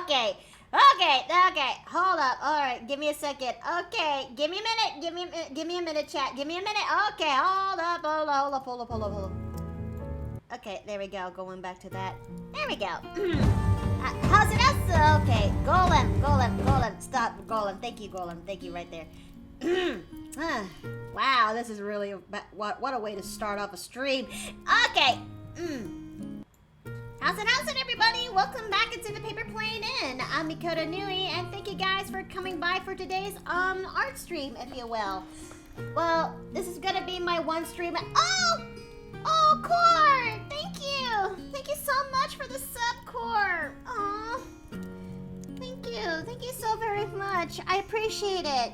Okay. Hold up. All right, give me a second. Okay, give me a minute. Give me a minute, chat. Give me a minute. Okay, hold up. Okay, there we go. Going back to that. There we go. How's it else? Okay, Golem. Stop, Golem. Thank you, Golem. Thank you right there. Wow, this is really what a way to start off a stream. Okay. How's it, everybody? Welcome back into the Paper Plane Inn. I'm Mikoto Nui, and thank you guys for coming by for today's art stream, if you will. Well, this is gonna be my one stream. Oh, Core! Thank you so much for the sub, Core. Aw, thank you so very much. I appreciate it.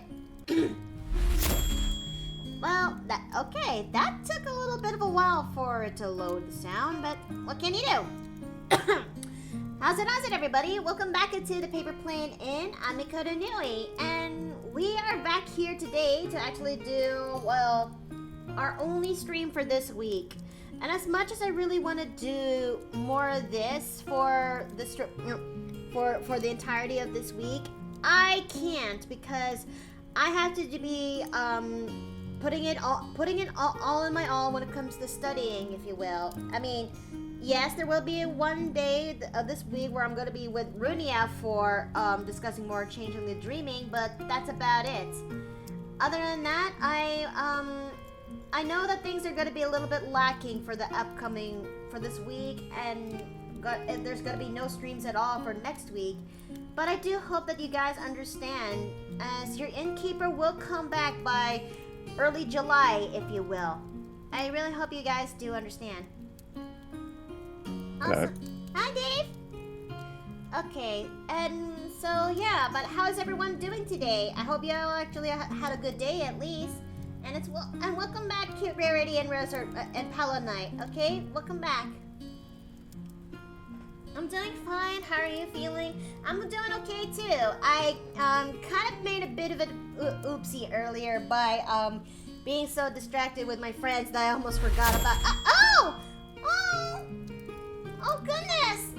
Well, that took a little bit of a while for it to load the sound, but what can you do? How's it, everybody? Welcome back into the Paper Plane Inn. I'm Mikoto Nui, and we are back here today to actually do, well, our only stream for this week. And as much as I really want to do more of this for the for the entirety of this week, I can't because I have to be putting it all in my all when it comes to studying, if you will. I mean, yes, there will be one day of this week where I'm going to be with Runia for discussing more Changing the Dreaming, but that's about it. Other than that, I know that things are going to be a little bit lacking for this week, and there's going to be no streams at all for next week. But I do hope that you guys understand, as your innkeeper will come back by early July, if you will. I really hope you guys do understand. Hello. Awesome. Hi, Dave. Okay, and so yeah, but how's everyone doing today? I hope you all actually had a good day at least. And welcome back, Cute Rarity and and Palo Knight. Okay, welcome back. I'm doing fine. How are you feeling? I'm doing okay too. I kind of made a bit of an oopsie earlier by being so distracted with my friends that I almost forgot about. Oh goodness.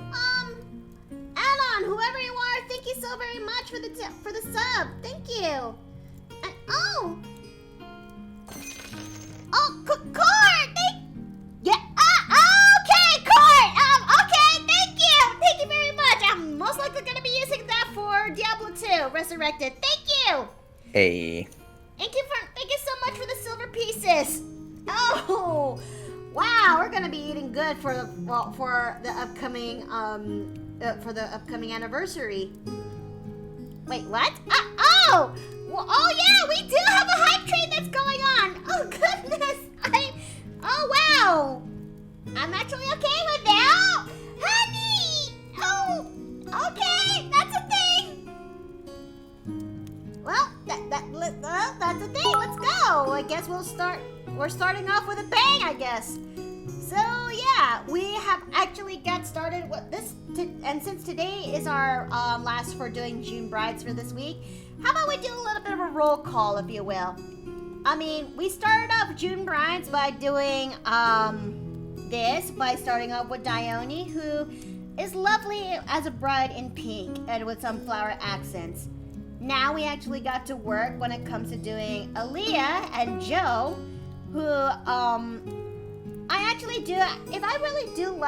Alan, whoever you are, thank you so very much for the sub. Thank you. And Court! Okay, Court! Okay, thank you very much. I'm most likely gonna be using that for Diablo 2 Resurrected. Thank you! Hey. Thank you so much for the silver pieces. Oh, wow, we're gonna be eating good for the upcoming anniversary. Wait, what? Oh yeah, we do have a hype train that's going on. Oh goodness, oh wow. I'm actually okay with that. Oh, honey. Oh, okay, that's a thing. Well, that's a thing. Let's go. I guess we're starting off with a bang, I guess. So yeah, we have actually got started with this, and since today is our last for doing June Brides for this week, how about we do a little bit of a roll call, if you will? I mean, we started off June Brides by doing by starting off with Dione, who is lovely as a bride in pink and with some flower accents. Now we actually got to work when it comes to doing Aaliyah and Joe, who I actually do, if I really do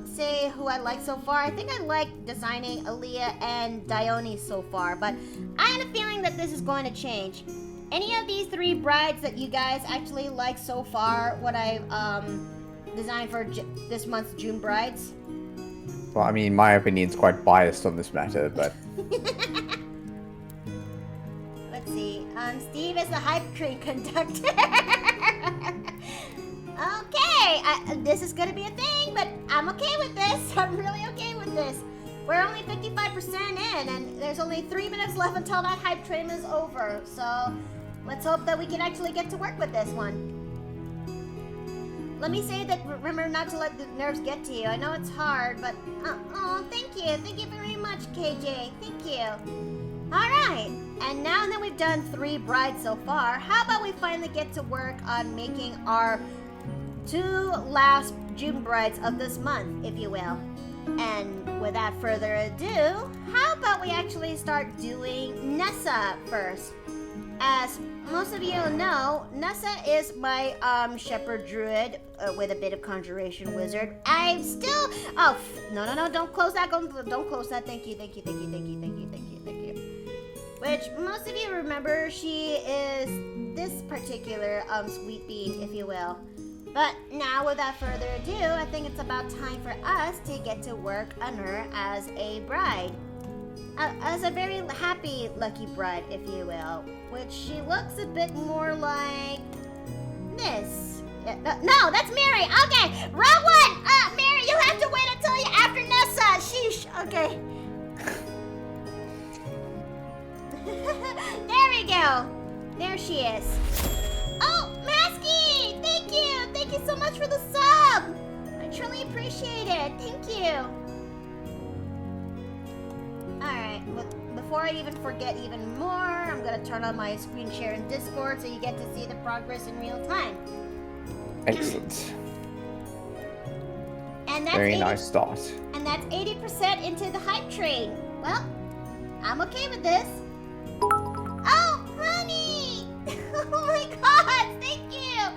say who I like so far, I think I like designing Aaliyah and Dione so far, but I have a feeling that this is going to change. Any of these three brides that you guys actually like so far, what I've designed for this month's June Brides? Well, I mean, my opinion's quite biased on this matter, but... Let's see, Steve is the hype train conductor. Okay, this is gonna be a thing, but I'm okay with this. I'm really okay with this. We're only 55% in, and there's only 3 minutes left until that hype train is over. So let's hope that we can actually get to work with this one. Let me say that remember not to let the nerves get to you. I know it's hard, but thank you. Thank you very much, KJ. Thank you. All right, and now that we've done 3 brides so far, how about we finally get to work on making our 2 last June brides of this month, if you will. And without further ado, how we actually start doing Nessa first? As most of you know, Nessa is my shepherd druid with a bit of conjuration wizard. I'm still... Oh, no, don't close that. Don't close that. Thank you. Which, most of you remember, she is this particular sweet bean, if you will. But now, without further ado, I think it's about time for us to get to work on her as a bride. As a very happy, lucky bride, if you will. Which she looks a bit more like this. Yeah, no, that's Mary. Okay, wrong one. Mary, you'll have to wait until you after Nessa. Sheesh. Okay. There we go. There she is. Oh, Masky! Thank you! Thank you so much for the sub! I truly appreciate it. Thank you. Alright, before I even forget even more, I'm gonna turn on my screen share in Discord so you get to see the progress in real time. Excellent. And that's Very nice start. And that's 80% into the hype train. Well, I'm okay with this. Oh, honey! Oh my god, thank you!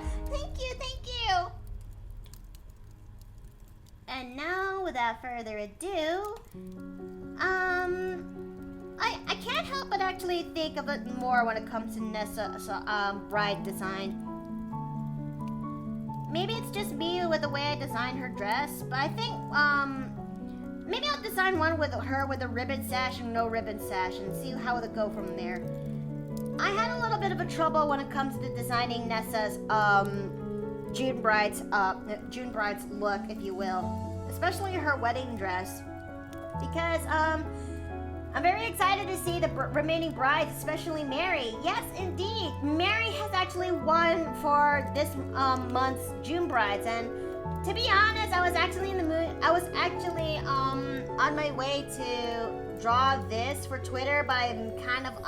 And now, without further ado, I can't help but actually think of it more when it comes to Nessa's bride design. Maybe it's just me with the way I design her dress, but I think, maybe I'll design one with her with a ribbon sash and no ribbon sash and see how it'll go from there. I had a little bit of a trouble when it comes to designing Nessa's June bride's look, if you will, especially her wedding dress, because I'm very excited to see the remaining brides, especially Mary. Yes, indeed, Mary has actually won for this month's June brides, and to be honest, I was actually in the mood. I was actually on my way to draw this for Twitter, but I'm kind of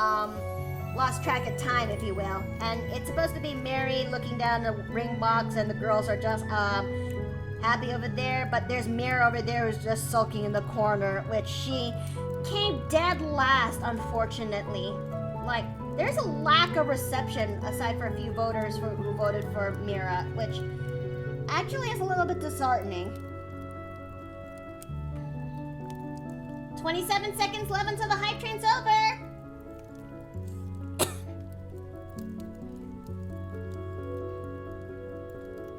lost track of time, if you will. And it's supposed to be Mary looking down the ring box, and the girls are just happy over there. But there's Mary over there who's just sulking in the corner, which she came dead last, unfortunately. Like, there's a lack of reception aside for a few voters who voted for Mira, which actually is a little bit disheartening. 27 seconds left until the hype train's over.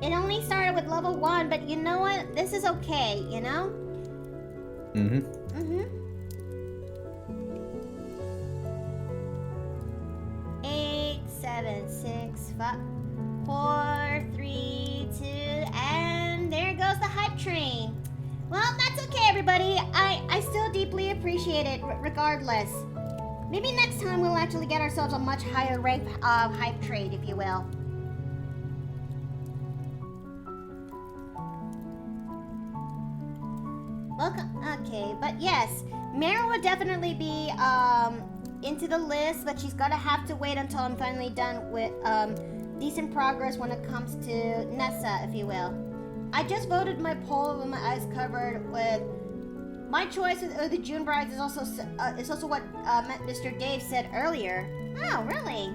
It only started with level 1, but you know what? This is okay, you know? Mm-hmm. 8, 7, 6, 5, 4, 3, 2, and there goes the hype train. Well, that's okay, everybody. I still deeply appreciate it, regardless. Maybe next time we'll actually get ourselves a much higher rank hype train, if you will. Welcome. Okay, but yes, Mara would definitely be into the list, but she's gotta have to wait until I'm finally done with decent progress when it comes to Nessa, if you will. I just voted my poll with my eyes covered. With my choice of the June brides is also what Mr. Dave said earlier. Oh, really?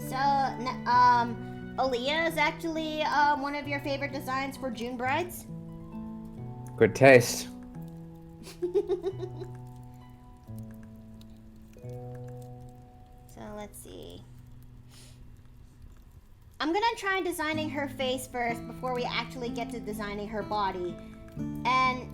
So, Aaliyah is actually one of your favorite designs for June brides? Good taste. So let's see. I'm gonna try designing her face first before we actually get to designing her body, and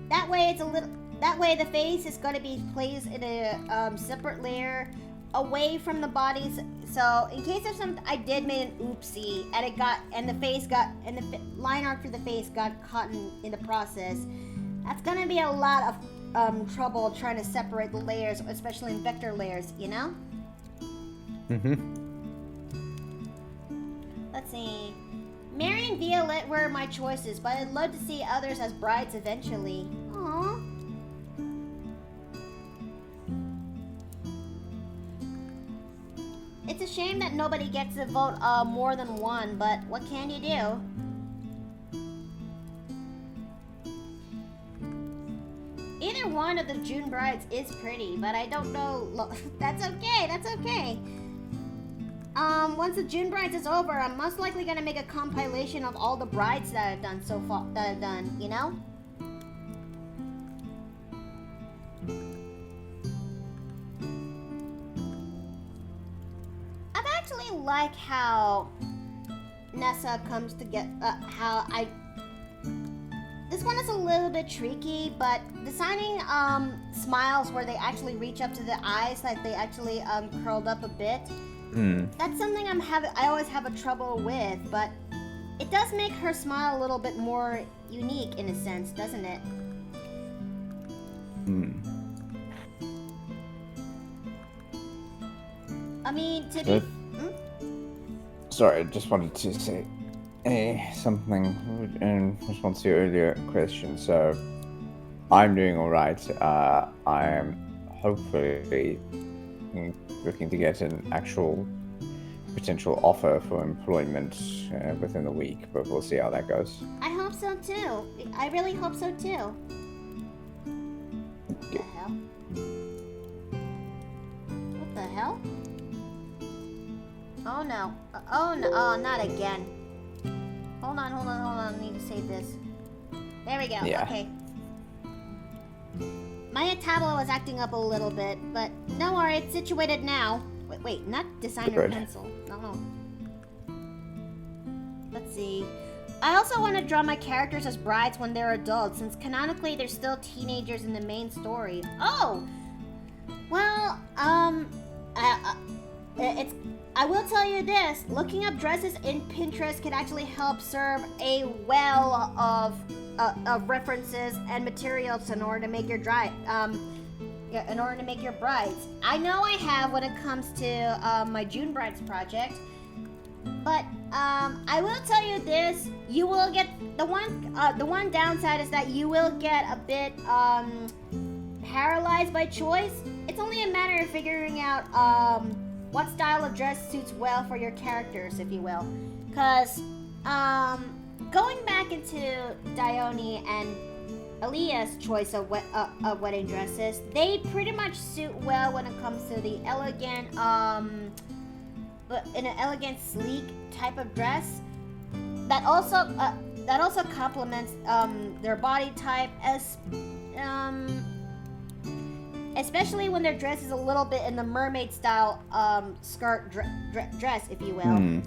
that way the face is gonna be placed in a separate layer away from the bodies. So in case of some, I did make an oopsie and the line art for the face got caught in the process. That's gonna be a lot of trouble trying to separate the layers, especially in vector layers, you know? Let's see. Mary and Violette were my choices, but I'd love to see others as brides eventually. Aww. It's a shame that nobody gets to vote more than one, but what can you do? Neither one of the June brides is pretty, but I don't know. That's okay. That's okay. Once the June brides is over, I'm most likely gonna make a compilation of all the brides that I've done so far. That I've done, you know. I've actually like how Nessa comes to get This one is a little bit tricky, but designing smiles where they actually reach up to the eyes, like they actually curled up a bit. That's something I always have a trouble with, but it does make her smile a little bit more unique in a sense, doesn't it? I mean, to be... Sorry, I just wanted to say something in response to your earlier question. So, I'm doing alright. I am hopefully looking to get an actual potential offer for employment within the week, but we'll see how that goes. I hope so too. I really hope so too. What the hell? What the hell? Oh no. Oh no. Oh, not again. Hold on. I need to save this. There we go. Yeah. Okay. My tablet was acting up a little bit, but don't worry, it's situated now. Wait, not designer Good. pencil. No. Let's see. I also want to draw my characters as brides when they're adults, since canonically they're still teenagers in the main story. Oh! Well, I will tell you this. Looking up dresses in Pinterest can actually help serve a well of references and materials in order to make your brides. I know I have when it comes to my June Brides project, but I will tell you this: you will get the one downside is that you will get a bit paralyzed by choice. It's only a matter of figuring out what style of dress suits well for your characters, if you will, because going back into Dione and Aaliyah's choice of wedding dresses, they pretty much suit well when it comes to the elegant, in an elegant, sleek type of dress that also complements their body type, especially when their dress is a little bit in the mermaid style skirt dress, if you will.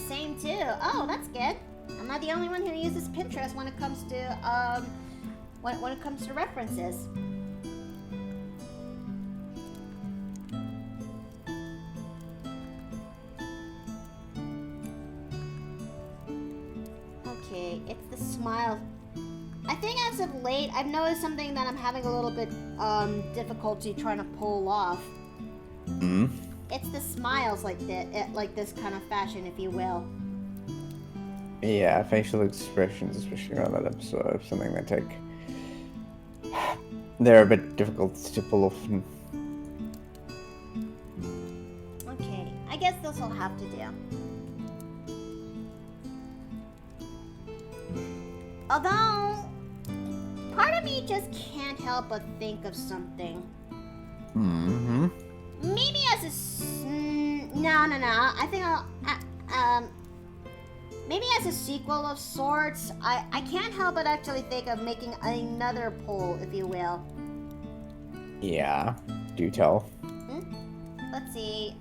Same too. Oh, that's good. I'm not the only one who uses Pinterest when it comes to when it comes to references. Okay, it's the smile. I think as of late, I've noticed something that I'm having a little bit difficulty trying to pull off. It's the smiles like this kind of fashion, if you will. Yeah, facial expressions, especially around that episode, something that they're a bit difficult to pull off. Okay, I guess this will have to do. Although, part of me just can't help but think of something. Maybe as a no. I think maybe as a sequel of sorts. I can't help but actually think of making another poll, if you will. Yeah, do tell. Let's see.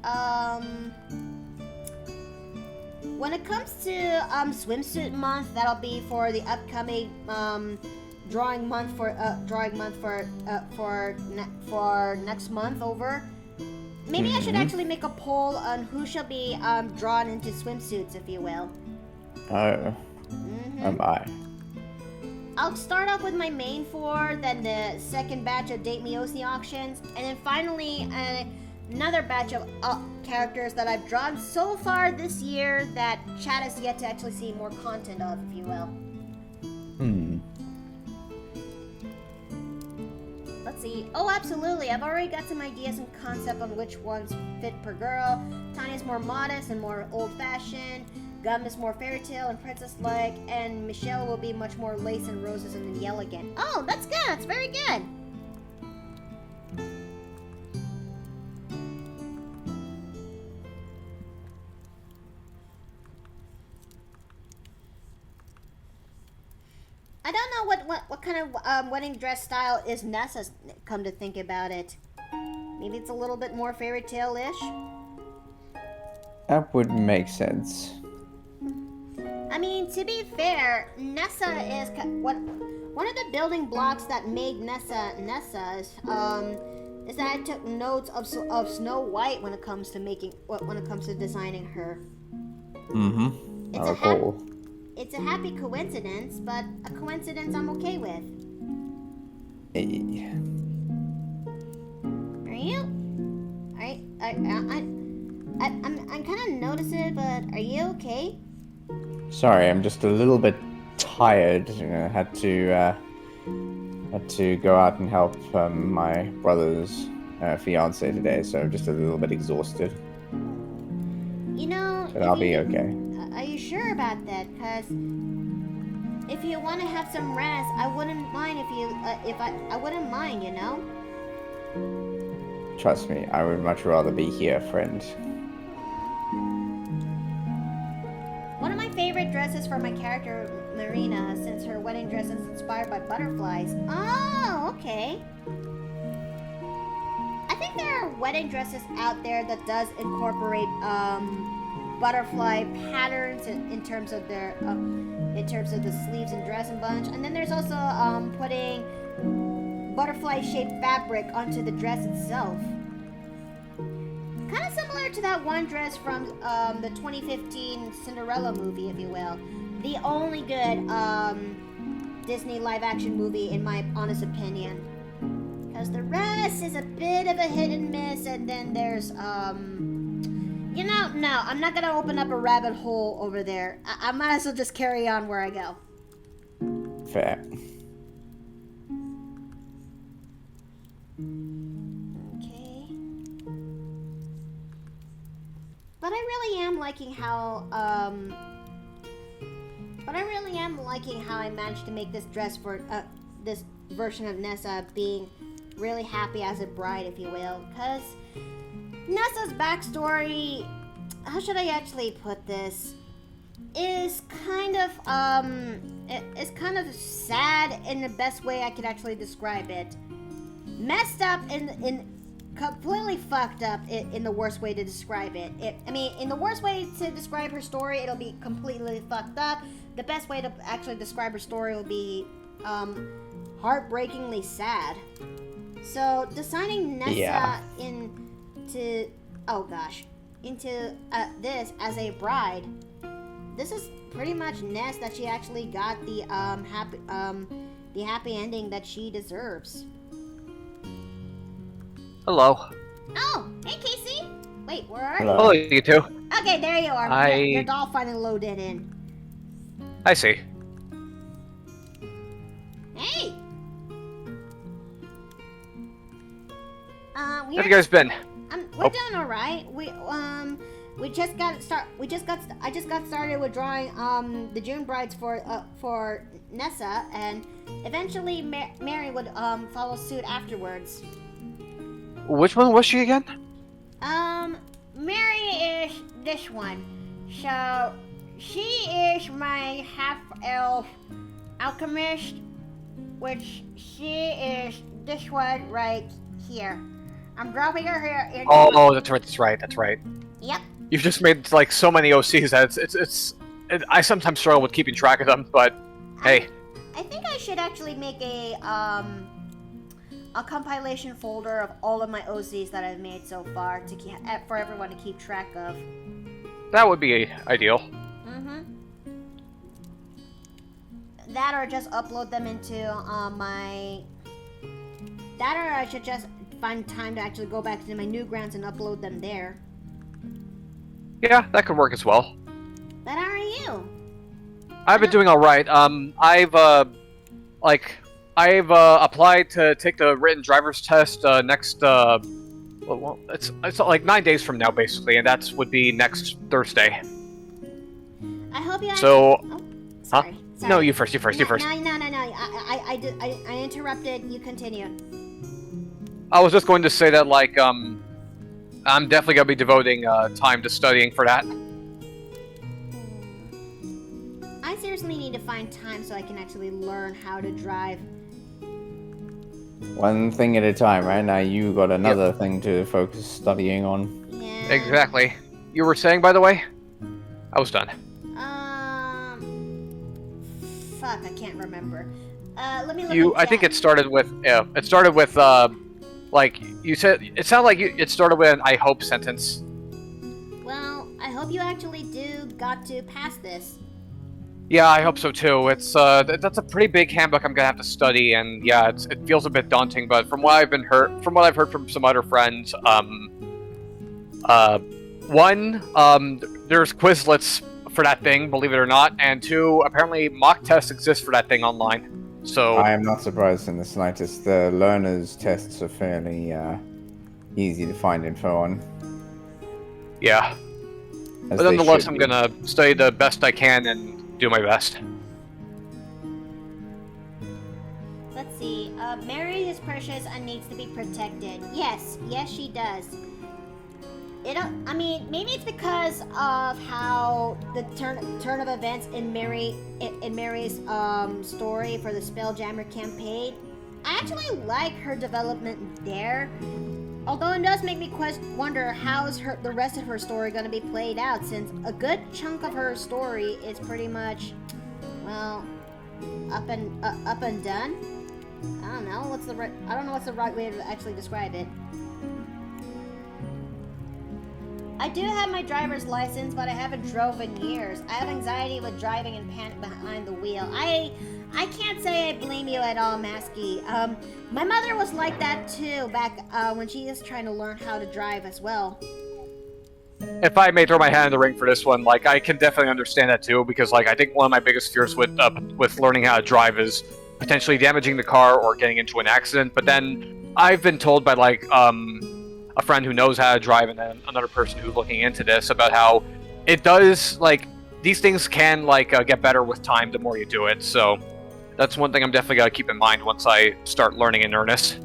When it comes to swimsuit month, that'll be for the upcoming drawing month for next month over. Maybe I should actually make a poll on who shall be drawn into swimsuits, if you will. Oh. I? I'll start off with my main four, then the second batch of Date Me OC auctions, and then finally another batch of characters that I've drawn so far this year that chat has yet to actually see more content of, if you will. Let's see. Oh, absolutely. I've already got some ideas and concept on which ones fit per girl. Tanya's more modest and more old-fashioned. Gum is more fairy tale and princess-like, and Michelle will be much more lace and roses and elegant. Oh, that's good. That's very good. I don't know what kind of wedding dress style is Nessa's, come to think about it. Maybe it's a little bit more fairy tale-ish? That would make sense. I mean, to be fair, Nessa is one of the building blocks that made Nessa is that I took notes of Snow White when it comes to designing her. Mm-hmm. It's a happy coincidence, but a coincidence I'm okay with. Hey. Are you? I'm kind of noticing, but are you okay? Sorry, I'm just a little bit tired. Had to go out and help my brother's fiance today, so I'm just a little bit exhausted. You know, But I'll be okay. Are you sure about that? Cause if you want to have some rest, I wouldn't mind I wouldn't mind, you know. Trust me, I would much rather be here, friend. One of my favorite dresses for my character, Marina, since her wedding dress is inspired by butterflies. Oh, okay. I think there are wedding dresses out there that does incorporate butterfly patterns in terms of their the sleeves and dress and bunch. And then there's also putting butterfly shaped fabric onto the dress itself. Kind of similar to that one dress from the 2015 Cinderella movie, if you will. The only good Disney live-action movie, in my honest opinion. Because the rest is a bit of a hit and miss, and then there's, you know, no, I'm not going to open up a rabbit hole over there. I might as well just carry on where I go. Fair. But I really am liking how, I managed to make this dress for, this version of Nessa being really happy as a bride, if you will. Because Nessa's backstory, how should I actually put this, is kind of, sad in the best way I could actually describe it. Messed up in completely fucked up in the worst way to describe it. In the worst way to describe her story, it'll be completely fucked up. The best way to actually describe her story will be heartbreakingly sad. So designing Nessa into this as a bride, this is pretty much Ness that she actually got the happy ending that she deserves. Hello. Oh, hey Casey. Wait, where are Hello. Hello, you two. you? Okay, there you are. Your doll finally loaded in. I see. Hey. How have you guys been? We're doing all right. I just got started with drawing the June brides for Nessa, and eventually Mary would follow suit afterwards. Which one was she again? Mary is this one. So, she is my half-elf alchemist, which she is this one right here. I'm dropping her here into... Oh, that's right. Yep. You've just made, like, so many OCs that I sometimes struggle with keeping track of them, but, hey. I think I should actually make a compilation folder of all of my OCs that I've made so far for everyone to keep track of. That would be ideal. Mm-hmm. That or just upload them into That or I should just find time to actually go back to my Newgrounds and upload them there. Yeah, that could work as well. But how are you? I've been doing alright. I've, I've applied to take the written driver's test next. Well, it's like 9 days from now, basically, and that would be next Thursday. I hope you. So, Oh, sorry. huh? Sorry. No, you first. You first. No. I interrupted. You continue. I was just going to say that, like, I'm definitely gonna be devoting time to studying for that. I seriously need to find time so I can actually learn how to drive. One thing at a time, right? Now you got another thing to focus studying on. Yeah. Exactly. You were saying, by the way? I was done. Fuck, I can't remember. Let me look. You, I think it started with, like, you said, it sounded like it started with an I hope sentence. Well, I hope you actually got to pass this. Yeah, I hope so too. It's, that's a pretty big handbook I'm gonna have to study, and yeah, it feels a bit daunting, but from what I've heard from some other friends, there's Quizlets for that thing, believe it or not, and 2, apparently mock tests exist for that thing online. So I am not surprised in the slightest. The learners' tests are fairly easy to find info on. yeah. As But they nonetheless, should I'm be. gonna study the best I can and do my best. Let's see. Mary is precious and needs to be protected. Yes, she does. I mean, maybe it's because of how the turn of events in Mary's story for the Spelljammer campaign. I actually like her development there. Although it does make me wonder how's the rest of her story going to be played out, since a good chunk of her story is pretty much, well, up and done. I don't know what's the right way to actually describe it. I do have my driver's license, but I haven't drove in years. I have anxiety with driving and panic behind the wheel. I can't say I blame you at all, Masky. My mother was like that too back when she was trying to learn how to drive as well. If I may throw my hat in the ring for this one, like, I can definitely understand that too, because, like, I think one of my biggest fears with learning how to drive is potentially damaging the car or getting into an accident. But then I've been told by, like, a friend who knows how to drive and then another person who's looking into this about how it does, like, these things can, like, get better with time the more you do it. So that's one thing I'm definitely going to keep in mind once I start learning in earnest.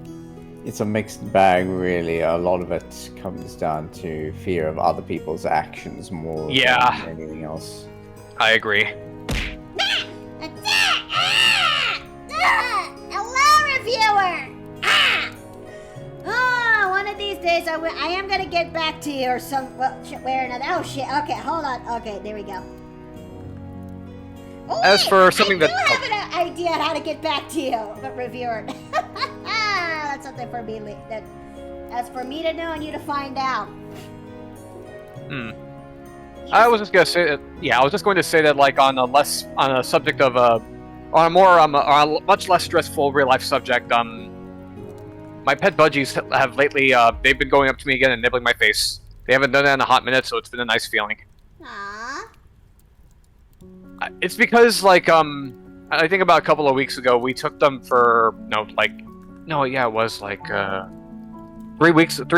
It's a mixed bag, really. A lot of it comes down to fear of other people's actions more than anything else. I agree. Hello, reviewer! Oh, one of these days I am going to get back to you or where another. Oh, shit. Okay, hold on. Okay, there we go. Oh, As for something I that... do have an idea how to get back to you, but reviewer. That's something for me. That's for me to know and you to find out. I was just going to say that... Yeah, I was just going to say that, like, on a subject of on a much less stressful real-life subject, my pet budgies have lately, they've been going up to me again and nibbling my face. They haven't done that in a hot minute, so it's been a nice feeling. Aww. It's because, like, I think about a couple of weeks ago, we took them for, it was like, 3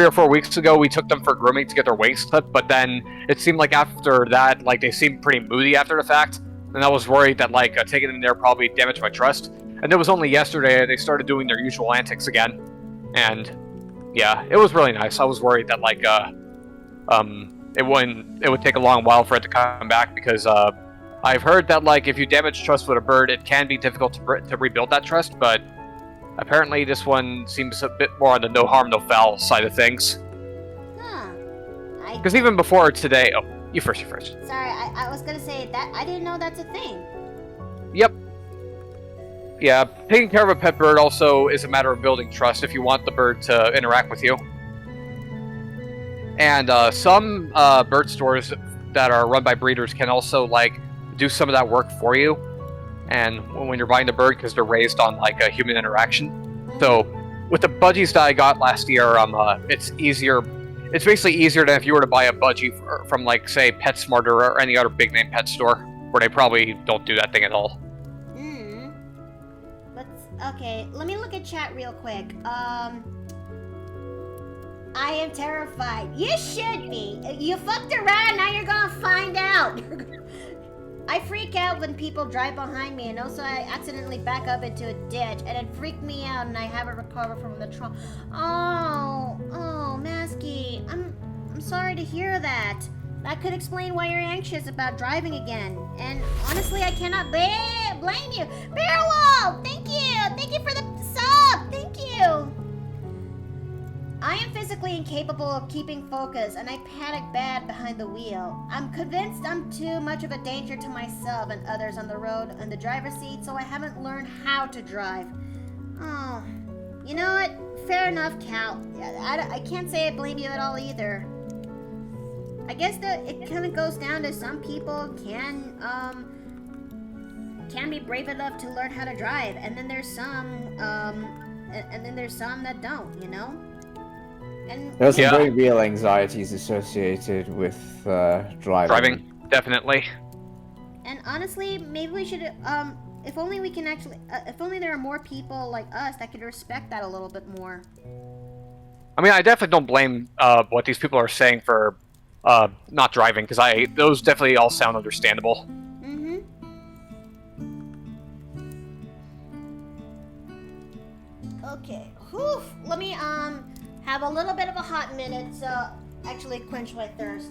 or 4 weeks ago, we took them for grooming to get their wings clipped, but then it seemed like after that, like, they seemed pretty moody after the fact, and I was worried that, like, taking them there probably damaged my trust. And it was only yesterday they started doing their usual antics again. And yeah, it was really nice. I was worried that, like, it would take a long while for it to come back, because I've heard that, like, if you damage trust with a bird, it can be difficult to rebuild that trust, but apparently this one seems a bit more on the no harm, no foul side of things. Huh. Because even before today... Oh, you first. Sorry, I was gonna say that I didn't know that's a thing. Yep. Yeah, taking care of a pet bird also is a matter of building trust if you want the bird to interact with you. And some bird stores that are run by breeders can also, like, do some of that work for you. And when you're buying the bird, because they're raised on, like, a human interaction. So with the budgies that I got last year, it's easier. It's basically easier than if you were to buy a budgie from, like, say, PetSmart or any other big name pet store, where they probably don't do that thing at all. Okay, let me look at chat real quick. I am terrified. You should be. You fucked around, now you're gonna find out. I freak out when people drive behind me, and also I accidentally back up into a ditch, and it freaked me out, and I haven't recovered from the trauma. Oh, Masky, I'm sorry to hear that. That could explain why you're anxious about driving again. And honestly, I cannot blame you. Bearwolf, thank you for the sub, thank you. I am physically incapable of keeping focus, and I panic bad behind the wheel. I'm convinced I'm too much of a danger to myself and others on the road in the driver's seat, so I haven't learned how to drive. Oh, you know what? Fair enough, Cal. I can't say I blame you at all either. I guess that it kind of goes down to some people can be brave enough to learn how to drive, and then there's some that don't, you know? And There's some very real anxieties associated with driving. Definitely. And honestly, maybe we should, if only we can actually, if only there are more people like us that could respect that a little bit more. I mean, I definitely don't blame what these people are saying for not driving, because those definitely all sound understandable. Mm-hmm. Okay. Whew. Let me have a little bit of a hot minute to actually quench my thirst.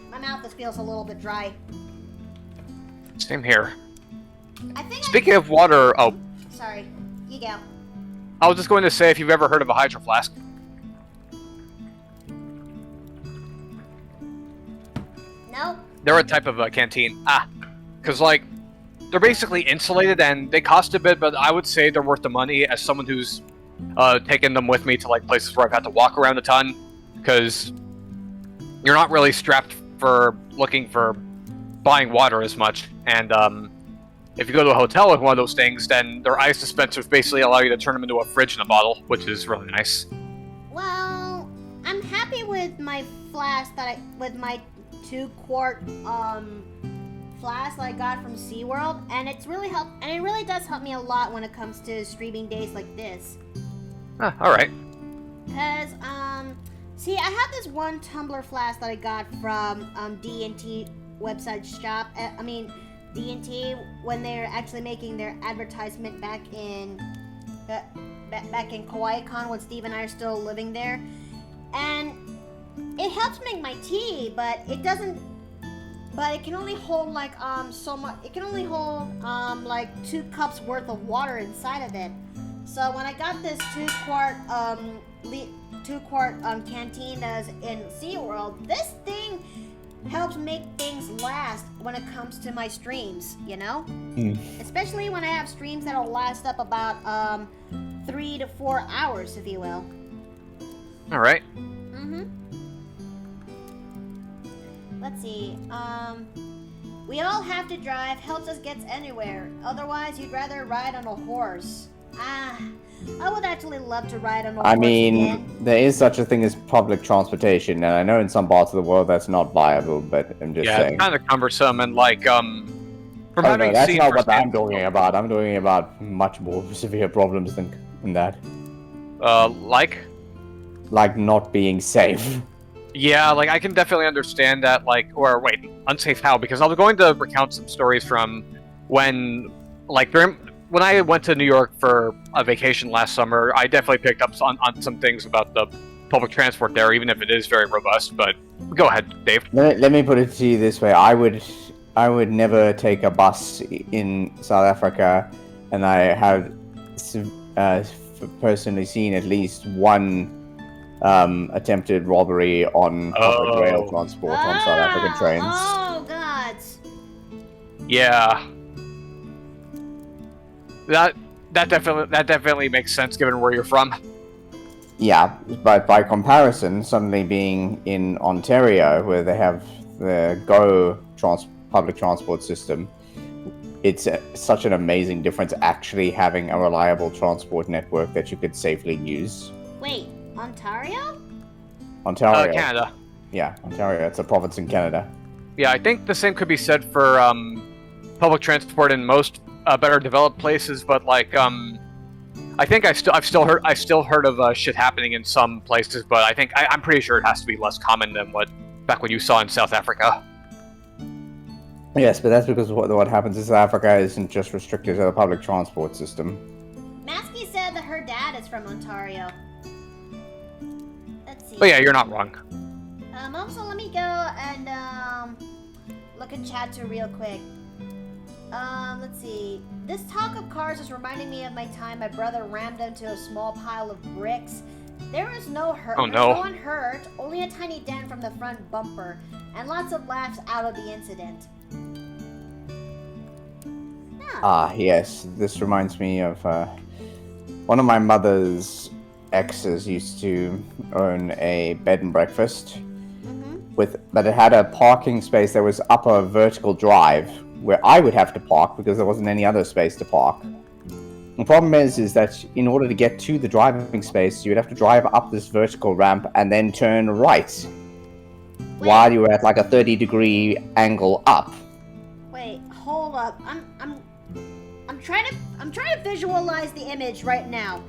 My mouth just feels a little bit dry. Same here. I think. Speaking of water, sorry, you go. I was just going to say if you've ever heard of a hydro flask. Nope. They're a type of canteen. Because like they're basically insulated and they cost a bit, but I would say they're worth the money as someone who's taken them with me to like places where I've had to walk around a ton, because you're not really strapped for looking for buying water as much. And if you go to a hotel with one of those things, then their ice dispensers basically allow you to turn them into a fridge in a bottle, which is really nice. Well, I'm happy with my flask with my 2-quart flask that I got from SeaWorld, and it's really helped, and it really does help me a lot when it comes to streaming days like this. Alright. Cause see, I have this one tumbler flask that I got from D&T website shop. I mean, D&T, when they're actually making their advertisement back in Kauai-Con when Steve and I are still living there, and it helps make my tea, but it doesn't. But it can only hold like so much. It can only hold like 2 cups worth of water inside of it. So when I got this 2-quart canteen that's in SeaWorld, this thing helps make things last when it comes to my streams, you know? Especially when I have streams that'll last up about 3 to 4 hours, if you will. All right. Let's see. We all have to drive. Helps us get anywhere. Otherwise, you'd rather ride on a horse. I would actually love to ride on a horse. I mean, again. there is such a thing as public transportation, and I know in some parts of the world that's not viable, but I'm just saying. It's kind of cumbersome, and like, from having that's seen not what firsthand- I'm talking about. I'm talking about much more severe problems than that. Like not being safe. Yeah, like, I can definitely understand that, like, or wait, unsafe how? Because I was going to recount some stories from when, like, when I went to New York for a vacation last summer, I definitely picked up on some things about the public transport there, even if it is very robust, but go ahead, Dave. Let me put it to you this way. I would never take a bus in South Africa, and I have personally seen at least one attempted robbery on public rail transport on South African trains. Oh, God. Yeah. That definitely makes sense given where you're from. Yeah, but by comparison, suddenly being in Ontario, where they have the GO public transport system, it's such an amazing difference actually having a reliable transport network that you could safely use. Wait, Ontario? Ontario. Canada. Yeah, Ontario. It's a province in Canada. Yeah, I think the same could be said for public transport in most better developed places, but like I've still heard of shit happening in some places, but I'm pretty sure it has to be less common than back when you saw in South Africa. Yes, but that's because what happens in South Africa isn't just restricted to the public transport system. Masky said that her dad is from Ontario. Let's see. But yeah, you're not wrong. Also, let me go and look at chat too real quick. Let's see. This talk of cars is reminding me of my time my brother rammed into a small pile of bricks. There was no hurt. Oh no. No one hurt, only a tiny dent from the front bumper, and lots of laughs out of the incident. Ah, yes. This reminds me of one of my mother's exes used to own a bed and breakfast but it had a parking space that was up a vertical drive where I would have to park because there wasn't any other space to park. The problem is that in order to get to the driving space, you would have to drive up this vertical ramp and then turn right while you were at like a 30-degree angle up. Wait, hold up. I'm trying to visualize the image right now.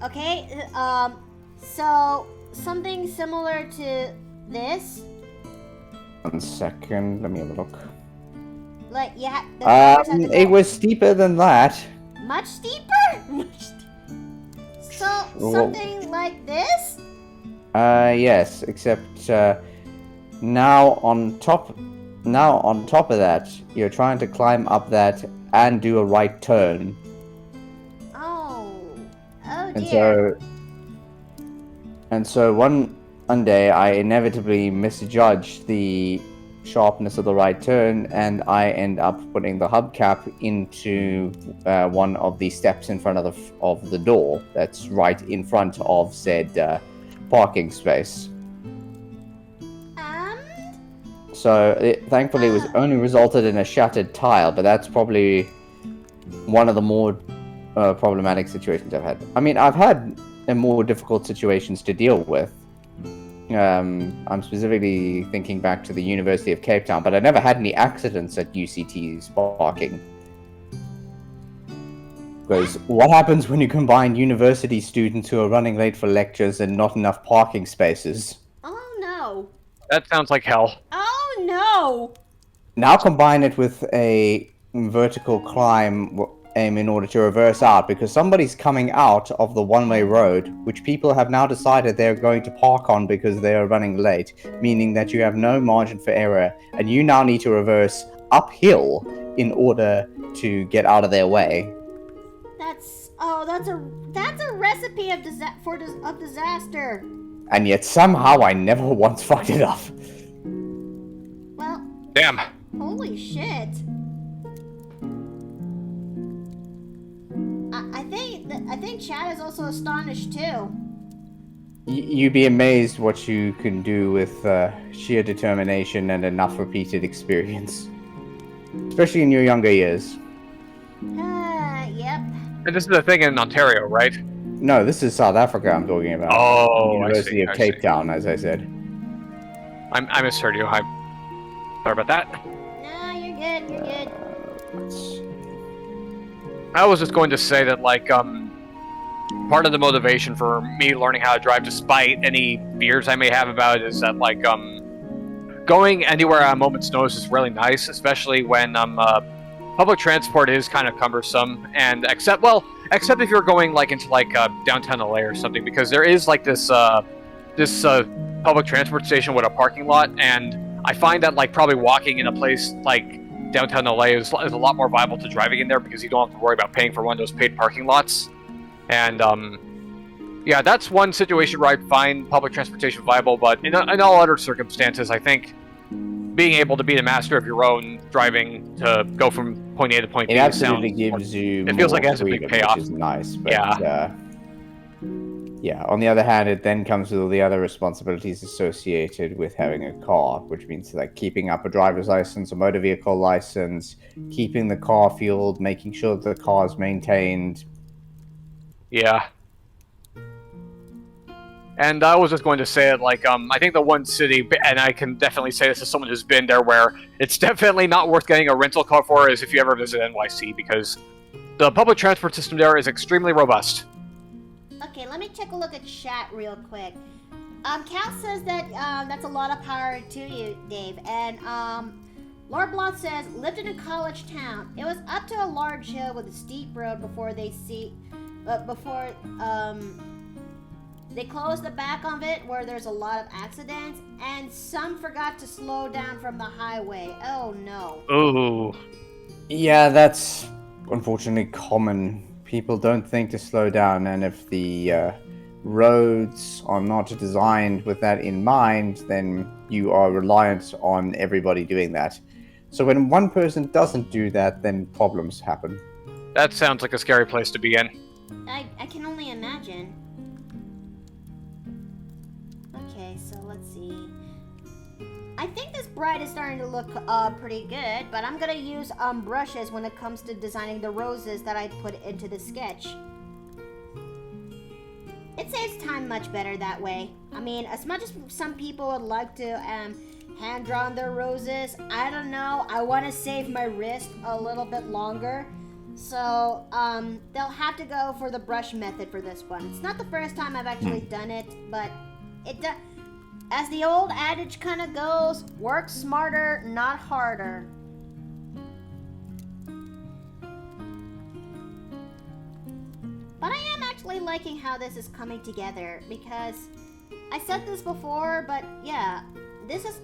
Okay? So something similar to this. 1 second, let me have a look. Like, yeah, the cars had to go it was steeper than that. much steeper? So, something like this? Yes, except now on top of that, you're trying to climb up that and do a right turn. Oh dear. And so one day I inevitably misjudged the sharpness of the right turn, and I end up putting the hubcap into one of the steps in front of the door that's right in front of said parking space. So thankfully it was only resulted in a shattered tile, but that's probably one of the more problematic situations I've had. I mean, I've had more difficult situations to deal with. I'm specifically thinking back to the University of Cape Town, but I never had any accidents at UCT's parking. Because what happens when you combine university students who are running late for lectures and not enough parking spaces? Oh no. That sounds like hell. Oh no. Now combine it with a vertical climb in order to reverse out, because somebody's coming out of the one-way road, which people have now decided they're going to park on because they are running late, meaning that you have no margin for error, and you now need to reverse uphill in order to get out of their way. That's a recipe of disaster. And yet somehow I never once fucked it up. Well, Damn. holy shit. I think Chad is also astonished too. You'd be amazed what you can do with sheer determination and enough repeated experience. Especially in your younger years. Yep. And this is the thing in Ontario, right? No, this is South Africa I'm talking about. Oh, University of I Cape see. Town, as I said. I misheard you. I'm sorry about that. No, you're good. You're good. I was just going to say that, like, part of the motivation for me learning how to drive, despite any fears I may have about it, is that, like, going anywhere at a moment's notice is really nice, especially when public transport is kind of cumbersome. And except if you're going like into like downtown LA or something, because there is like this public transport station with a parking lot, and I find that like probably walking in a place like downtown LA is a lot more viable to driving in there, because you don't have to worry about paying for one of those paid parking lots. And yeah, that's one situation where I find public transportation viable, but in all other circumstances, I think being able to be the master of your own driving to go from point A to point B, it absolutely gives you it feels more like it has a big freedom, payoff. which is nice. But, Yeah. yeah, on the other hand, it then comes with all the other responsibilities associated with having a car, which means like keeping up a driver's license, a motor vehicle license, keeping the car fueled, making sure that the car is maintained. Yeah. And I was just going to say it, like, I think the one city, and I can definitely say this as someone who's been there, where it's definitely not worth getting a rental car for, is if you ever visit NYC, because the public transport system there is extremely robust. Okay, let me take a look at chat real quick. Cal says that that's a lot of power to you, Dave. And Lord Blood says lived in a college town. It was up to a large hill with a steep road before they closed the back of it where there's a lot of accidents, and some forgot to slow down from the highway. Oh no. Ooh. Yeah, that's unfortunately common. People don't think to slow down, and if the roads are not designed with that in mind, then you are reliant on everybody doing that. So when one person doesn't do that, then problems happen. That sounds like a scary place to be in. I can only imagine. Okay, so let's see. I think this bride is starting to look pretty good, but I'm gonna use brushes when it comes to designing the roses that I put into the sketch. It saves time much better that way. I mean, as much as some people would like to hand draw their roses, I don't know. I want to save my wrist a little bit longer. So, they'll have to go for the brush method for this one. It's not the first time I've actually done it, but as the old adage kind of goes, work smarter, not harder. But I am actually liking how this is coming together, because I said this before, but yeah, this is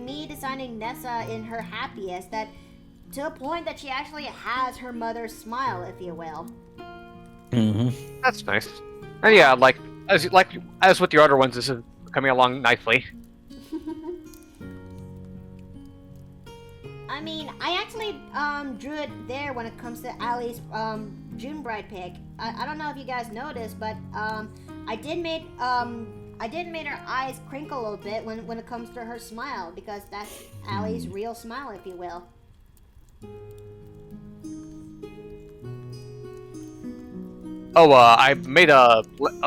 me designing Nessa in her happiest, that to a point that she actually has her mother's smile, if you will. Mm-hmm. That's nice. And yeah, as with the other ones, this is coming along nicely. I mean, I actually drew it there when it comes to Allie's June bride pic. I don't know if you guys noticed, but I did make her eyes crinkle a little bit when it comes to her smile, because that's Allie's real smile, if you will. Oh, I made a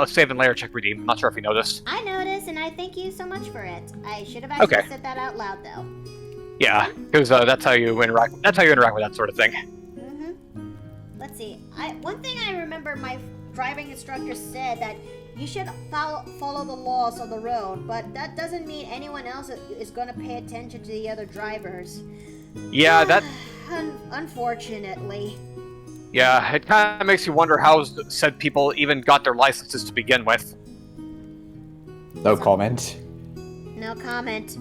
save and layer check redeem. I'm not sure if you noticed. I noticed, and I thank you so much for it. I should have actually said that out loud, though. Yeah, because that's how you interact. That's how you interact with that sort of thing. Mm-hmm. Let's see. One thing I remember my driving instructor said that you should follow the laws of the road, but that doesn't mean anyone else is going to pay attention to the other drivers. Yeah, that. Unfortunately. Yeah, it kind of makes you wonder how said people even got their licenses to begin with. No comment. No comment.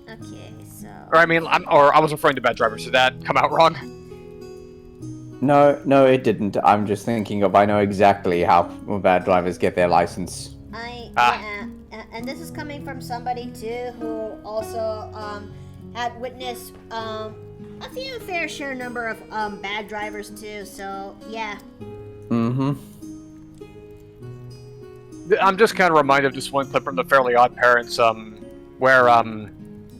Okay, so. Or I mean, I was referring to bad drivers. Did that come out wrong? No, it didn't. I'm just thinking of, I know exactly how bad drivers get their license. Yeah, and this is coming from somebody too who also had witnessed a few fair share number of bad drivers too. So yeah. Mm-hmm. I'm just kind of reminded of this one clip from the Fairly Odd Parents, where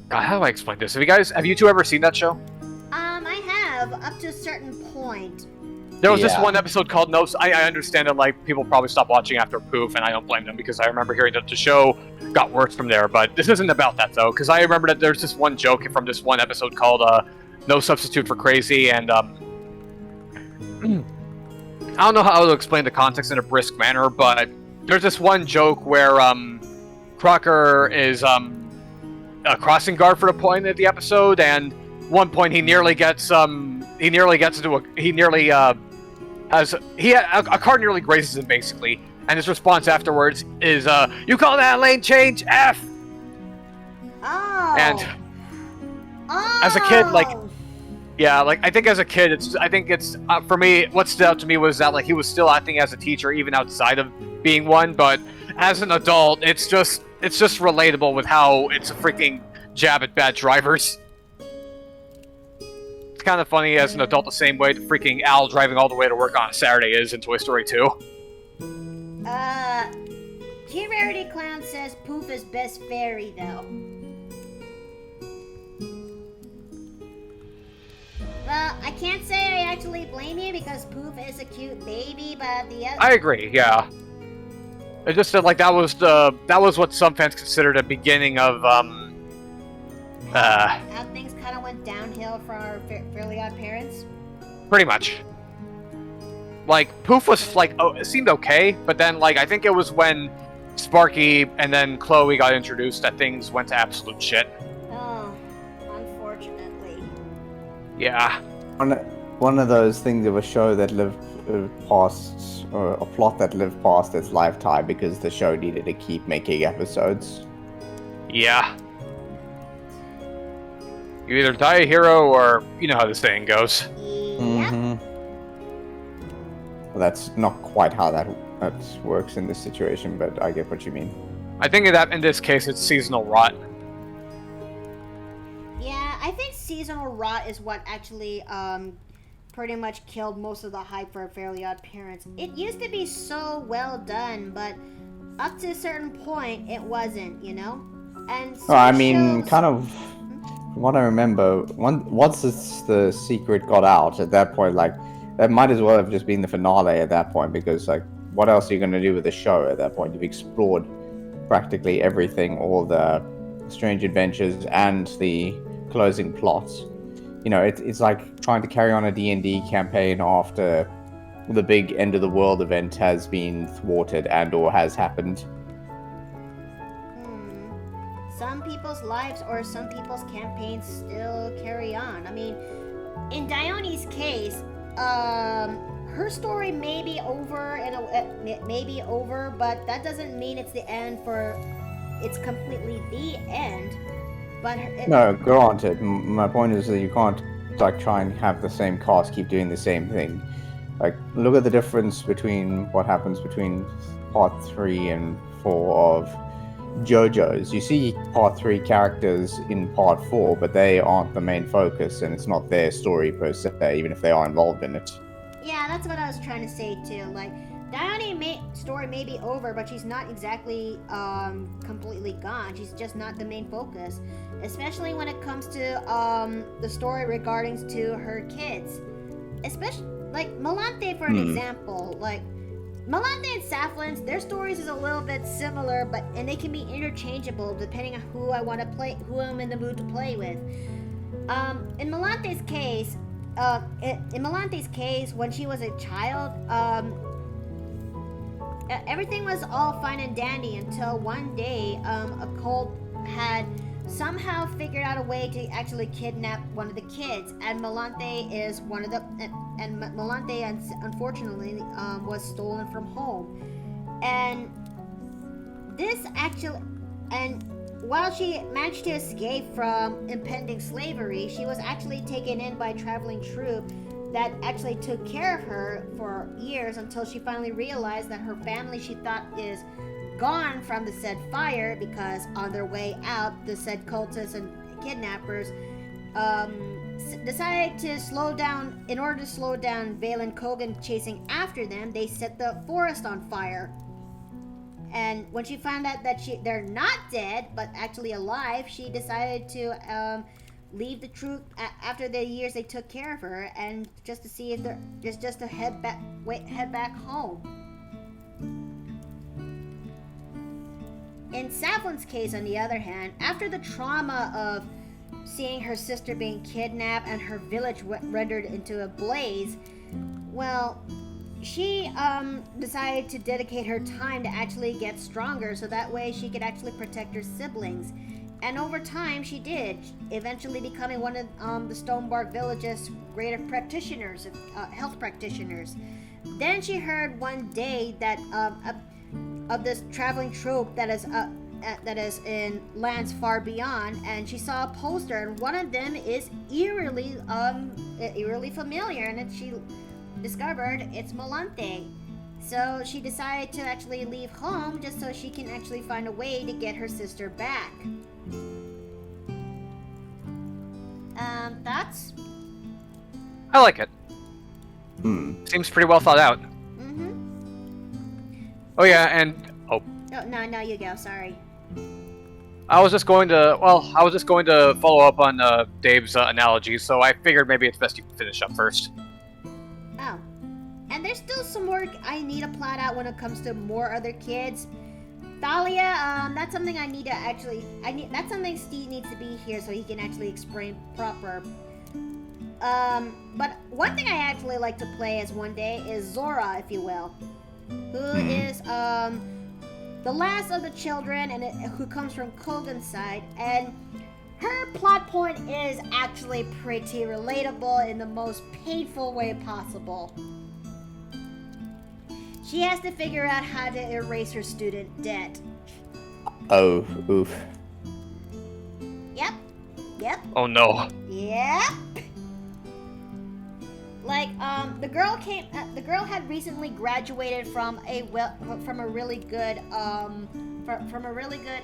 God, how do I explain this? Have you two ever seen that show? I have up to a certain point. There was this one episode called No. I understand that like people probably stopped watching after Poof, and I don't blame them because I remember hearing that the show got worse from there. But this isn't about that though, because I remember that there's this one joke from this one episode called "No Substitute for Crazy," and I don't know how to explain the context in a brisk manner, but there's this one joke where Crocker is a crossing guard for the point of the episode, and one point a car nearly grazes him basically, and his response afterwards is you call that a lane change? F. Oh. And as a kid, I think as a kid, for me, what stood out to me was that like he was still acting as a teacher even outside of being one, but as an adult, it's just relatable with how it's a freaking jab at bad drivers. It's kind of funny as an adult the same way the freaking Al driving all the way to work on a Saturday is in Toy Story 2. G-Rarity Clown says Poof is best fairy though. Well, I can't say I actually blame you because Poof is a cute baby, but the other... I agree, yeah. It just said like that was what some fans considered a beginning of how things kind of went downhill for our Fairly Odd Parents. Pretty much. Like, Poof was, like, oh, it seemed okay, but then, like, I think it was when Sparky and then Chloe got introduced that things went to absolute shit. Oh, unfortunately. Yeah. One of those things of a show that lived past, or a plot that lived past its lifetime because the show needed to keep making episodes. Yeah. You either die a hero or, you know how the saying goes. Yep. Well, that's not quite how that works in this situation, but I get what you mean. I think that in this case it's seasonal rot. Yeah, I think seasonal rot is what actually pretty much killed most of the hype for Fairly Odd Parents. It used to be so well done, but up to a certain point, it wasn't, you know? And Well, I mean, kind of, from what I remember, once the secret got out, at that point, like, that might as well have just been the finale at that point, because, like, what else are you going to do with the show at that point? You've explored practically everything, all the strange adventures and the closing plots. You know, it's like trying to carry on a D&D campaign after the big end of the world event has been thwarted and or has happened. Some people's lives or some people's campaigns still carry on. I mean, in Dione's case, her story may be over but that doesn't mean it's the end it's completely the end. But no, granted, my point is that you can't like try and have the same cast keep doing the same thing. Like, look at the difference between what happens between part 3 and 4 of JoJo's. You see part 3 characters in part 4, but they aren't the main focus, and it's not their story per se, even if they are involved in it. Yeah, that's what I was trying to say too. Like, Dione's story may be over, but she's not exactly completely gone. She's just not the main focus, especially when it comes to the story regarding to her kids. Especially like Melante, for an example. Like, Melante and Safflin's, their stories is a little bit similar, and they can be interchangeable depending on who I want to play, who I'm in the mood to play with. In Melante's case, when she was a child, everything was all fine and dandy until one day, a cult had somehow figured out a way to actually kidnap one of the kids, and Melante is one of the, and Melante unfortunately was stolen from home, and while she managed to escape from impending slavery, she was actually taken in by a traveling troupe that actually took care of her for years until she finally realized that her family she thought is gone from the said fire, because on their way out, the said cultists and kidnappers decided to slow down. In order to slow down Vale and Kogan chasing after them, they set the forest on fire. And when she found out that they're not dead, but actually alive, she decided to leave the troop after the years they took care of her, and just to see if they're just to head back home. In Safflin's case, on the other hand, after the trauma of seeing her sister being kidnapped and her village rendered into a blaze, well, she decided to dedicate her time to actually get stronger, so that way she could actually protect her siblings. And over time, she did, eventually becoming one of the Stonebark Village's greatest practitioners, health practitioners. Then she heard one day that of this traveling troupe that is in lands far beyond, and she saw a poster, and one of them is eerily familiar, and she discovered it's Melante. So she decided to actually leave home just so she can actually find a way to get her sister back. Thoughts? I like it. Seems pretty well thought out. Oh yeah, and Oh, no, you go. Sorry. I was just going to follow up on Dave's analogy, so I figured maybe it's best you finish up first. Oh, and there's still some work I need to plot out when it comes to more other kids. Thalia, that's something I need to that's something Steve needs to be here so he can actually explain proper. but one thing I actually like to play as one day is Zora, if you will, who is the last of the children and who comes from Kogan's side, and her plot point is actually pretty relatable in the most painful way possible. She has to figure out how to erase her student debt. Oh, oof. Yep. Oh no. Yep. Like, the girl had recently graduated from a really good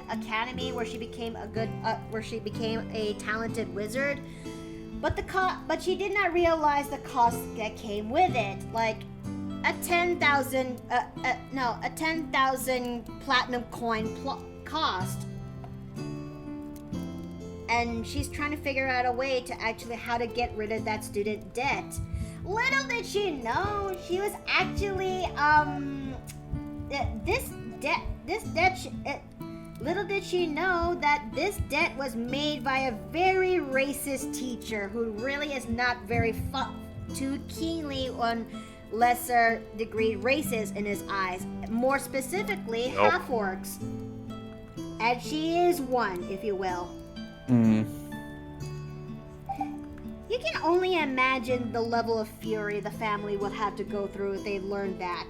academy where she became a talented wizard. But she did not realize the cost that came with it. Like, a 10,000 platinum coin cost. And she's trying to figure out a way to actually how to get rid of that student debt. Little did she know, she was actually little did she know that this debt was made by a very racist teacher who really is not very too keenly on lesser degree races in his eyes. More specifically, half-orcs. And she is one, if you will. You can only imagine the level of fury the family would have to go through if they learned that.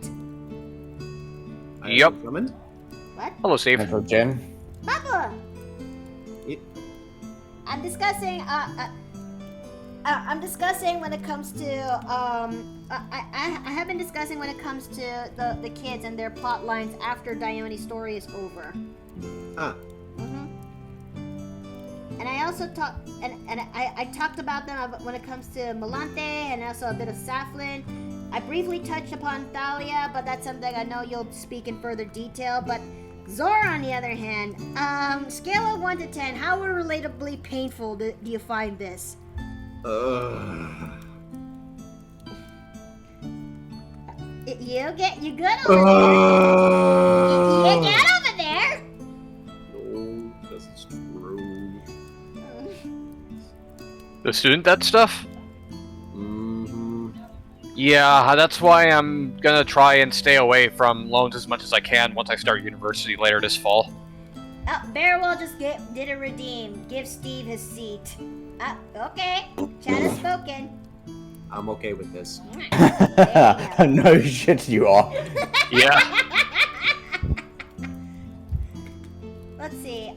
Yep. What? Hello, Steve. Hello, Jen. Papa! Yep. I'm discussing when it comes to I have been discussing when it comes to the kids and their plot lines after Dione's story is over. And I also talked I talked about them when it comes to Melante and also a bit of Saflin. I briefly touched upon Thalia, but that's something I know you'll speak in further detail. But Zora, on the other hand, scale of 1 to 10, how relatably painful do you find this? You good over there? You get over there? No, that's true. The student debt stuff? Mm-hmm. Yeah, that's why I'm gonna try and stay away from loans as much as I can once I start university later this fall. Oh, Bearwell just did a redeem. Give Steve his seat. Okay. Chat has spoken. I'm okay with this. There you go. No shit, you are. Yeah. Let's see.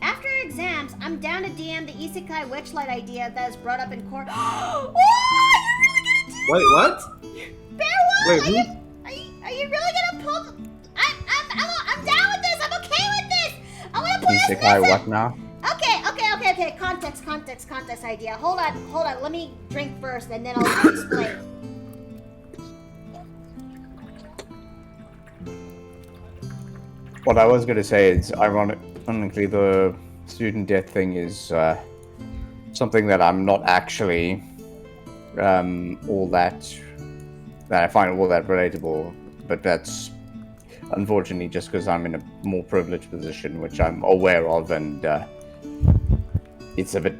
After exams, I'm down to DM the Isekai Witchlight idea that is brought up in court. Oh, you're really gonna do Wait, what? Bearwell, Wait, who? are you really gonna pull? I'm down with this. I'm okay with this. I want to play as Isekai Nessa. what now? Okay. Context idea. Hold on. Let me drink first, and then I'll explain. What I was going to say is, ironically, the student debt thing is something that I'm not actually all that I find all that relatable, but that's unfortunately just because I'm in a more privileged position, which I'm aware of, and it's a bit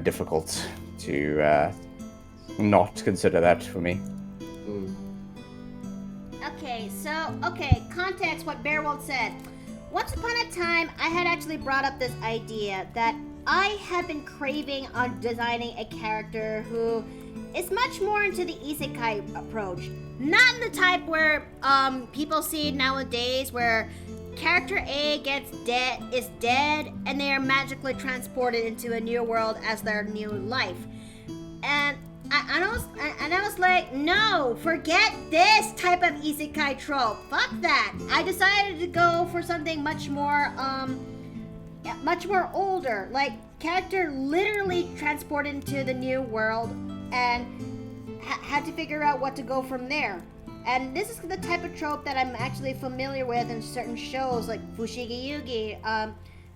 difficult to not consider that for me. Okay, context what Bearwald said. Once upon a time, I had actually brought up this idea that I have been craving on designing a character who is much more into the isekai approach. Not in the type where people see nowadays where character A is dead and they are magically transported into a new world as their new life. And I was like, no, forget this type of isekai trope. Fuck that. I decided to go for something much more older. Like, character literally transported into the new world and had to figure out what to go from there. And this is the type of trope that I'm actually familiar with in certain shows like Fushigi Yugi,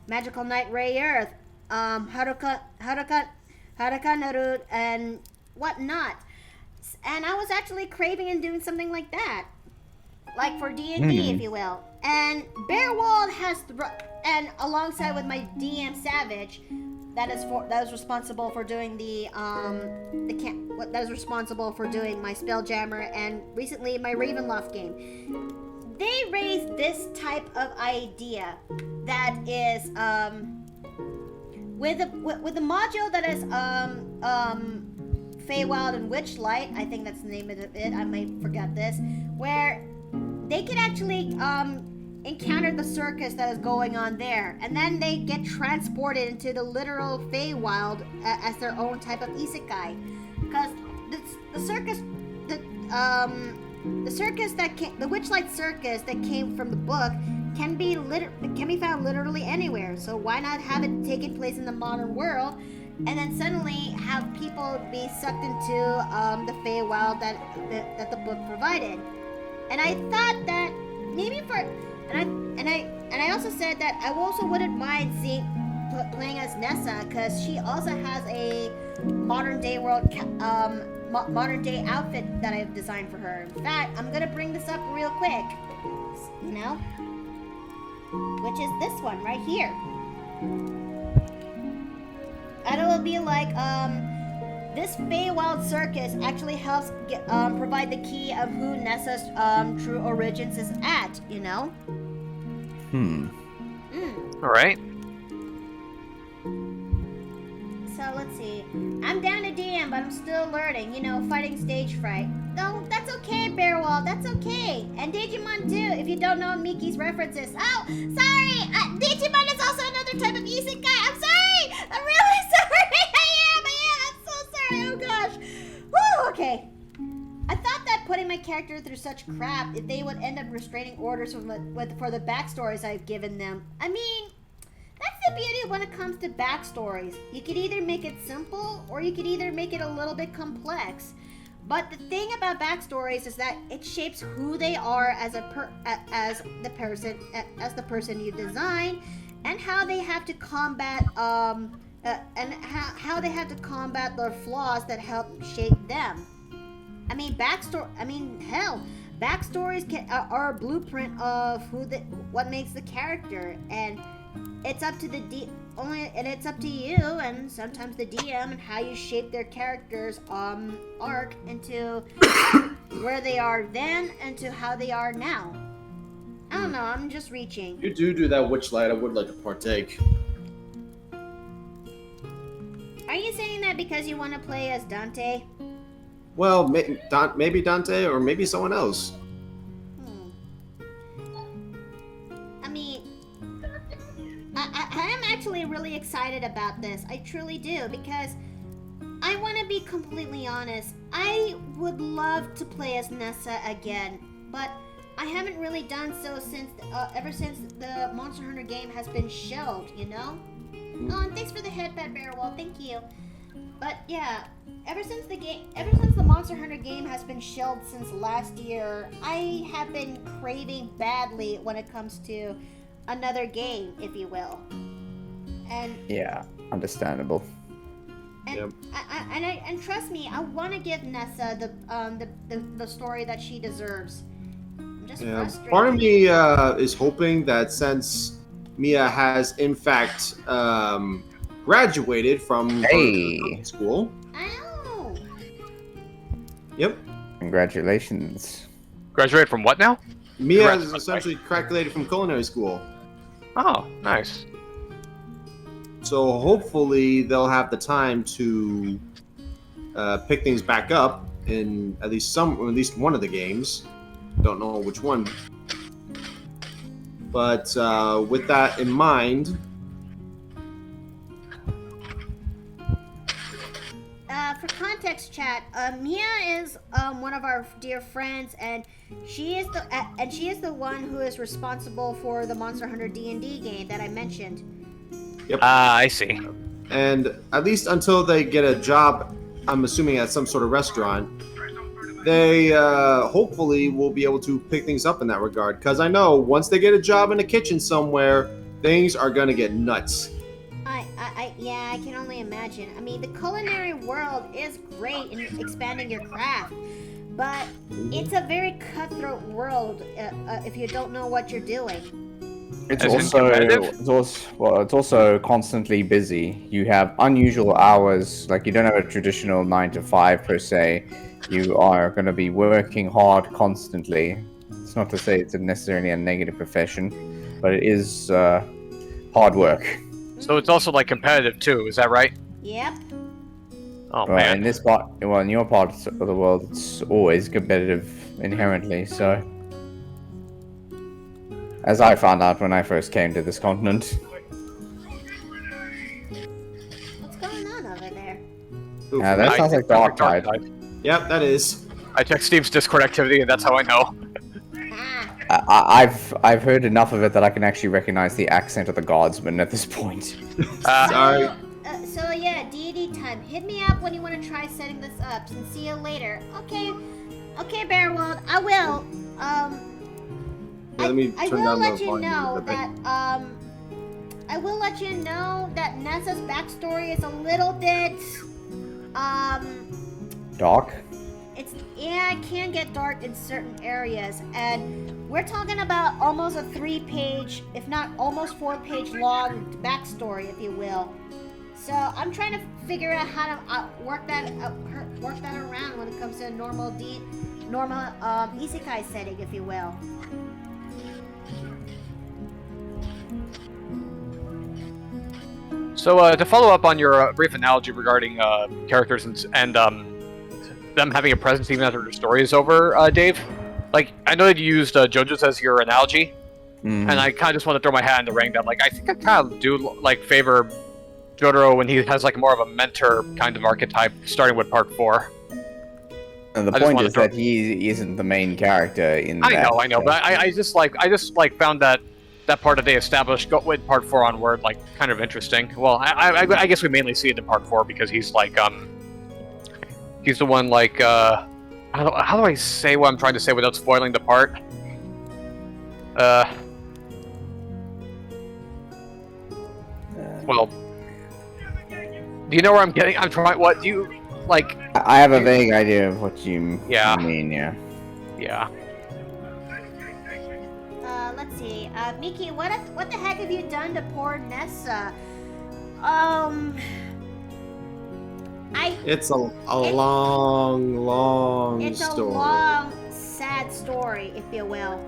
Magical Knight Ray Earth, Haruka Naru, and whatnot. And I was actually craving and doing something like that, like for D&D, if you will. And Bearwald has, and alongside with my DM Savage, that is responsible for doing that is responsible for doing my Spelljammer and recently my Ravenloft game. They raised this type of idea that is with the module that is Feywild and Witchlight. I think that's the name of it. I might forget this, where they can actually encounter the circus that is going on there, and then they get transported into the literal Feywild as their own type of isekai. Because the Witchlight circus that came from the book can be found literally anywhere. So why not have it taking place in the modern world, and then suddenly have people be sucked into the Feywild that the book provided? And I thought that maybe and I also said that I also wouldn't mind playing as Nessa, because she also has a modern day modern day outfit that I've designed for her. In fact, I'm gonna bring this up real quick, which is this one right here. And it'll be like this Feywild circus actually helps provide the key of who Nessa's true origins is at, All right. So let's see. I'm down to DM, but I'm still learning, fighting stage fright. No, that's okay, Bearwall, that's okay. And Digimon too, if you don't know Miki's references. Oh, sorry! Digimon is also another type of isekai. I'm sorry! I'm really sorry! I am! I'm so sorry! Oh gosh! Woo, okay. I thought that putting my character through such crap, if they would end up restraining orders for the backstories I've given them. I mean, that's the beauty when it comes to backstories. You could either make it simple, or you could either make it a little bit complex. But the thing about backstories is that it shapes who they are as the person you design, and how they have to combat how they have to combat their flaws that help shape them. I mean, backstories are a blueprint of what makes the character, and it's up to it's up to you and sometimes the DM and how you shape their character's arc into where they are then and to how they are now. I don't know, I'm just reaching. You do that Witchlight, I would like to partake. Are you saying that because you want to play as Dante? Well, maybe Dante or maybe someone else. I mean, I am actually really excited about this. I truly do, because I want to be completely honest. I would love to play as Nessa again, but I haven't really done so ever since the Monster Hunter game has been shelved, Oh, and thanks for the headband, Bearwall. Thank you. But yeah, ever since the Monster Hunter game has been shelved since last year, I have been craving badly when it comes to another game, if you will. And yeah, understandable. And Yep. and trust me, I want to give Nessa the story that she deserves. I'm just frustrated. Part of me is hoping that since Mia has in fact graduated from school. I know. Yep. Congratulations. Graduated from what now? Mia is essentially graduated from culinary school. Oh, nice. So hopefully they'll have the time to pick things back up in at least one of the games. Don't know which one. But with that in mind, for context, chat, Mia is one of our dear friends, and she is the one who is responsible for the Monster Hunter D&D game that I mentioned. Yep. I see. And at least until they get a job, I'm assuming at some sort of restaurant, they hopefully will be able to pick things up in that regard. Because I know once they get a job in a kitchen somewhere, things are gonna get nuts. Yeah, I can only imagine. I mean, the culinary world is great in expanding your craft, but it's a very cutthroat world if you don't know what you're doing. It's As in competitive? it's also constantly busy. You have unusual hours, like you don't have a traditional 9 to 5 per se. You are going to be working hard constantly. It's not to say it's necessarily a negative profession, but it is hard work. So it's also like competitive too, is that right? Yep. Oh Well, man. in this part, well, in your part of the world, it's always competitive inherently. So, as I found out when I first came to this continent. What's going on over there? Oof. That sounds like Dark Tide. Yep, that is. I checked Steve's Discord activity, and that's how I know. Ah, I've heard enough of it that I can actually recognize the accent of the guardsman at this point. Sorry. so yeah, deity time. Hit me up when you want to try setting this up, and see you later. Okay, Bearwold, I will. Yeah, let me I turn will down let the you volume a know little bit. that I will let you know that Nessa's backstory is a little bit Dark? it can get dark in certain areas, and we're talking about almost a 3-page, if not almost 4-page long backstory, if you will. So I'm trying to figure out how to work that around when it comes to a normal isekai setting, if you will. So to follow up on your brief analogy regarding characters and them having a presence even after the story is over, Dave. Like I know that you used JoJo's as your analogy, and I kind of just want to throw my hat in the ring that like I think I kind of do like favor Jotaro when he has like more of a mentor kind of archetype, starting with part 4. And the point is that he isn't the main character in that. I know, but I just found that part that they established with part 4 onward like kind of interesting. Well, I guess we mainly see it in part 4 because he's like he's the one like how do I say what I'm trying to say without spoiling the part? Well, do you know where I'm getting? I'm trying. What do you like? I have a vague idea of what you mean. Yeah. Yeah. Let's see. Miki, what the heck have you done to poor Nessa? It's a long It's story. a long, sad story, if you will.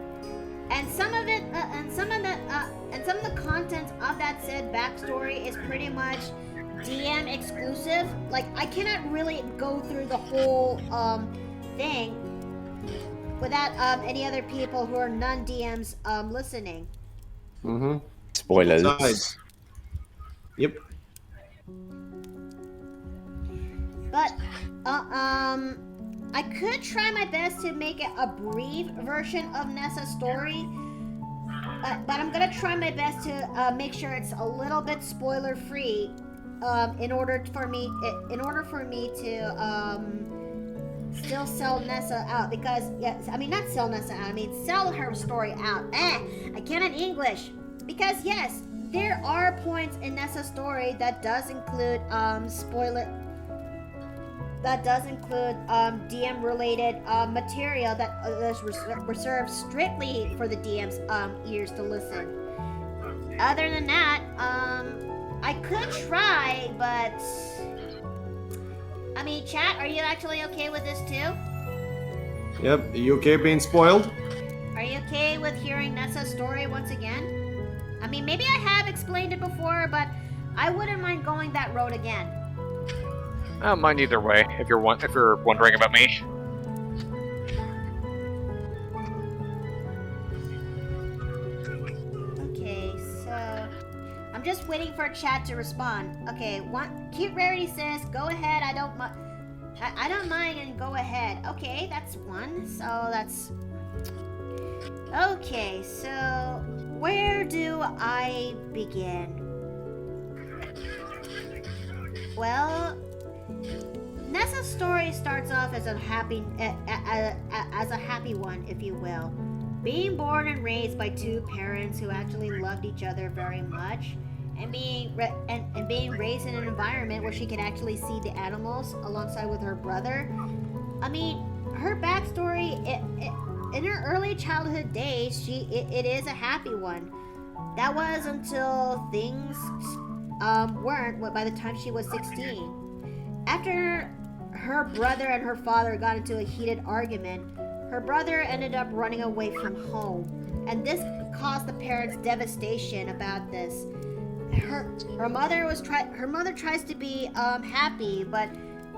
And some of it, and some of the content of that said backstory is pretty much DM exclusive. Like I cannot really go through the whole thing without any other people who are non-DMs listening. Mm-hmm. Spoilers. Besides. Yep. But I could try my best to make it a brief version of Nessa's story. But I'm gonna try my best to make sure it's a little bit spoiler free. In order for me to still sell Nessa out, because not sell Nessa out, sell her story out. I cannot English. Because yes, there are points in Nessa's story that does include DM related material that is reserved strictly for the DM's ears to listen. Other than that, I could try, but chat, are you actually okay with this too? Yep. Are you okay being spoiled? Are you okay with hearing Nessa's story once again? Maybe I have explained it before, but I wouldn't mind going that road again. I don't mind either way. If you're wondering about me. Okay, so I'm just waiting for chat to respond. Okay, Cute Rarity says, "Go ahead. I don't mind, and go ahead." Okay, that's one. So that's okay. So where do I begin? Well, Nessa's story starts off as a happy one, if you will. Being born and raised by two parents who actually loved each other very much, and being raised in an environment where she could actually see the animals alongside with her brother. Her backstory in her early childhood days, it is a happy one. that was until things weren't by the time she was 16. After her brother and her father got into a heated argument, her brother ended up running away from home, and this caused the parents devastation about this. Her mother tries to be happy, but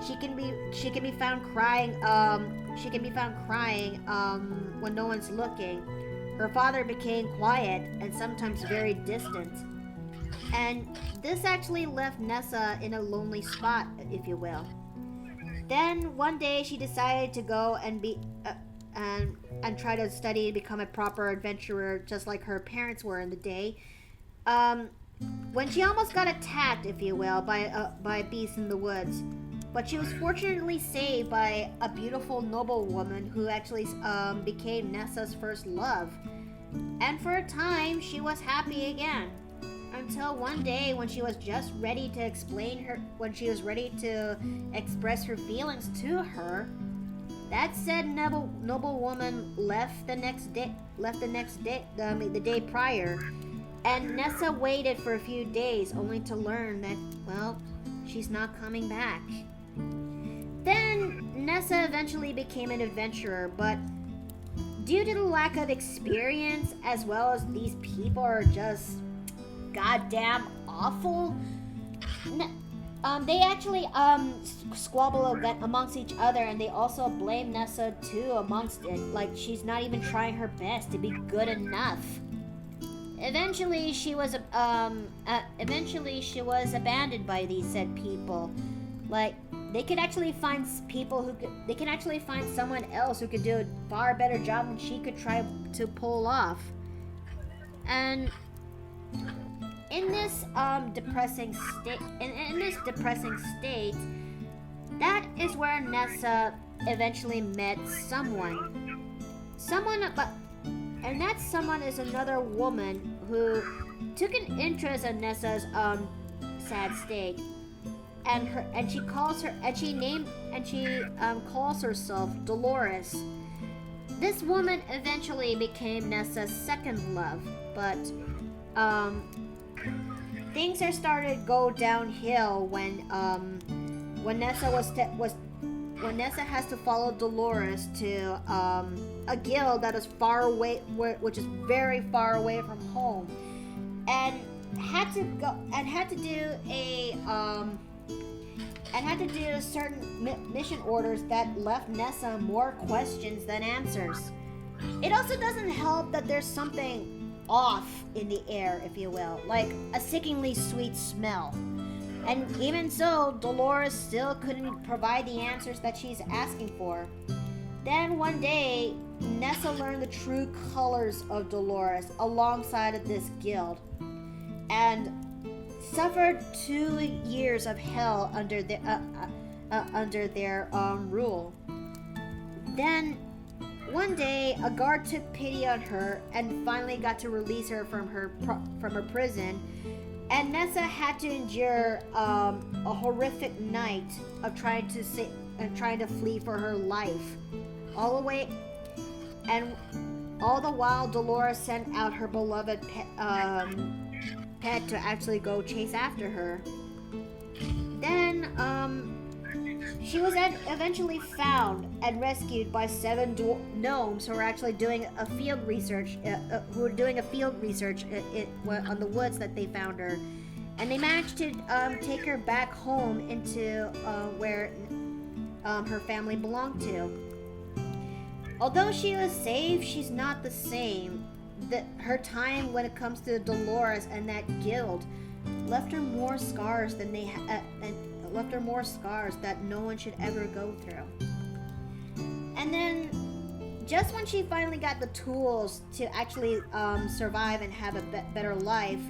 she can be found crying when no one's looking. Her father became quiet and sometimes very distant. And this actually left Nessa in a lonely spot, if you will. Then one day she decided to go and try to study and become a proper adventurer, just like her parents were in the day. When she almost got attacked, if you will, by a beast in the woods, but she was fortunately saved by a beautiful noblewoman who actually became Nessa's first love. And for a time, she was happy again. Until one day when she was just ready to express her feelings to her, that said noblewoman left the day prior, and Nessa waited for a few days only to learn that, well, she's not coming back. Then Nessa eventually became an adventurer, but due to the lack of experience, as well as these people are just goddamn awful, they actually squabble amongst each other, and they also blame Nessa too amongst it. Like, she's not even trying her best to be good enough. Eventually she was abandoned by these said people. Like, they can actually find someone else who could do a far better job than she could try to pull off. And in this depressing state, that is where Nessa eventually met someone, and that someone is another woman who took an interest in Nessa's sad state, and she calls herself Dolores. This woman eventually became Nessa's second love, but things are started to go downhill when Nessa when Nessa has to follow Dolores to a guild that is far away, which is very far away from home, and had to do certain mission orders that left Nessa more questions than answers. It also doesn't help that there's something off in the air, if you will, like a sickeningly sweet smell. And even so, Dolores still couldn't provide the answers that she's asking for. Then one day, Nessa learned the true colors of Dolores alongside of this guild, and suffered 2 years of hell under their rule. Then one day, a guard took pity on her and finally got to release her from her prison. And Nessa had to endure a horrific night of trying to flee for her life, all the way, and all the while Dolores sent out her beloved pet to actually go chase after her. Then she was eventually found and rescued by 7 gnomes who were actually doing a field research. On the woods that they found her, and they managed to take her back home into where her family belonged to. Although she was saved, she's not the same. Her time when it comes to Dolores and that guild left her more scars that no one should ever go through. And then, just when she finally got the tools to actually survive and have a better life,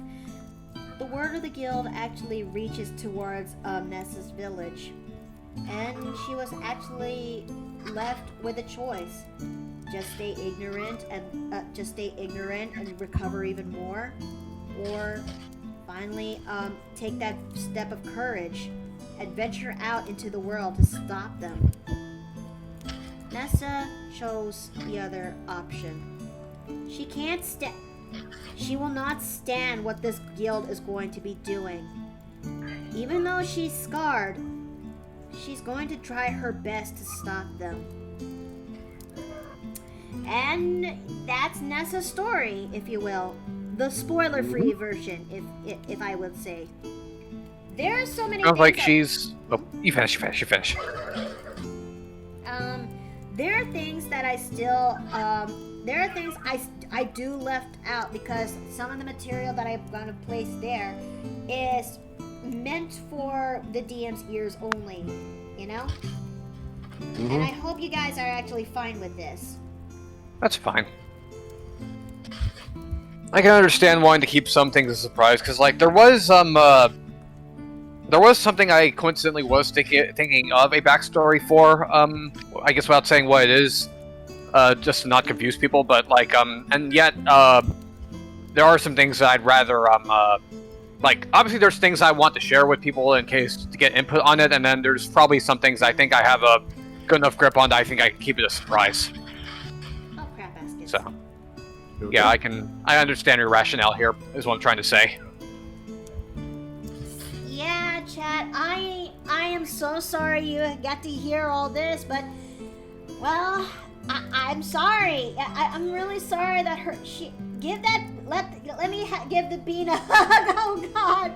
the word of the guild actually reaches towards Nessa's village, and she was actually left with a choice: just stay ignorant and recover even more, or finally take that step of courage and venture out into the world to stop them. Nessa chose the other option. She can't She will not stand what this guild is going to be doing. Even though she's scarred, she's going to try her best to stop them. And that's Nessa's story, if you will. The spoiler-free version, if I would say. There are so many Sounds things like that- she's... Oh, you finish. There are things that I still, there are things I do left out because some of the material that I'm gonna place there is meant for the DM's ears only, you know? And I hope you guys are actually fine with this. That's fine. I can understand wanting to keep some things a surprise, because, like, there was something I coincidentally was thinking of a backstory for, I guess without saying what it is, just to not confuse people, but, like, and yet, there are some things that I'd rather, like, obviously there's things I want to share with people in case to get input on it, and then there's probably some things I think I have a good enough grip on that I think I can keep it a surprise. Oh, crap baskets. So, yeah, I understand your rationale here, is what I'm trying to say. Yeah, chat, I am so sorry you got to hear all this, but, well, I'm sorry. I'm really sorry that let me give the bean a hug. Oh, God.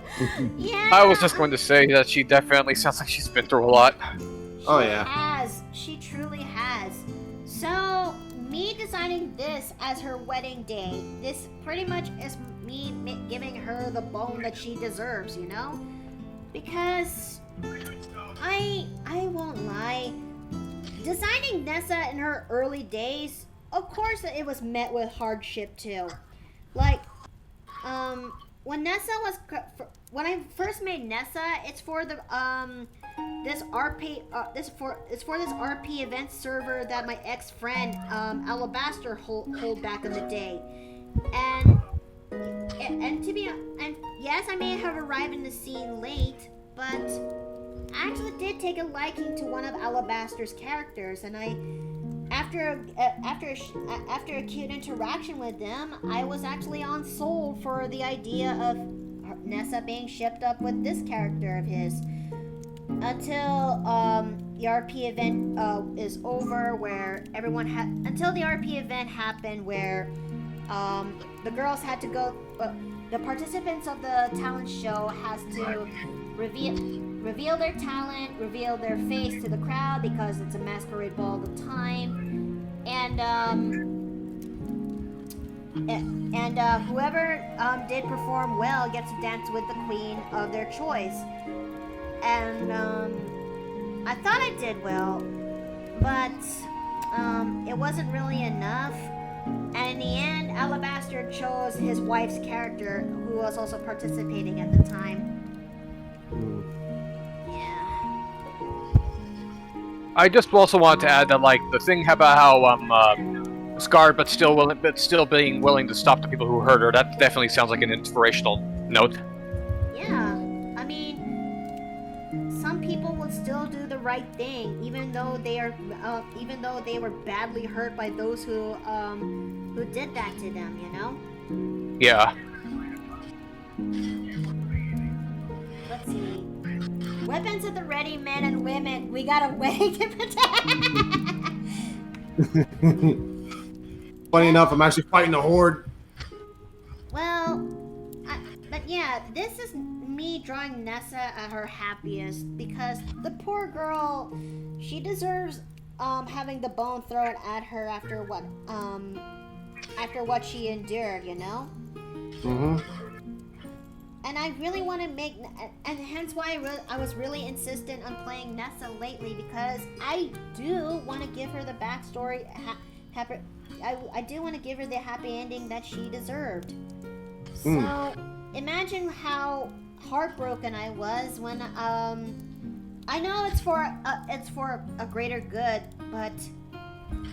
Yeah. I was just going to say that she definitely sounds like she's been through a lot. Oh, yeah. She truly has. So, me designing this as her wedding day, this pretty much is me giving her the bone that she deserves, you know? Because I won't lie. Designing Nessa in her early days, of course it was met with hardship too. Like, when I first made Nessa, it's for the this RP event server that my ex-friend Alabaster hold back in the day, and yes, I may have arrived in the scene late, but I actually did take a liking to one of Alabaster's characters, and after a cute interaction with them, I was actually on sold for the idea of Nessa being shipped up with this character of his. Until the RP event is over, where until the RP event happened, where the girls had to go. The participants of the talent show has to reveal their talent, reveal their face to the crowd because it's a masquerade ball all the time, and whoever did perform well gets to dance with the queen of their choice. And I thought I did well, but it wasn't really enough. And in the end, Alabaster chose his wife's character, who was also participating at the time. Yeah. I just also wanted to add that, like, the thing about how scarred but still being willing to stop the people who hurt her, that definitely sounds like an inspirational note. Yeah. I mean, some people will still do the right thing, even though they were badly hurt by those who did that to them, you know? Yeah. Let's see. Weapons at the ready, men and women. We got a way to protect. Funny enough, I'm actually fighting a horde. Well, but yeah, this is me drawing Nessa at her happiest, because the poor girl, she deserves having the bone thrown at her after what she endured, you know? Mm-hmm. And I really want to make, and hence why I was really insistent on playing Nessa lately, because I do want to give her the backstory, I do want to give her the happy ending that she deserved. So, imagine how heartbroken I was when, I know it's for a greater good, but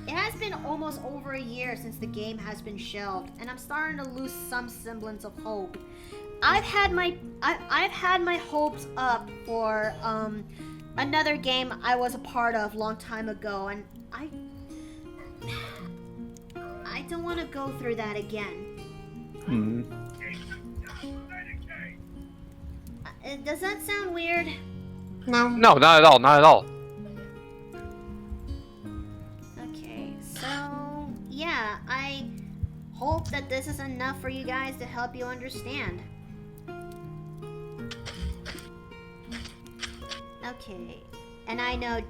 it has been almost over a year since the game has been shelved, and I'm starting to lose some semblance of hope. I've had my hopes up for another game I was a part of long time ago, and I don't want to go through that again. Hmm. Does that sound weird? No. No, not at all. Not at all. Okay, so yeah, I hope that this is enough for you guys to help you understand. Okay, and I know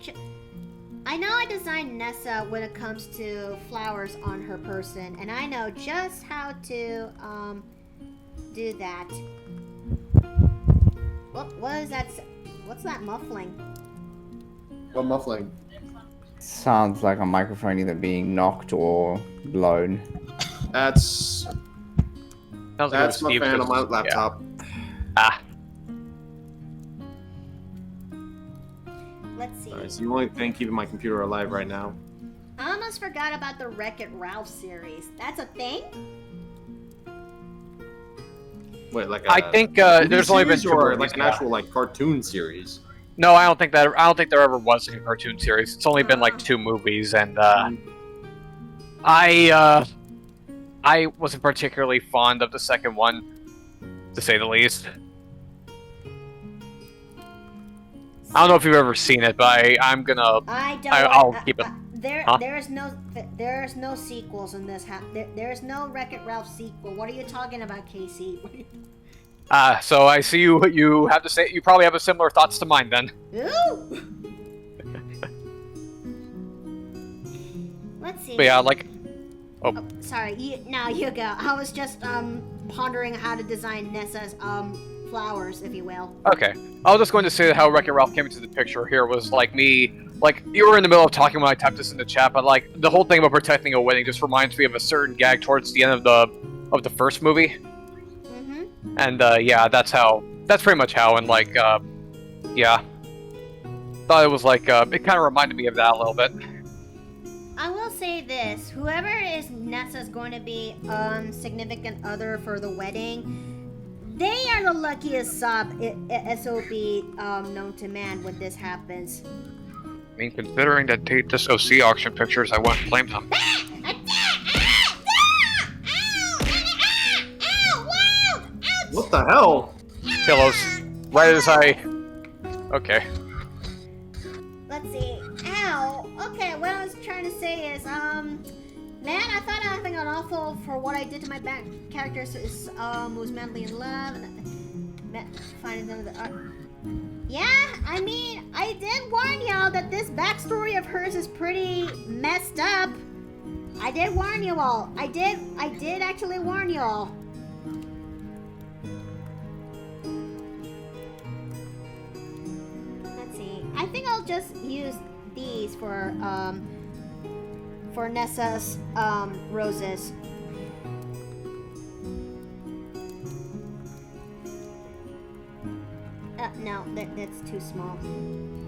I designed Nessa when it comes to flowers on her person, and I know just how to do that. What is that? What's that muffling? What muffling? Sounds like a microphone either being knocked or blown. That's Sounds like it that's was my Steve fan on just- my yeah. laptop. Ah, Let's see. It's the only thing keeping my computer alive right now. I almost forgot about the Wreck-It Ralph series. That's a thing? Wait, like I think there's only been series two or movies, like an yeah. actual like cartoon series. No, I don't think there ever was a cartoon series. It's only been like 2 movies, and I wasn't particularly fond of the second one, to say the least. I don't know if you've ever seen it, but I'll keep it. Huh? There's no sequels in this. There's no Wreck-It Ralph sequel. What are you talking about, Casey? So I see you have to say you probably have similar thoughts to mine then. Ooh! Let's see. But yeah, like Oh, sorry. Now you go. I was just pondering how to design Nessa's flowers, if you will. okay. I was just going to say how Wreck-It Ralph came into the picture here was like me, like you were in the middle of talking when I typed this in the chat, but like the whole thing about protecting a wedding just reminds me of a certain gag towards the end of the first movie. Mm-hmm. And yeah, that's pretty much how, and like yeah. Thought it was like it kind of reminded me of that a little bit. I will say this: whoever is Nessa's going to be significant other for the wedding, they are the luckiest SOB known to man when this happens. I mean, considering that this OC auction pictures, I wouldn't blame them. What the hell? Pillows. Right as I. Okay. Let's see. Ow. Okay, what I was trying to say is, man, I thought I think an awful for what I did to my back characters is, was madly in love and finding them yeah, I mean, I did warn y'all that this backstory of hers is pretty messed up. I did warn you all. I did actually warn y'all. Let's see. I think I'll just use these for Nessa's roses. No, that's too small.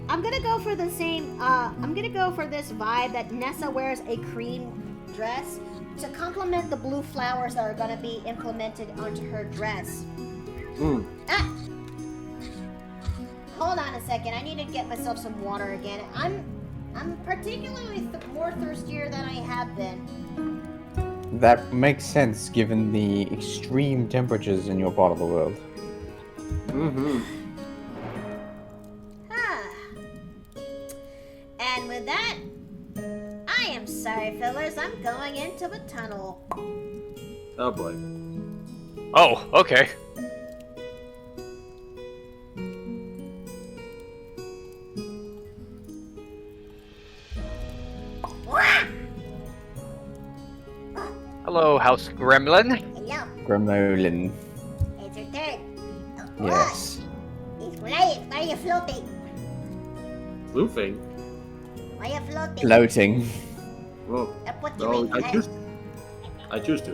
I'm gonna go for the same. I'm gonna go for this vibe that Nessa wears a cream dress to complement the blue flowers that are gonna be implemented onto her dress. Ah! Hold on a second. I need to get myself some water again. I'm particularly more thirstier than I have been. That makes sense given the extreme temperatures in your part of the world. Mm-hmm. And with that, I am sorry, fellas. I'm going into the tunnel. Oh boy. Oh, okay. Hello, House Gremlin. Hello, Gremlin. it's your turn. Yes. It's quiet. Why are you floating? Floofing? Why are you floating? Floating. Whoa. Put your No, wings. I choose to.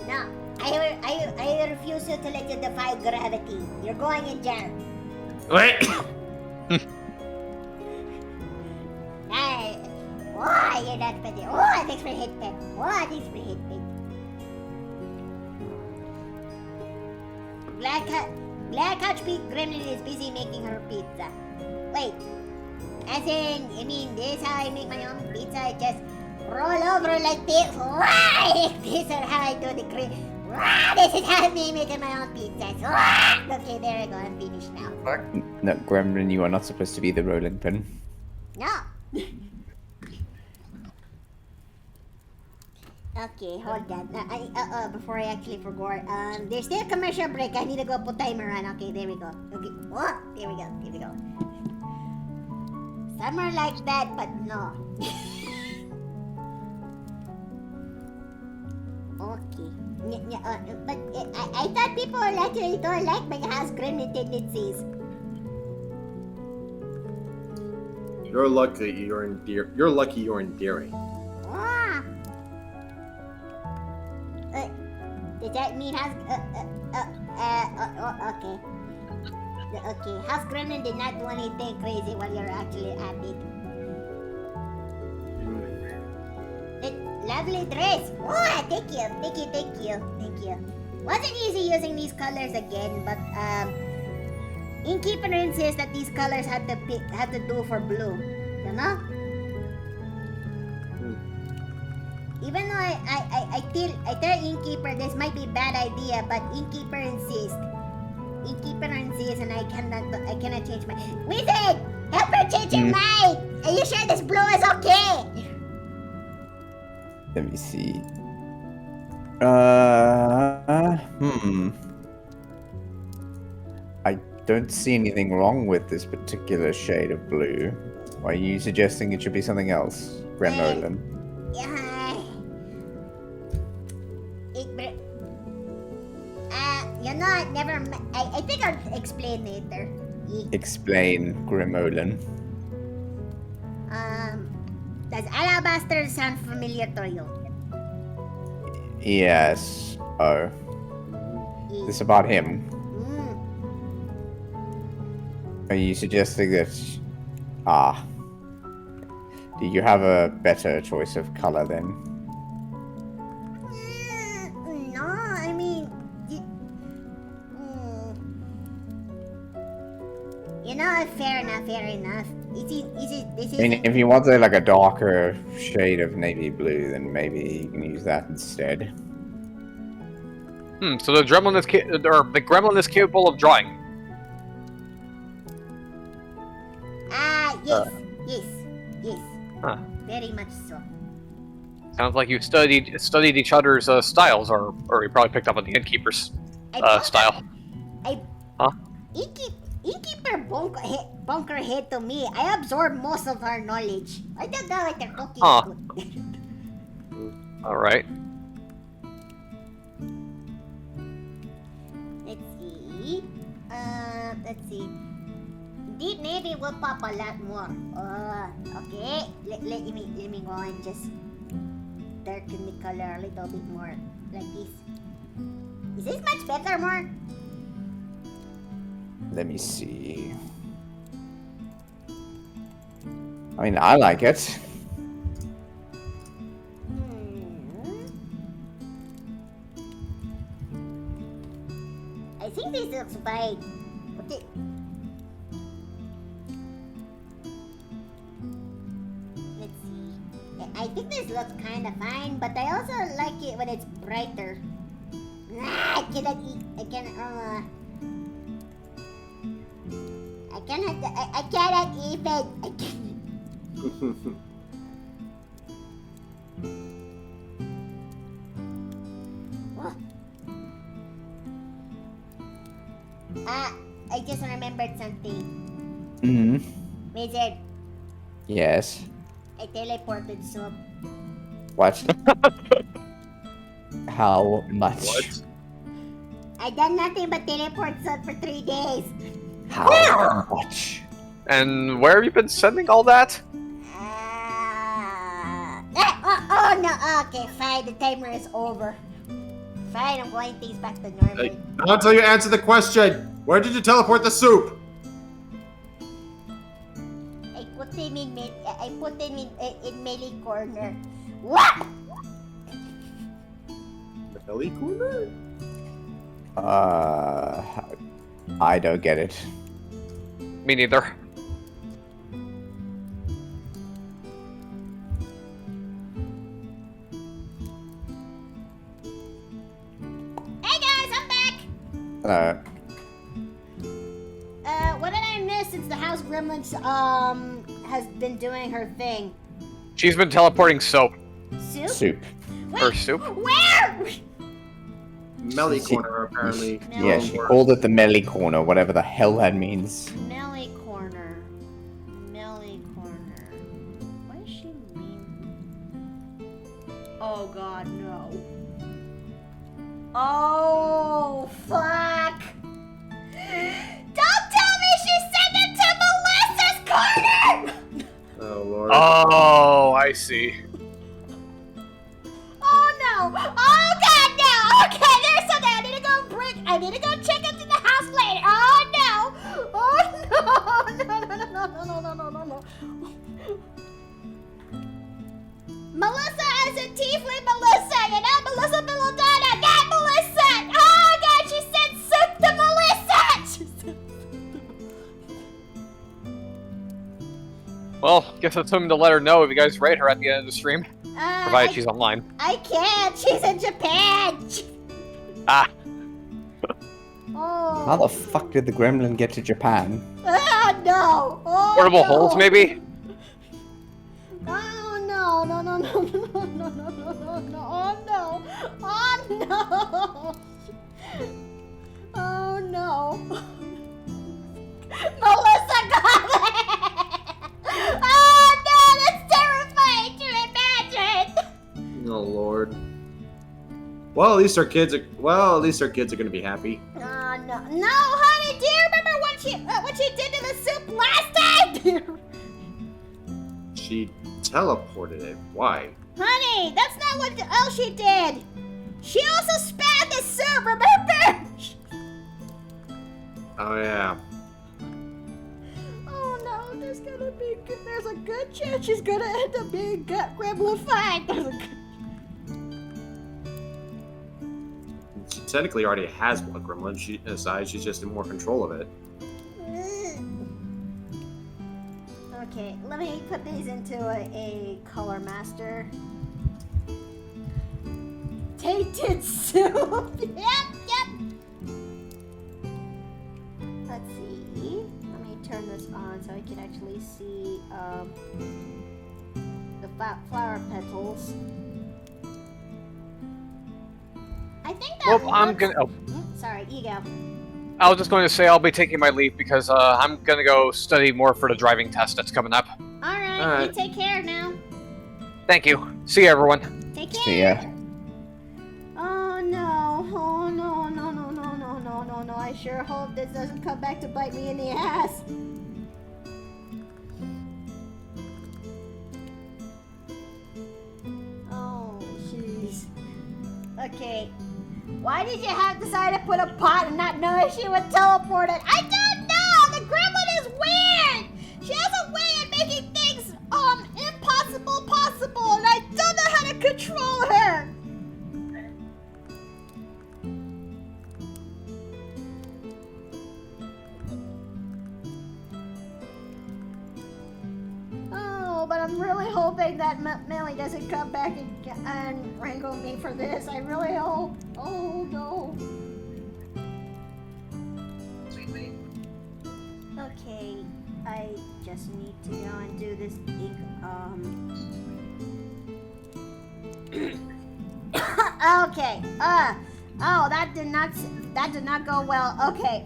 No, I refuse to let you defy gravity. You're going in jail. Wait. Hey, why you're not ready? Oh, thanks for hitting. Oh, thanks for hitting. Black Couch Gremlin is busy making her pizza. Wait, as in, you mean this how I make my own pizza? I just roll over like this. Right? This is how I do the This is how me making my own pizzas. Okay, there I go. I'm finished now. No, Gremlin, you are not supposed to be the rolling pin. No. Okay, hold on. Before I actually forgot, there's still a commercial break. I need to go put timer on. Okay, there we go. Okay, oh, there we go. Here we go. Some are like that, but no. Okay. But I thought people actually don't like my house gremlin tendencies. You're lucky you're endearing. Ah. Does that mean house? Okay. Okay, house gremlin did not do anything crazy while you're actually at it. Lovely dress. Oh, thank you. Wasn't easy using these colors again, but Innkeeper insists that these colors had to do for blue. You know? Even though I tell Innkeeper this might be a bad idea, but Innkeeper insists. And I cannot change my Wizard! Help her change her mind! Are you sure this blue is okay? Let me see. I don't see anything wrong with this particular shade of blue. Are you suggesting it should be something else, Gremlin? You know, I think I'll explain later. Explain, Gremlin. Does alabaster sound familiar to you? Yes. Oh. This about him. Are you suggesting that... do you have a better choice of color then? No, I mean... You know, fair enough. If you want like a darker shade of navy blue, then maybe you can use that instead. So the gremlin is capable of drawing. Yes. Huh. Very much so. Sounds like you studied each other's styles, or you probably picked up on the innkeeper's style. Innkeeper bunker head to me. I absorb most of her knowledge. I don't know what they're talking about. All right. Let's see. Deep navy will pop a lot more. Okay. Let me go and just darken the color a little bit more, like this. Is this much better, more? Let me see. I mean, I like it. I think this looks fine. Let's see. I think this looks kind of fine, but I also like it when it's brighter. I cannot eat. I cannot even. I just remembered something. Wizard, Yes. I teleported soup. What? How much? What? I done nothing but teleport soup for 3 days. How much? And where have you been sending all that? No. Okay, fine. The timer is over. Fine, I'm going things back to normal. Not until you answer the question. Where did you teleport the soup? I put him in melee corner. What? Belly corner? I don't get it. Me neither. What did I miss since the house gremlin has been doing her thing? She's been teleporting soap. Soup? Soup. Or soup? Where? Melly corner, apparently. Yeah, she called it the Melly Corner, whatever the hell that means. Melly corner. Melly corner. What does she mean? Oh god, no. Oh, fuck! Don't tell me she sent it to Melissa's corner! Oh, Lord. Oh, I see. Oh no! Oh god, no! Okay, there's something. I need to go check into the house later. Oh no! Oh no! No. Melissa as a tiefling Melissa, you know? Melissa Belladonna, not Melissa! Oh god, she said soup to Melissa! She said Well, guess that's something to let her know if you guys rate her at the end of the stream. Provided she's online. I can't. She's in Japan. Ah. Oh. How the fuck did the gremlin get to Japan? Ah, no. Oh, Portable no. holes, maybe? Oh, no. Oh, no. Oh, no. Oh, no. Melissa got it. Oh, no. That's terrifying to imagine. Oh, Lord. Well, at least our kids are going to be happy. Oh, no. No, honey, do you remember what she did to the soup last time? She teleported it. Why? Honey, that's not what else she did. She also spat the soup, remember? Oh, yeah. Oh no, there's a good chance she's gonna end up being gremlified. She technically already has one gremlin aside. She's just in more control of it. Okay, let me put these into a color master. Tainted soup. Yep. Let's see. Let me turn this on so I can actually see the flower petals. I think that. Well, I'm gonna. Oh, Sorry, you go. I was just going to say I'll be taking my leave because I'm gonna go study more for the driving test that's coming up. All right, All right. you take care now. Thank you. See you, everyone. Take care. See ya. Oh no! Oh no! No! I sure hope this doesn't come back to bite me in the ass. Oh, jeez. Okay. Why did you have decided to put a pot and not know if she would teleport it? I don't know! The gremlin is weird! She has a way of making things, impossible possible, and I don't know how to control her! Oh, but I'm really hoping that Millie doesn't come back and wrangle me for this. I really hope. Oh, no. Okay, I just need to go and do this okay. Oh, that did not go well. Okay.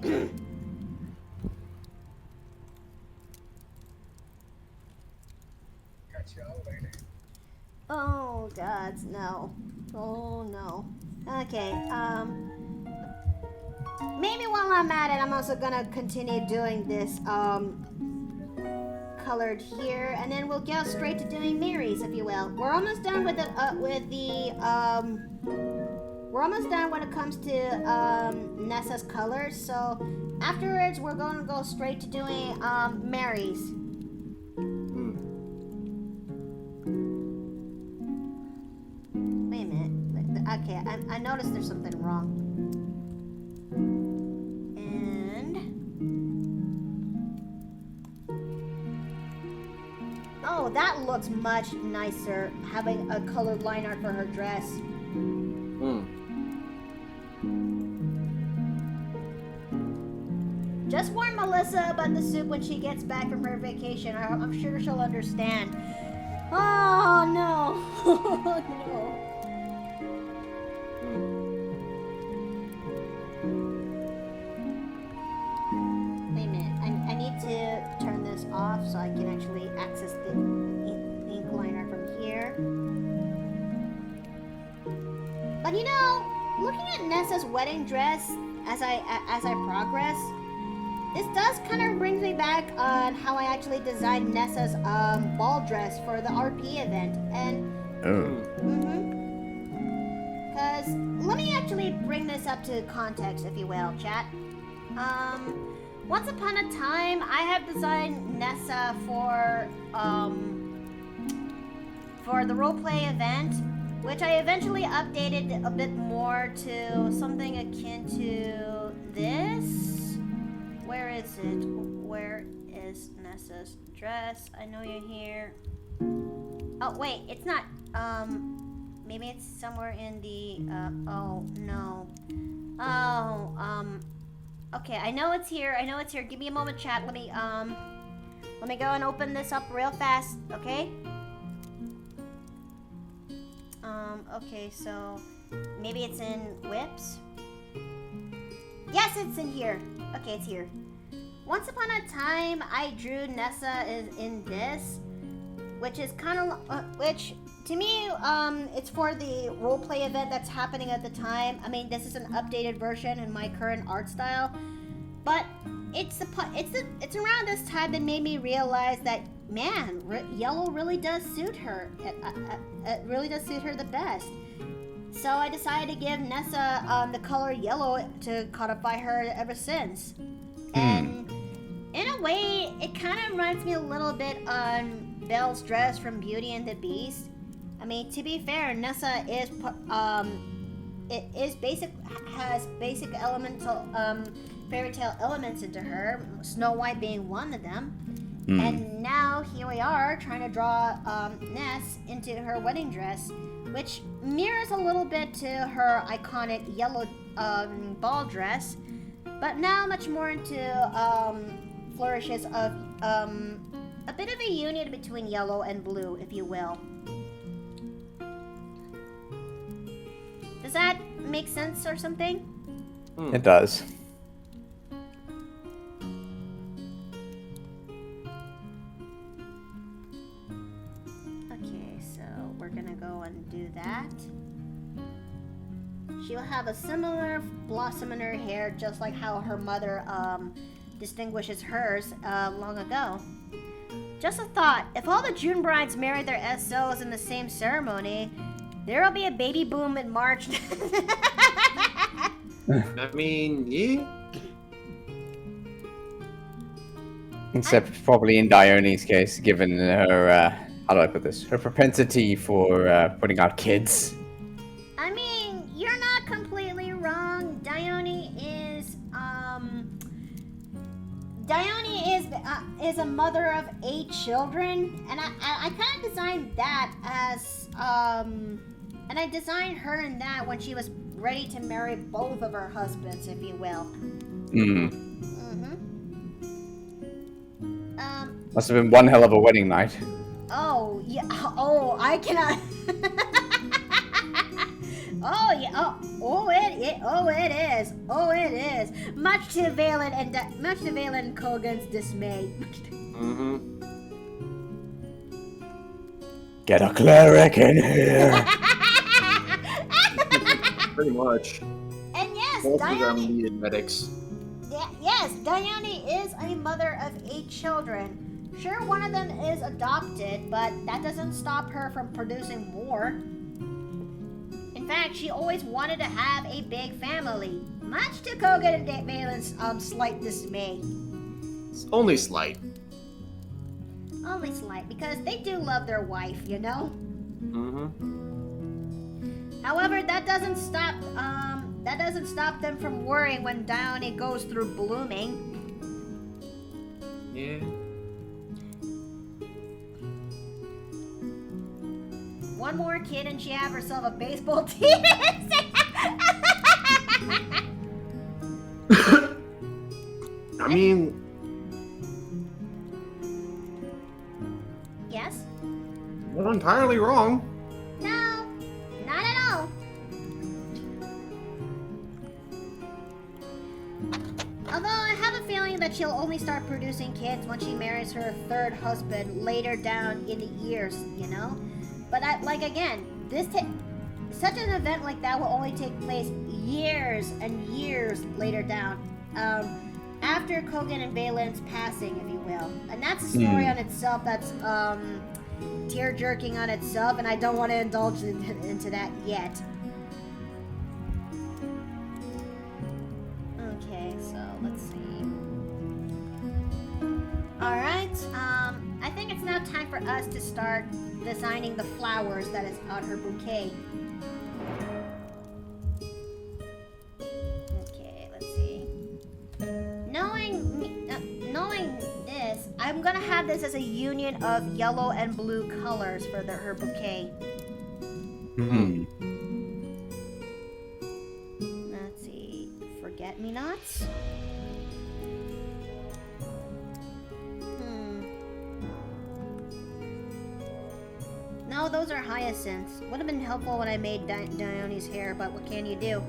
Oh, gods, no. Oh, no. Okay, maybe while I'm at it, I'm also gonna continue doing this, colored here, and then we'll go straight to doing Mary's, if you will. We're almost done with we're almost done when it comes to, Nessa's colors, so afterwards, we're gonna go straight to doing, Mary's. Wait a minute. Okay, I noticed there's something wrong. And... oh, that looks much nicer, having a colored line art for her dress. Just warn Melissa about the soup when she gets back from her vacation. I'm sure she'll understand. Oh, no. Oh, no. Wait a minute. I need to turn this off so I can actually access the ink liner from here. But you know, looking at Nessa's wedding dress as I progress, this does kind of brings me back on how I actually designed Nessa's ball dress for the RP event. And because let me actually bring this up to context, if you will, chat. Once upon a time, I have designed Nessa for the roleplay event, which I eventually updated a bit more to something akin to this. Where is it? Where is Nessa's dress? I know you're here. Oh, wait, it's not. Maybe it's somewhere in the, oh, no. Oh, okay, I know it's here. Give me a moment, chat. Let me go and open this up real fast, okay? Okay, so maybe it's in whips. Yes, it's in here. Okay, it's here. Once upon a time, I drew Nessa in this, which is kind of, which to me, it's for the roleplay event that's happening at the time. I mean, this is an updated version in my current art style, but it's around this time that made me realize that, man, yellow really does suit her. It really does suit her the best. So I decided to give Nessa the color yellow to codify her ever since. And in a way, it kind of reminds me a little bit on Belle's dress from Beauty and the Beast. I mean, to be fair, Nessa is has basic elemental fairy tale elements into her, Snow White being one of them. And now here we are trying to draw Ness into her wedding dress, which mirrors a little bit to her iconic yellow ball dress, but now much more into flourishes of a bit of a union between yellow and blue, if you will. Does that make sense or something? It does. Okay, so we're gonna go and do that. She will have a similar blossom in her hair, just like how her mother distinguishes hers long ago. Just a thought, if all the June brides married their SOs in the same ceremony, there'll be a baby boom in March. I mean, yeah. Except probably in Dione's case, given her, how do I put this? Her propensity for putting out kids. I mean, you're not completely wrong. Dione is a mother of 8 children, and I kind of designed that as and I designed her in that when she was ready to marry both of her husbands, if you will. Must have been one hell of a wedding night. Oh yeah. Oh, I cannot. Oh yeah. Oh it is. Much to Valen and Kogan's dismay. Get a cleric in here. Pretty much. And yes, Both of them Dione. needed medics. Yes, Dione is a mother of 8 children. Sure, one of them is adopted, but that doesn't stop her from producing more. In fact, she always wanted to have a big family, much to Kogan and Valen's slight dismay. It's only slight. Only slight, because they do love their wife, you know? However, that doesn't stop them from worrying when Dione goes through blooming. Yeah. One more kid and she have herself a baseball team. I mean, Yes? you're entirely wrong. No, not at all. Although I have a feeling that she'll only start producing kids once she marries her third husband later down in the years, you know? But again, such an event like that will only take place years and years later down, after Kogan and Valen's passing, if you will. And that's a story on itself that's tear-jerking on itself, and I don't want to indulge into that yet. Okay, so let's see. Alright, I think it's now time for us to start designing the flowers that is on her bouquet. Okay, let's see. Knowing this, I'm gonna have this as a union of yellow and blue colors for her bouquet. Hmm. Let's see. Forget-me-nots? No, those are hyacinths. Would have been helpful when I made Dione's hair, but what can you do?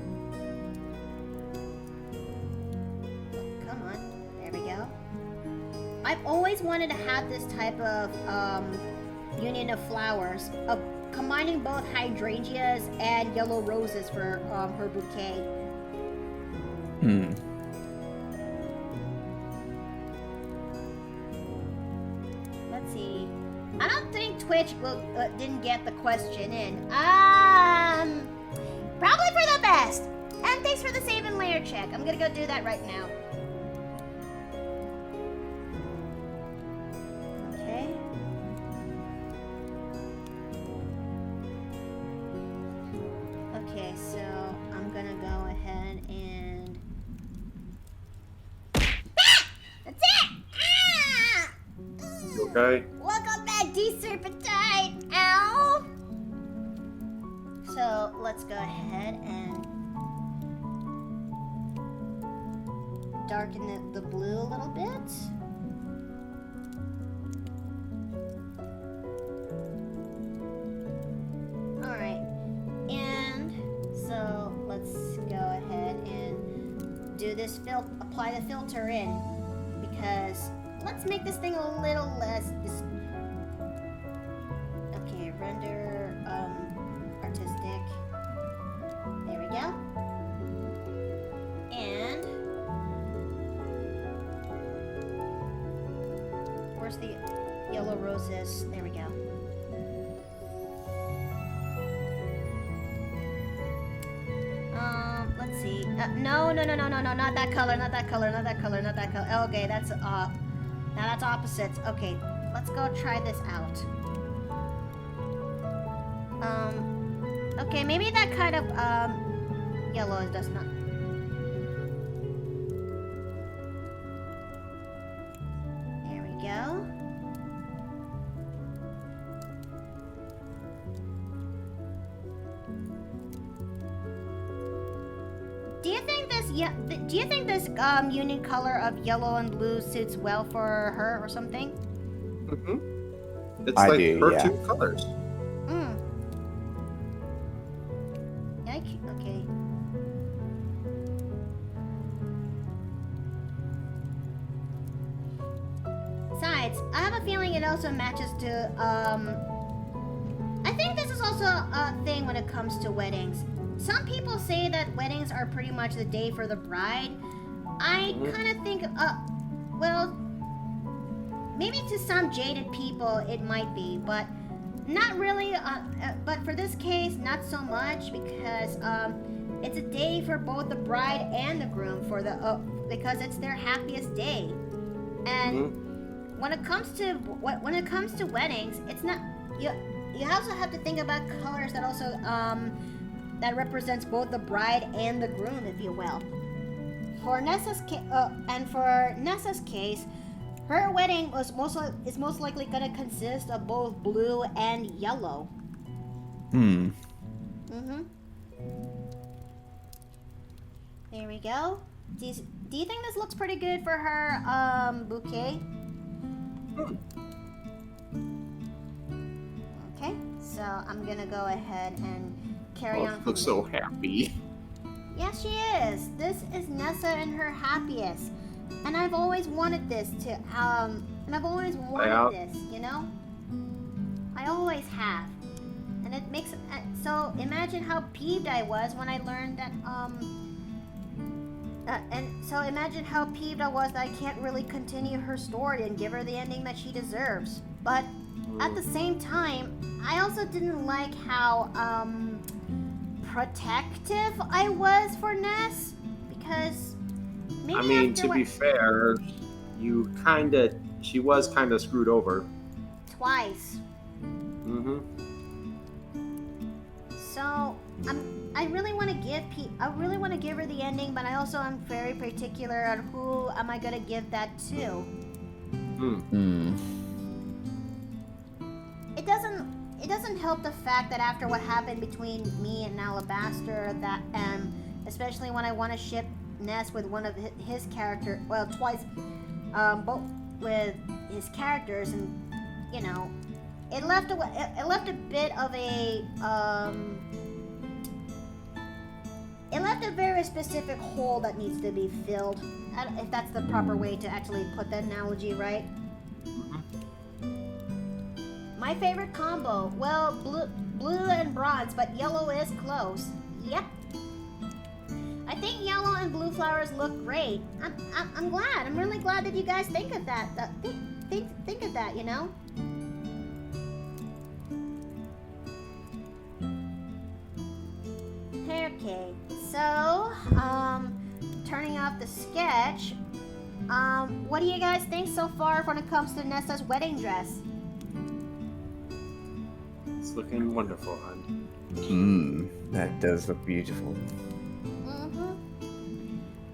Oh, come on. There we go. I've always wanted to have this type of union of flowers, of combining both hydrangeas and yellow roses for her bouquet. Hmm. Let's see. I don't think Twitch didn't get the question in. Probably for the best. And thanks for the save and layer check. I'm gonna go do that right now. Okay. Okay, so I'm gonna go ahead and... That's it! Ah! You okay? Welcome back, D-Serpentine! Ow! So, let's go ahead and darken the blue a little bit. Alright. And so, let's go ahead and do this apply the filter in. Because let's make this thing a little less okay, render artistic. There we go. And where's the yellow roses? There we go. Let's see. No, not that color, not that color, not that color, not that color. Okay, that's now that's opposites. Okay, let's go try this out. Okay, maybe that kind of yellow does not. There we go. Do you think this union color of yellow and blue suits well for her or something? Mm-hmm. It's I like do, her yeah. two colors. Okay. Besides, I have a feeling it also matches to, I think this is also a thing when it comes to weddings. Some people say that weddings are pretty much the day for the bride. I kind of think, well, maybe to some jaded people it might be, but not really, but for this case, not so much, because it's a day for both the bride and the groom for the because it's their happiest day. And when it comes to weddings, it's not you also have to think about colors that also that represents both the bride and the groom, if you will. For Nessa's case, her wedding is most likely going to consist of both blue and yellow. There we go. Do you think this looks pretty good for her bouquet? Okay, so I'm gonna go ahead and carry on. Looks so happy. Yeah, she is. This is Nessa and her happiest. And I've always wanted this to, you know? I always have. And it makes, so imagine how peeved I was when I learned that, and so imagine how peeved I was that I can't really continue her story and give her the ending that she deserves. But at the same time, I also didn't like how, protective I was for Ness, because maybe I mean, after to be fair, she was kind of screwed over. twice. Mm-hmm. So I really want to give her the ending, but I also am very particular on who am I gonna give that to. It doesn't help the fact that after what happened between me and Alabaster, that especially when I want to ship Ness with one of his character, well, twice, both with his characters, and you know, it left a bit of a it left a very specific hole that needs to be filled. If that's the proper way to actually put that analogy, right? My favorite combo, well, blue and bronze, but yellow is close. Yep. I think yellow and blue flowers look great. I'm glad. I'm really glad that you guys think of that. Think of that, you know? Okay. So, turning off the sketch. What do you guys think so far when it comes to Nessa's wedding dress? It's looking wonderful, hon. That does look beautiful.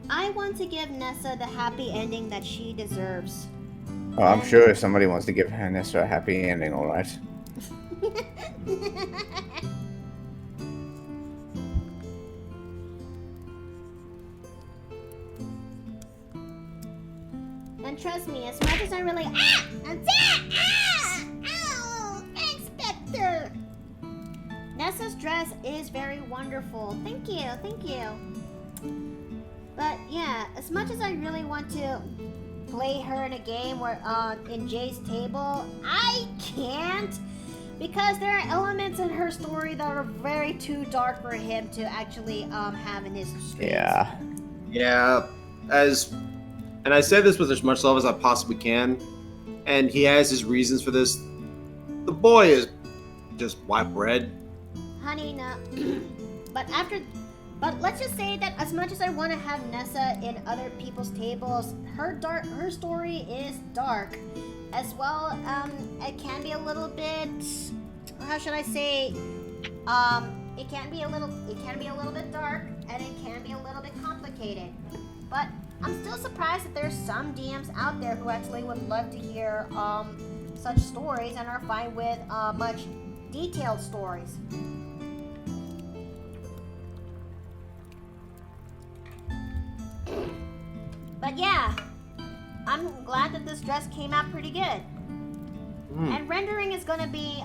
I want to give Nessa the happy ending that she deserves. Oh, I'm sure if somebody wants to give Nessa a happy ending, alright. And trust me, as much as I really Inspector! Nessa's dress is very wonderful. Thank you. But yeah, as much as I really want to play her in a game where in Jay's table, I can't, because there are elements in her story that are very too dark for him to actually have in his streams. Yeah, and I say this with as much love as I possibly can, and he has his reasons for this. The boy is just white bread. Honey, no. But let's just say that as much as I want to have Nessa in other people's tables, her story is dark, as well. It can be a little bit. How should I say? It can be a little bit dark, and it can be a little bit complicated. But I'm still surprised that there's some DMs out there who actually would love to hear such stories and are fine with much detailed stories. But yeah, I'm glad that this dress came out pretty good. And rendering is going to be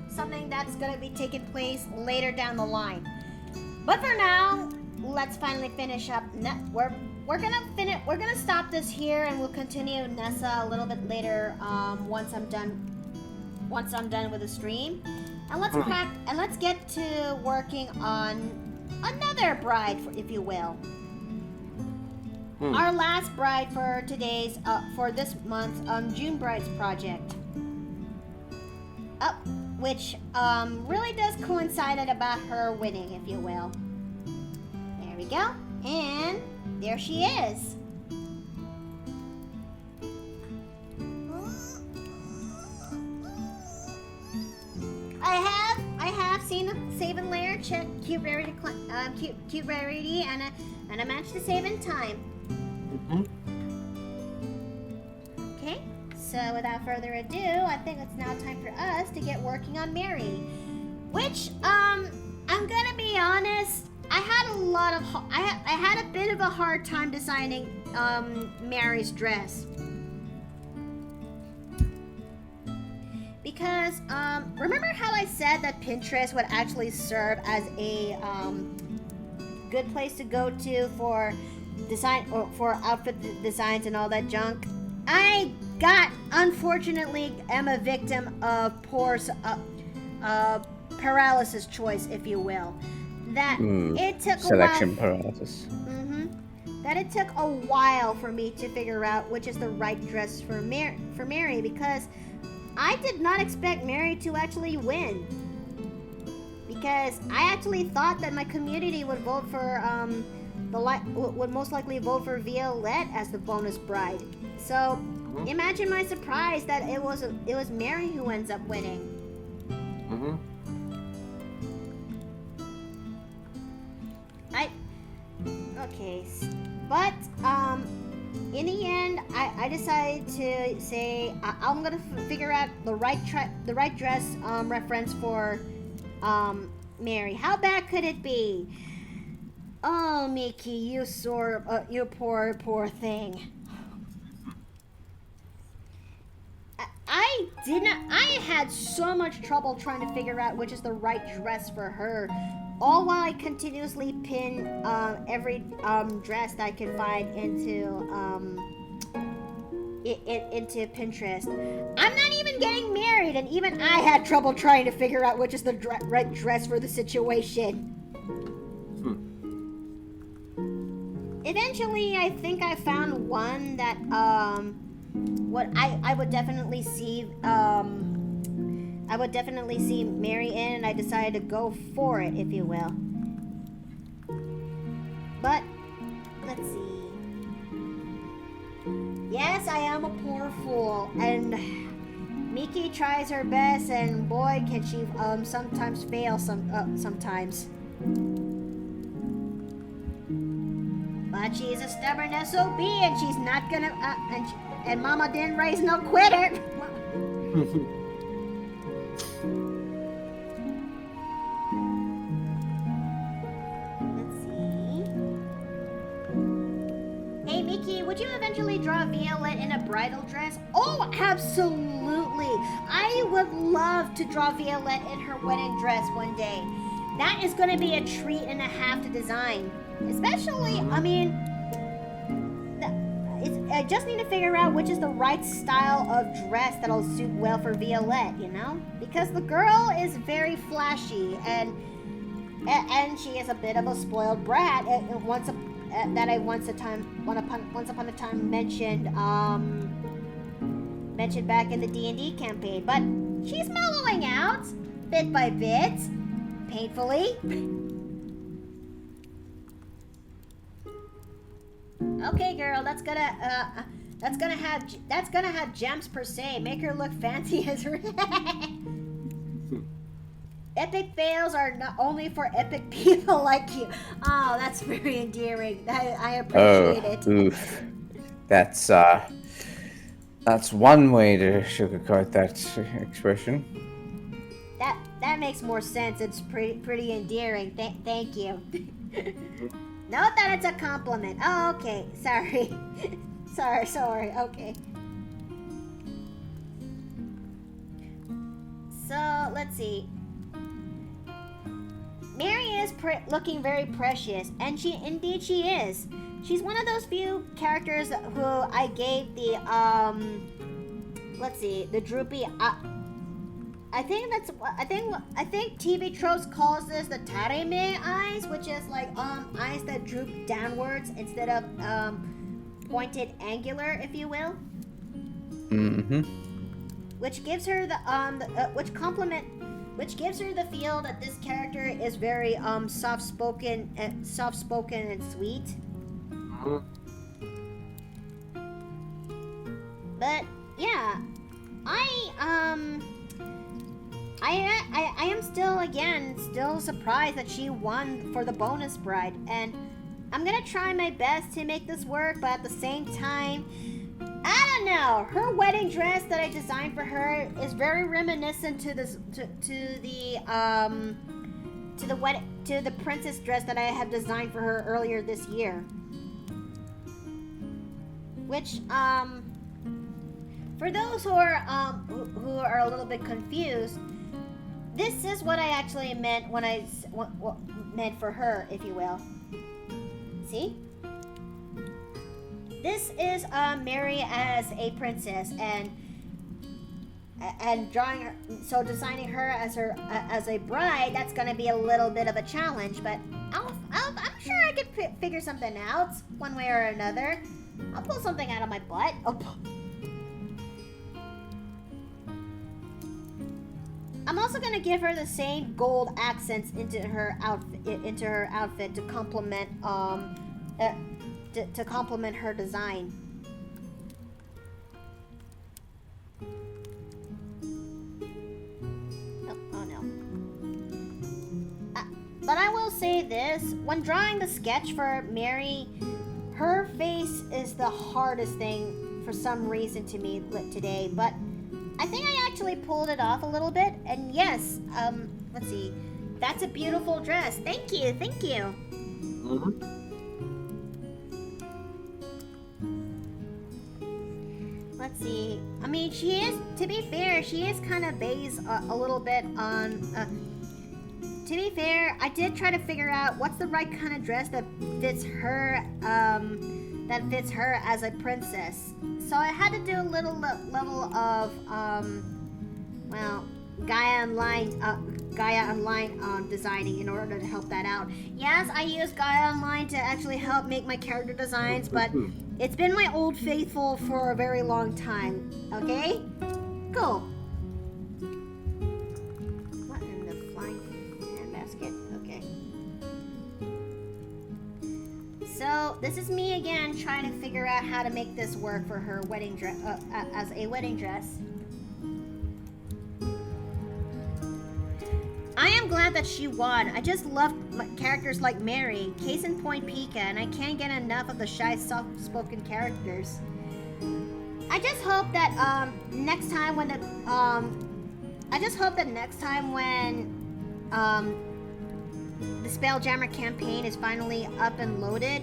something that's going to be taking place later down the line. But for now, let's finally finish up. We're gonna stop this here, and we'll continue Nessa a little bit later. Once I'm done with the stream, and let's get to working on another bride, if you will. Our last bride for for this month's June Brides project. Which really does coincide about her winning, if you will. There we go, and there she is. I have seen a save and layer check cute rarity and I managed to save in time. Okay, so without further ado, I think it's now time for us to get working on Mary. Which, I'm gonna be honest, I had a lot of I had a bit of a hard time designing Mary's dress. Because remember how I said that Pinterest would actually serve as a good place to go to for design or for outfit designs and all that junk? I unfortunately am a victim of poor paralysis choice, if you will. That it took selection a while. paralysis. That it took a while for me to figure out which is the right dress for Mary, because I did not expect Mary to actually win. Because I actually thought that my community would vote for would most likely vote for Violette as the bonus bride. So imagine my surprise that it was Mary who ends up winning. But in the end, I decided to say I'm gonna figure out the right dress reference for Mary. How bad could it be? Oh, Mickey, you poor thing. I had so much trouble trying to figure out which is the right dress for her, all while I continuously pin every dress that I could find into Pinterest. I'm not even getting married, and even I had trouble trying to figure out which is the right dress for the situation. Eventually, I think I found one that what I would definitely see Mary in, and I decided to go for it, if you will. But let's see. Yes, I am a poor fool, and Miki tries her best, and boy, can she sometimes fail sometimes. But she's a stubborn SOB, and she's not gonna. And Mama didn't raise no quitter. Let's see. Hey, Miki, would you eventually draw Violette in a bridal dress? Oh, absolutely! I would love to draw Violette in her wedding dress one day. That is going to be a treat and a half to design. Especially, I mean, I just need to figure out which is the right style of dress that'll suit well for Violette, you know? Because the girl is very flashy, and she is a bit of a spoiled brat. Once upon a time mentioned back in the D&D campaign. But she's mellowing out bit by bit, painfully. Okay, girl, that's gonna have gems per se. Make her look fancy as her. Epic fails are not only for epic people like you. Oh, that's very endearing. I appreciate it. Oof. That's one way to sugarcoat that expression. That makes more sense. It's pretty endearing. Thank you. Note that it's a compliment. Oh, okay. Sorry. sorry. Okay. So, let's see. Mary is looking very precious, and she is. She's one of those few characters who I gave the, let's see, the droopy, I think TV Tropes calls this the tareme eyes, which is like eyes that droop downwards instead of pointed angular, if you will. Which gives her the which gives her the feel that this character is very soft spoken and sweet. But yeah, I am still surprised that she won for the bonus bride, and I'm gonna try my best to make this work, but at the same time, I don't know. Her wedding dress that I designed for her is very reminiscent to the to the princess dress that I have designed for her earlier this year. Which for those who are a little bit confused, this is what I actually meant when I meant for her, if you will. See? This is Mary as a princess, and drawing her, so designing her as a bride. That's gonna be a little bit of a challenge, but I'm sure I could figure something out one way or another. I'll pull something out of my butt. I'm also gonna give her the same gold accents into her outfit to complement to complement her design. Oh no. But I will say this, when drawing the sketch for Mary, her face is the hardest thing for some reason to me today, but I think I actually pulled it off a little bit, and yes, let's see. That's a beautiful dress. Thank you. Mm-hmm. Let's see. I mean, she is, to be fair, she is kind of based a little bit on, to be fair, I did try to figure out what's the right kind of dress that fits her as a princess. So I had to do a little level of, well, Gaia Online designing in order to help that out. Yes, I use Gaia Online to actually help make my character designs, but it's been my old faithful for a very long time. Okay? Cool. What in the flying handbasket? Okay. So this is me again trying to figure out how to make this work for her wedding dress, as a wedding dress. I am glad that she won. I just love characters like Mary, case in point Pika, and I can't get enough of the shy, soft-spoken characters. I just hope that next time when the Spelljammer campaign is finally up and loaded,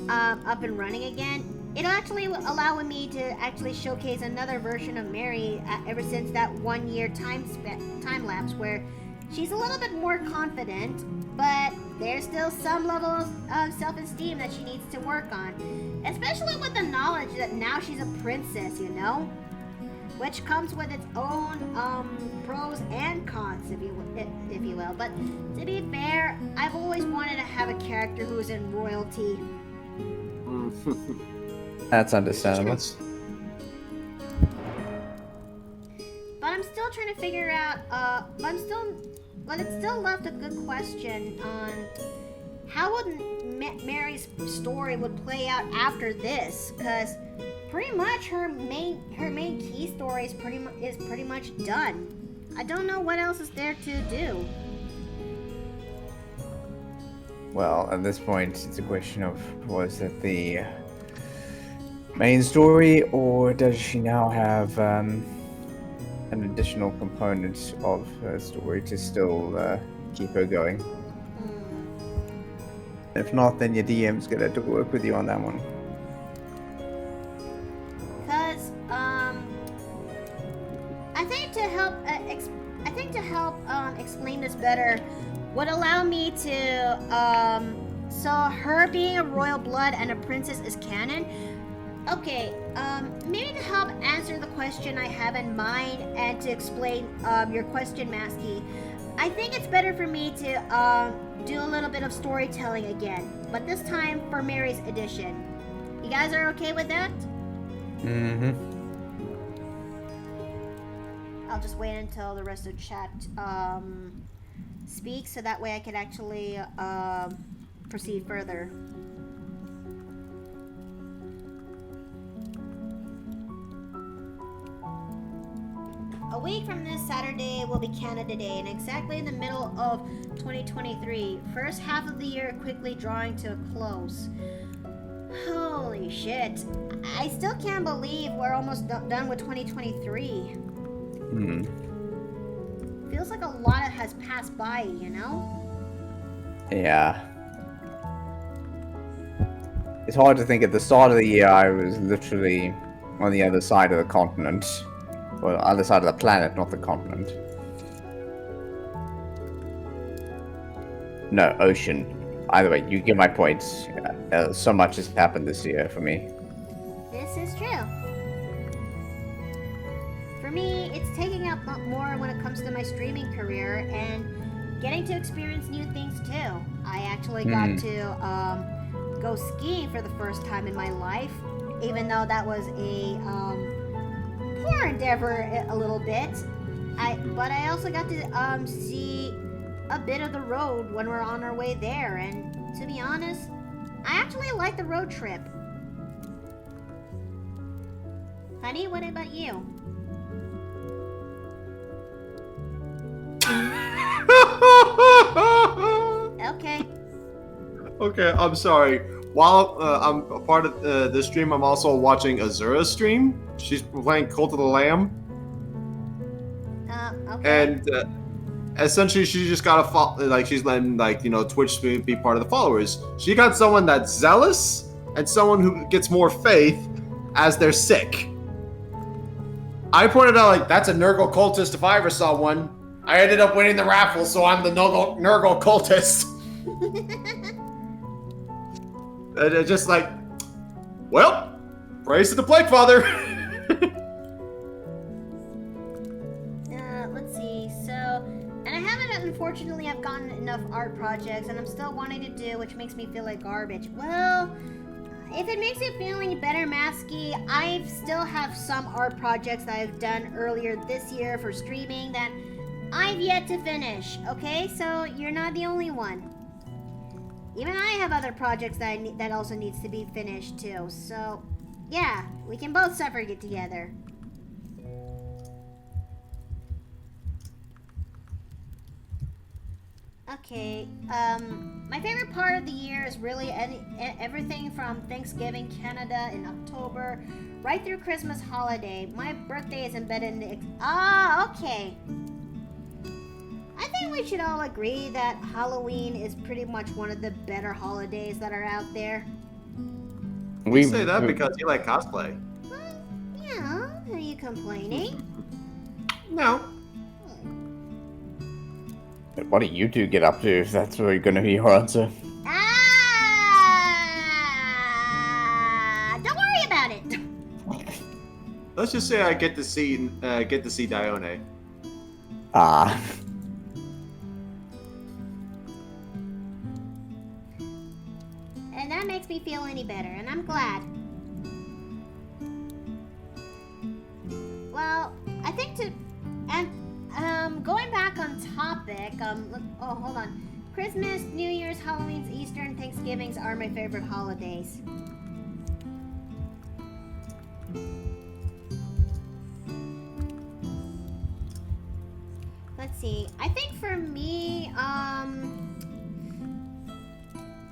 up and running again, it'll actually allow me to actually showcase another version of Mary ever since that 1 year time lapse where she's a little bit more confident, but there's still some level of self-esteem that she needs to work on, especially with the knowledge that now she's a princess, you know, which comes with its own pros and cons, if you will. But to be fair, I've always wanted to have a character who's in royalty. That's understandable. But I'm still trying to figure out, but it's still left a good question on how would Mary's story would play out after this, because pretty much her main key story is pretty much done. I don't know what else is there to do. Well, at this point, it's a question of, was it the main story, or does she now have an additional component of her story to still keep her going? If not, then your DM's gonna have to work with you on that one. Because I think to help explain this better would allow me to so her being a royal blood and a princess is canon. Okay, maybe to help answer the question I have in mind and to explain your question, Masky, I think it's better for me to do a little bit of storytelling again, but this time for Mary's edition. You guys are okay with that? Mm-hmm. I'll just wait until the rest of chat speaks, so that way I can actually proceed further. A week from this Saturday will be Canada Day, and exactly in the middle of 2023, first half of the year quickly drawing to a close. Holy shit. I still can't believe we're almost done with 2023. Feels like a lot has passed by, you know? Yeah. It's hard to think at the start of the year I was literally on the other side of the continent. Well, other side of the planet, not the continent. No, ocean. Either way, you get my points. So much has happened this year for me. This is true. For me, it's taking up more when it comes to my streaming career and getting to experience new things too. I actually got to go skiing for the first time in my life, even though that was a poor endeavor a little bit. But I also got to see a bit of the road when we're on our way there, and to be honest, I actually like the road trip. Honey, what about you? Okay. Okay, I'm sorry. While I'm a part of this stream, I'm also watching Azura's stream. She's playing Cult of the Lamb. Okay. And essentially, she just got she's letting, Twitch be part of the followers. She got someone that's zealous and someone who gets more faith as they're sick. I pointed out, that's a Nurgle cultist if I ever saw one. I ended up winning the raffle, so I'm the Nurgle cultist. And it's just well, praise to the Plague Father. Let's see. So, and I haven't, unfortunately, I've gotten enough art projects, and I'm still wanting to do, which makes me feel like garbage. Well, if it makes you feel any better, Masky, I still have some art projects that I've done earlier this year for streaming that I've yet to finish. Okay, so you're not the only one. Even I have other projects that also needs to be finished too. So, yeah, we can both suffragette together. Okay, my favorite part of the year is really everything from Thanksgiving, Canada in October, right through Christmas holiday. My birthday is embedded in the... okay. I think we should all agree that Halloween is pretty much one of the better holidays that are out there. We say that because you like cosplay. Well, yeah, are you complaining? No. What do you two get up to if that's going to be your answer? Don't worry about it. Let's just say I get to see Dione. And that makes me feel any better, and I'm glad. Well, I think going back on topic, hold on. Christmas, New Year's, Halloween's, Easter, and Thanksgivings are my favorite holidays. Let's see. I think for me,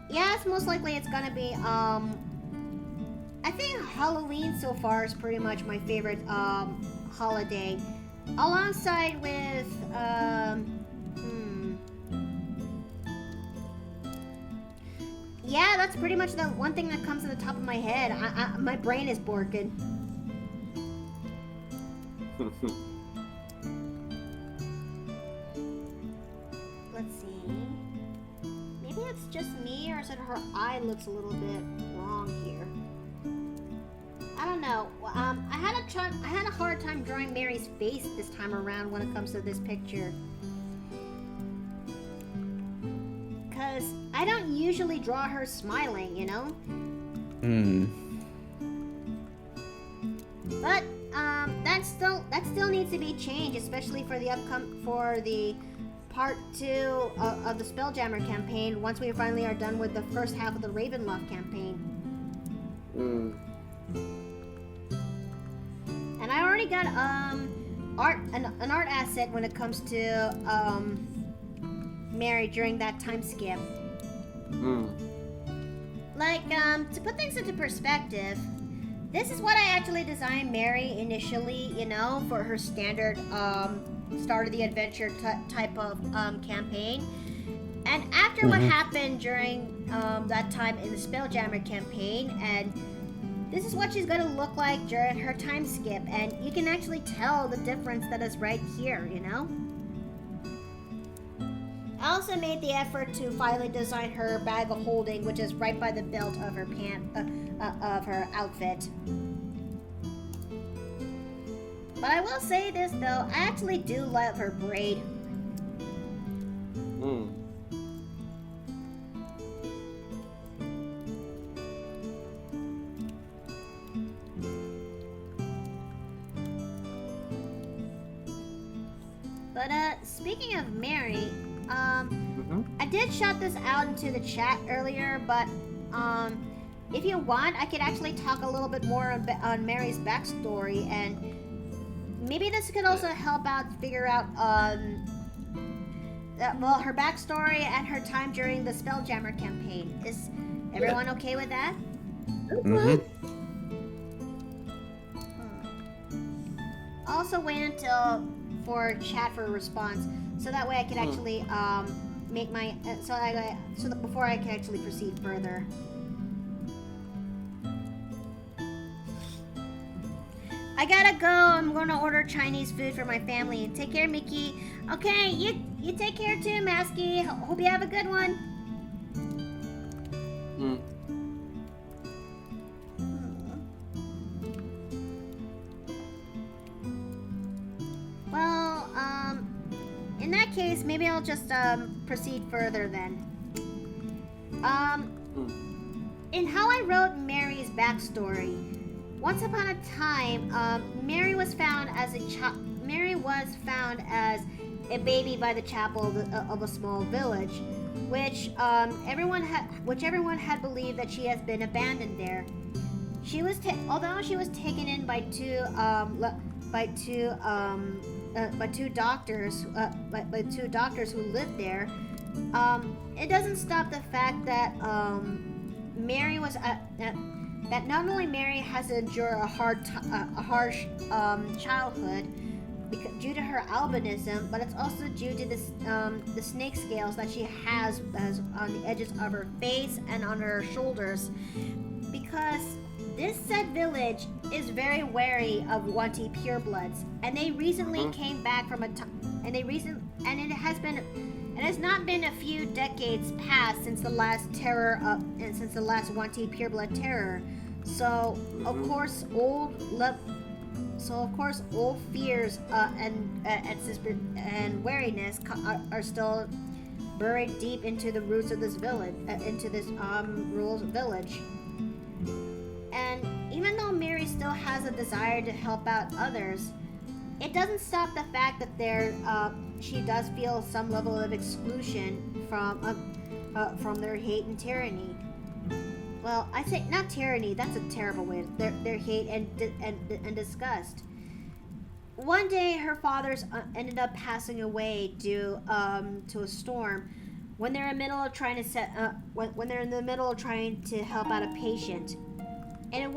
yes, most likely it's gonna be, I think Halloween so far is pretty much my favorite, holiday. Alongside with, yeah, that's pretty much the one thing that comes to the top of my head. My brain is borking. Let's see. Maybe it's just me, or is it her eye looks a little bit wrong here? I don't know. I had a hard time drawing Mary's face this time around when it comes to this picture. Because I don't usually draw her smiling, you know? But that still needs to be changed, especially for the part 2 of the Spelljammer campaign once we finally are done with the first half of the Ravenloft campaign. And I already got an art asset when it comes to Mary during that time skip. Like, to put things into perspective, this is what I actually designed Mary initially, you know, for her standard start of the adventure type of campaign. And after what happened during that time in the Spelljammer campaign, and this is what she's gonna look like during her time skip, and you can actually tell the difference that is right here, you know? I also made the effort to finally design her bag of holding, which is right by the belt of her of her outfit. But I will say this though, I actually do love her braid. But speaking of Mary, I did shout this out into the chat earlier, but if you want, I could actually talk a little bit more on Mary's backstory, and maybe this could also help out figure out well, her backstory and her time during the Spelljammer campaign. Is everyone okay with that? Also wait until for chat for a response, so that way I could actually make my so that before I can actually proceed further. I gotta go. I'm gonna order Chinese food for my family. Take care, Mickey. Okay, you take care too, Masky. Hope you have a good one. Well, in that case, maybe I'll just proceed further then. In how I wrote Mary's backstory, once upon a time, Mary was found as a baby by the chapel of a small village, which everyone had believed that she has been abandoned there. Although she was taken in by two doctors who lived there. It doesn't stop the fact that Mary was that not only Mary has to endure a harsh childhood due to her albinism, but it's also due to the snake scales that she has on the edges of her face and on her shoulders, because this said village is very wary of Wanty purebloods, and they recently came back from it has not been a few decades past since the last Wanty pureblood terror. So of course old fears and wariness are still buried deep into the roots of this village, rural village. And even though Mary still has a desire to help out others, it doesn't stop the fact that she does feel some level of exclusion from their hate and tyranny. Well, I say not tyranny. That's a terrible way. Their hate and disgust. One day, her fathers ended up passing away due to a storm when they're in the middle of trying to help out a patient. And it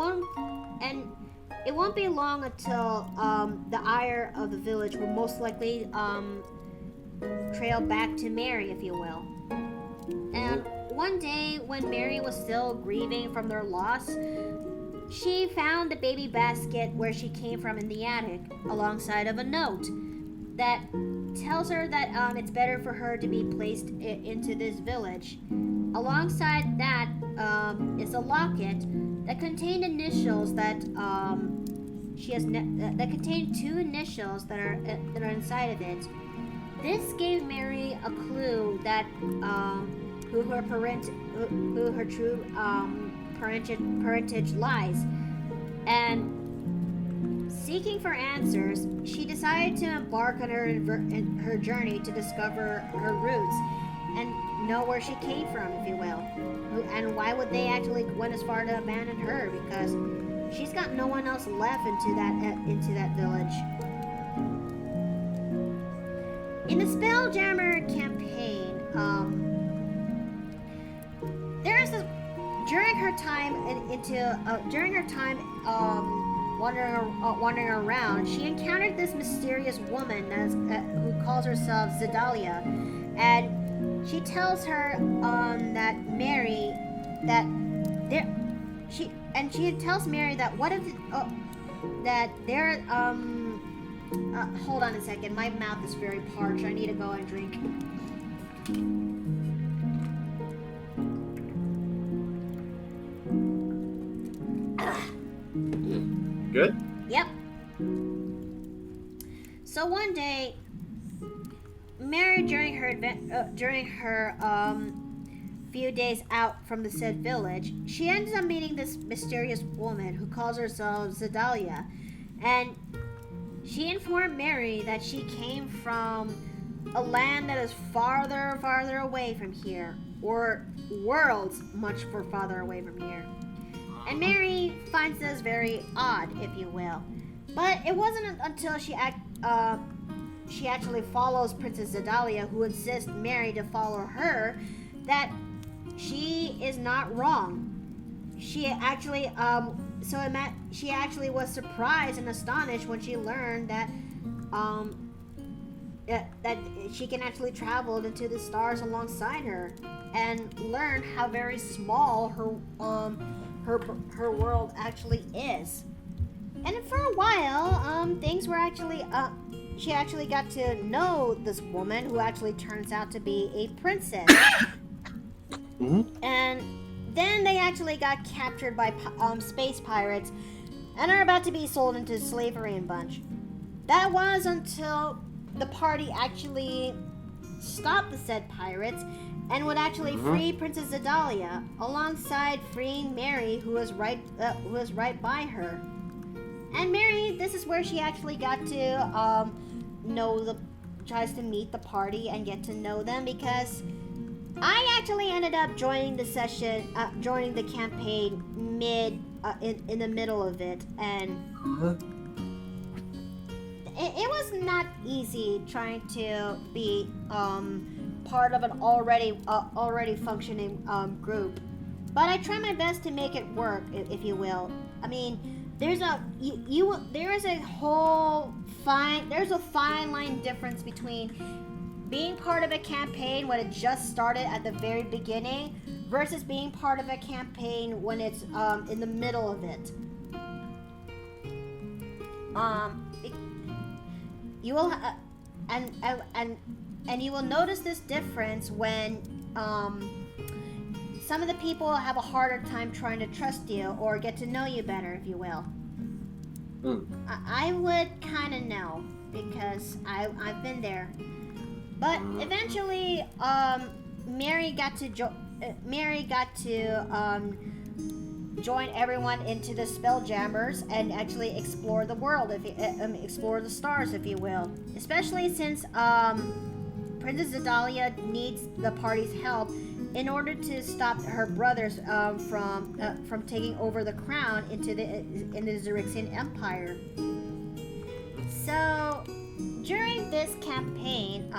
won't be long until the ire of the village will most likely trail back to Mary, if you will. And one day, when Mary was still grieving from their loss, she found the baby basket where she came from in the attic, alongside of a note that tells her that it's better for her to be placed into this village. Alongside that is a locket that contained initials that that contained two initials that are inside of it. This gave Mary a clue that who her true parentage lies. And seeking for answers, she decided to embark on her journey to discover her roots and know where she came from, if you will. And why would they actually went as far to abandon her? Because she's got no one else left into that village. In the Spelljammer campaign, there's this during her time wandering around, she encountered this mysterious woman who calls herself Zedalia, and she tells her that Mary that there she tells Mary that what if that there hold on a second, my mouth is very parched. I need to go and drink. Good? Yep. So one day, Mary, during her few days out from the said village, she ends up meeting this mysterious woman who calls herself Zedalia, and she informed Mary that she came from a land that is farther away from here, or worlds much farther away from here. And Mary finds this very odd, if you will. But it wasn't until she actually follows Princess Zedalia, who insists Mary to follow her, that she is not wrong. She actually she actually was surprised and astonished when she learned that that she can actually travel into the stars alongside her, and learn how very small her world actually is. And for a while, things were actually she actually got to know this woman, who actually turns out to be a princess. Mm-hmm. And then they actually got captured by space pirates and are about to be sold into slavery and bunch. That was until the party actually stopped the said pirates and would actually free Princess Zedalia, alongside freeing Mary, who was right by her. And Mary, this is where she actually got to tries to meet the party and get to know them, because I actually ended up joining the session, joining the campaign in the middle of it, and it was not easy trying to be part of an already functioning group, but I try my best to make it work, if you will. I mean, there's a fine line difference between being part of a campaign when it just started at the very beginning versus being part of a campaign when it's in the middle of it. You will and you will notice this difference when some of the people have a harder time trying to trust you or get to know you better, if you will. I would kind of know, because I've been there. But eventually, Mary got to join everyone into the Spelljammers and actually explore the world, explore the stars, if you will. Especially since Princess Zedalia needs the party's help in order to stop her brothers from taking over the crown in the Xerixian Empire. So during this campaign,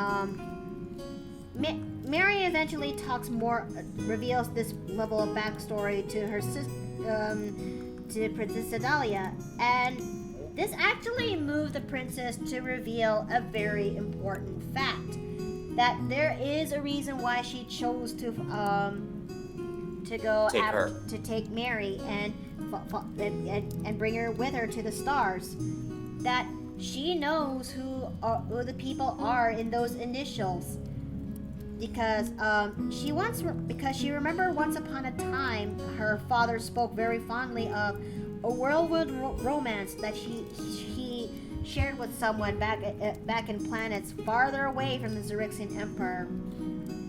Mary eventually reveals this level of backstory to her sister, to Princess Zedalia, and this actually moved the princess to reveal a very important fact: that there is a reason why she chose to take Mary and bring her with her to the stars. That she knows who the people are in those initials, because she remembered once upon a time her father spoke very fondly of a whirlwind romance that he shared with someone back in planets farther away from the Xerixian Empire,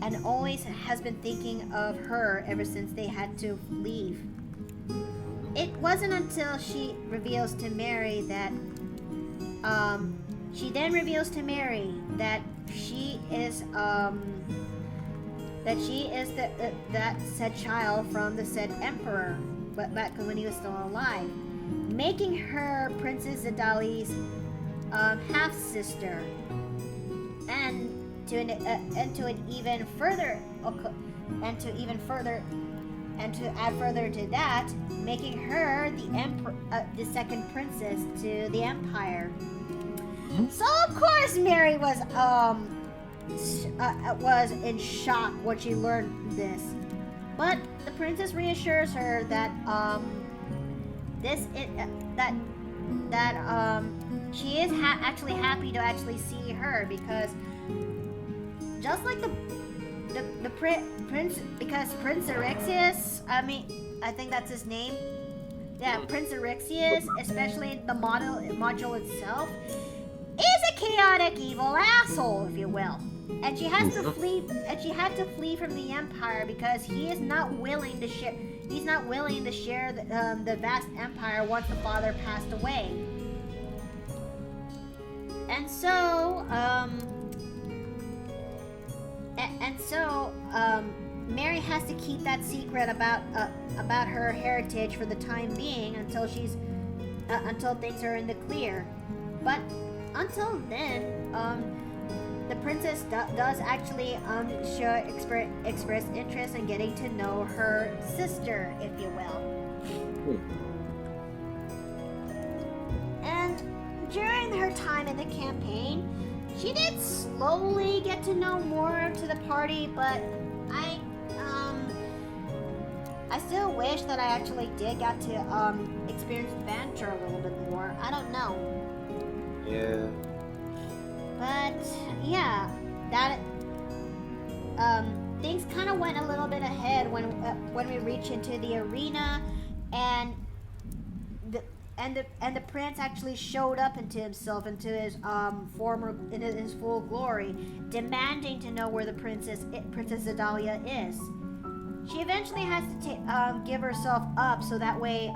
and always has been thinking of her ever since they had to leave. It wasn't until she reveals to Mary that that she is that said child from the said emperor, but back when he was still alive, making her Princess Zedalia's half sister, and to add further to that, making her the second princess to the empire. So of course Mary was was in shock when she learned this. But the princess reassures her that she is actually happy to actually see her, because just like the prince, because Prince Erexius, I think that's his name. Yeah, Prince Erexius, especially the module itself, is a chaotic evil asshole, if you will. And she has to flee. And she had to flee from the Empire because he is not willing to share. He's not willing to share the vast empire once the father passed away. And so, Mary has to keep that secret about her heritage for the time being until things are in the clear. But until then, the princess does actually express interest in getting to know her sister, if you will. And during her time in the campaign, she did slowly get to know more to the party, but I still wish that I actually did get to experience banter a little bit more. I don't know. Yeah. But yeah, that things kind of went a little bit ahead when we reached into the arena, and the prince actually showed up into himself, into his his full glory, demanding to know where the Princess Adalia is. She eventually has to give herself up, so that way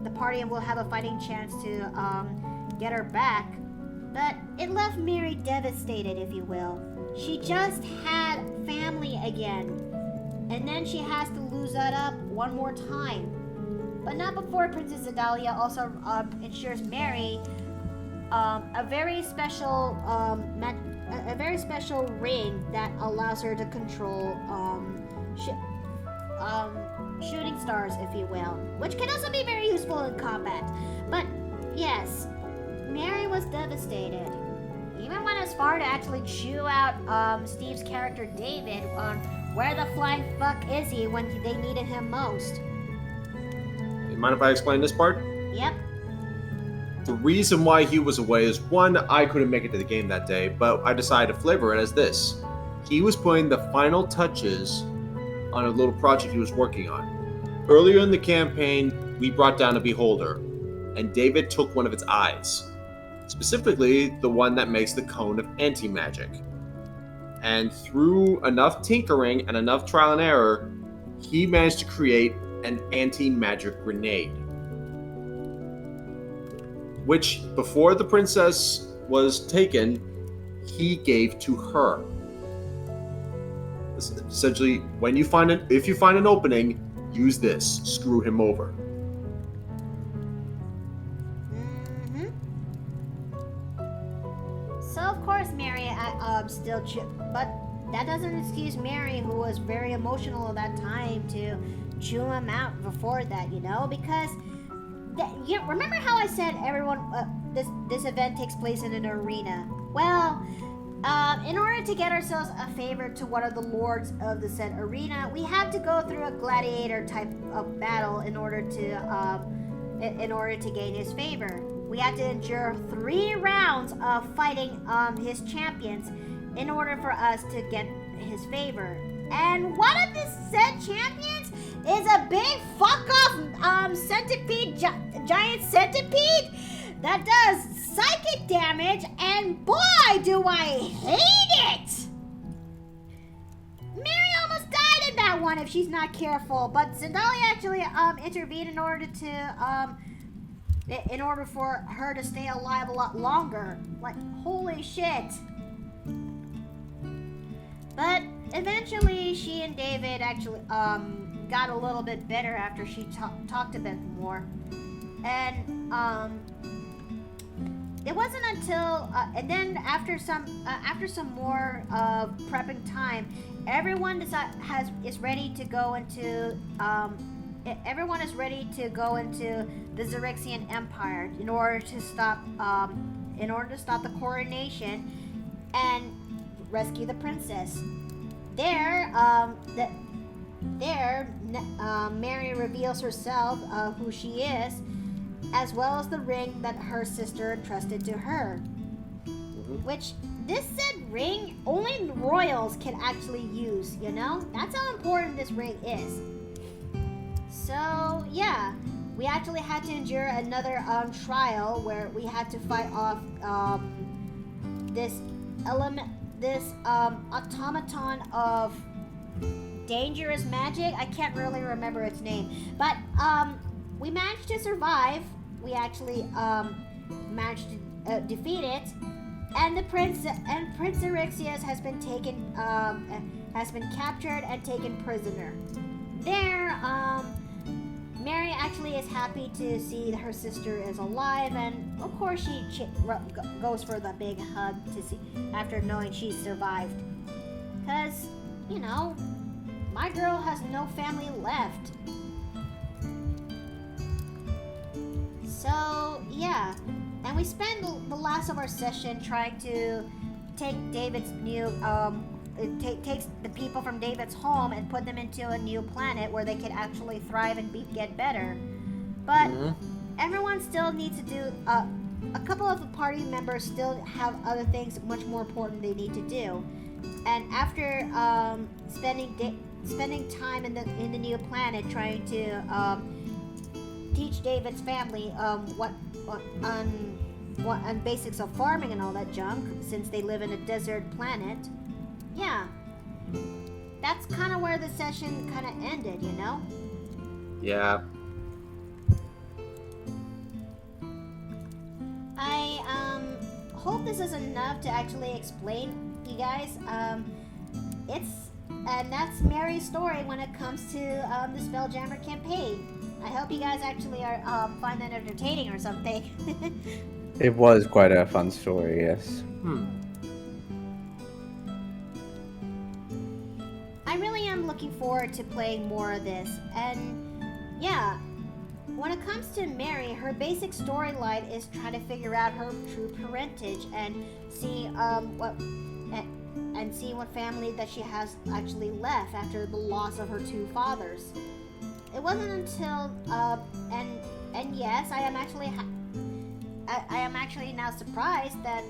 the party will have a fighting chance to get her back. But it left Mary devastated, if you will. She just had family again, and then she has to lose that up one more time. But not before Princess Adalia also ensures Mary a very special ring that allows her to control shooting stars, if you will, which can also be very useful in combat. But yes, Mary was devastated. Even went as far to actually chew out Steve's character David on where the flying fuck is he when they needed him most. You mind if I explain this part? Yep. The reason why he was away is, one, I couldn't make it to the game that day, but I decided to flavor it as this. He was putting the final touches on a little project he was working on. Earlier in the campaign, we brought down a beholder, and David took one of its eyes. Specifically, the one that makes the cone of anti-magic. And through enough tinkering and enough trial and error, he managed to create an anti-magic grenade. Which, before the princess was taken, he gave to her. Essentially, if you find an opening, use this. Screw him over. So of course Mary but that doesn't excuse Mary, who was very emotional at that time, to chew him out before that, because remember how I said everyone this event takes place in an arena? Well, in order to get ourselves a favor to one of the lords of the said arena, we have to go through a gladiator type of battle in order to gain his favor. We had to endure 3 rounds of fighting his champions in order for us to get his favor. And one of the said champions is a big fuck-off centipede, giant centipede that does psychic damage, and boy, do I hate it! Mary almost died in that one if she's not careful, but Zendalia actually intervened in order for her to stay alive a lot longer. Like, holy shit. But eventually she and David actually got a little bit better after she talked a bit more. And it wasn't until and then after some more prepping time, everyone is ready to go into the Xerexian Empire in order to stop the coronation. And rescue the princess. There, Mary reveals herself, who she is, as well as the ring that her sister entrusted to her. Which, this said ring, only royals can actually use, you know? That's how important this ring is. So, yeah. We actually had to endure another trial where we had to fight off this automaton of dangerous magic. I can't really remember its name, but we managed to survive. We actually managed to defeat it, and Prince Eryxias has been captured and taken prisoner. There, Mary actually is happy to see her sister is alive, and of course she goes for the big hug to see after knowing she's survived. Cause, you know, my girl has no family left. So yeah, and we spend the last of our session trying to take David's new takes the people from David's home and put them into a new planet where they could actually thrive and get better. But everyone still needs to do. A couple of the party members still have other things much more important they need to do. And after spending time in the new planet trying to teach David's family what on basics of farming and all that junk, since they live in a desert planet. Yeah, that's kind of where the session kind of ended, you know? Yeah. I hope this is enough to actually explain, you guys. That's Mary's story when it comes to the Spelljammer campaign. I hope you guys actually find that entertaining or something. It was quite a fun story, yes. I really am looking forward to playing more of this, and yeah, when it comes to Mary, her basic storyline is trying to figure out her true parentage and see what family that she has actually left after the loss of her two fathers. It wasn't until and yes, I am actually now surprised that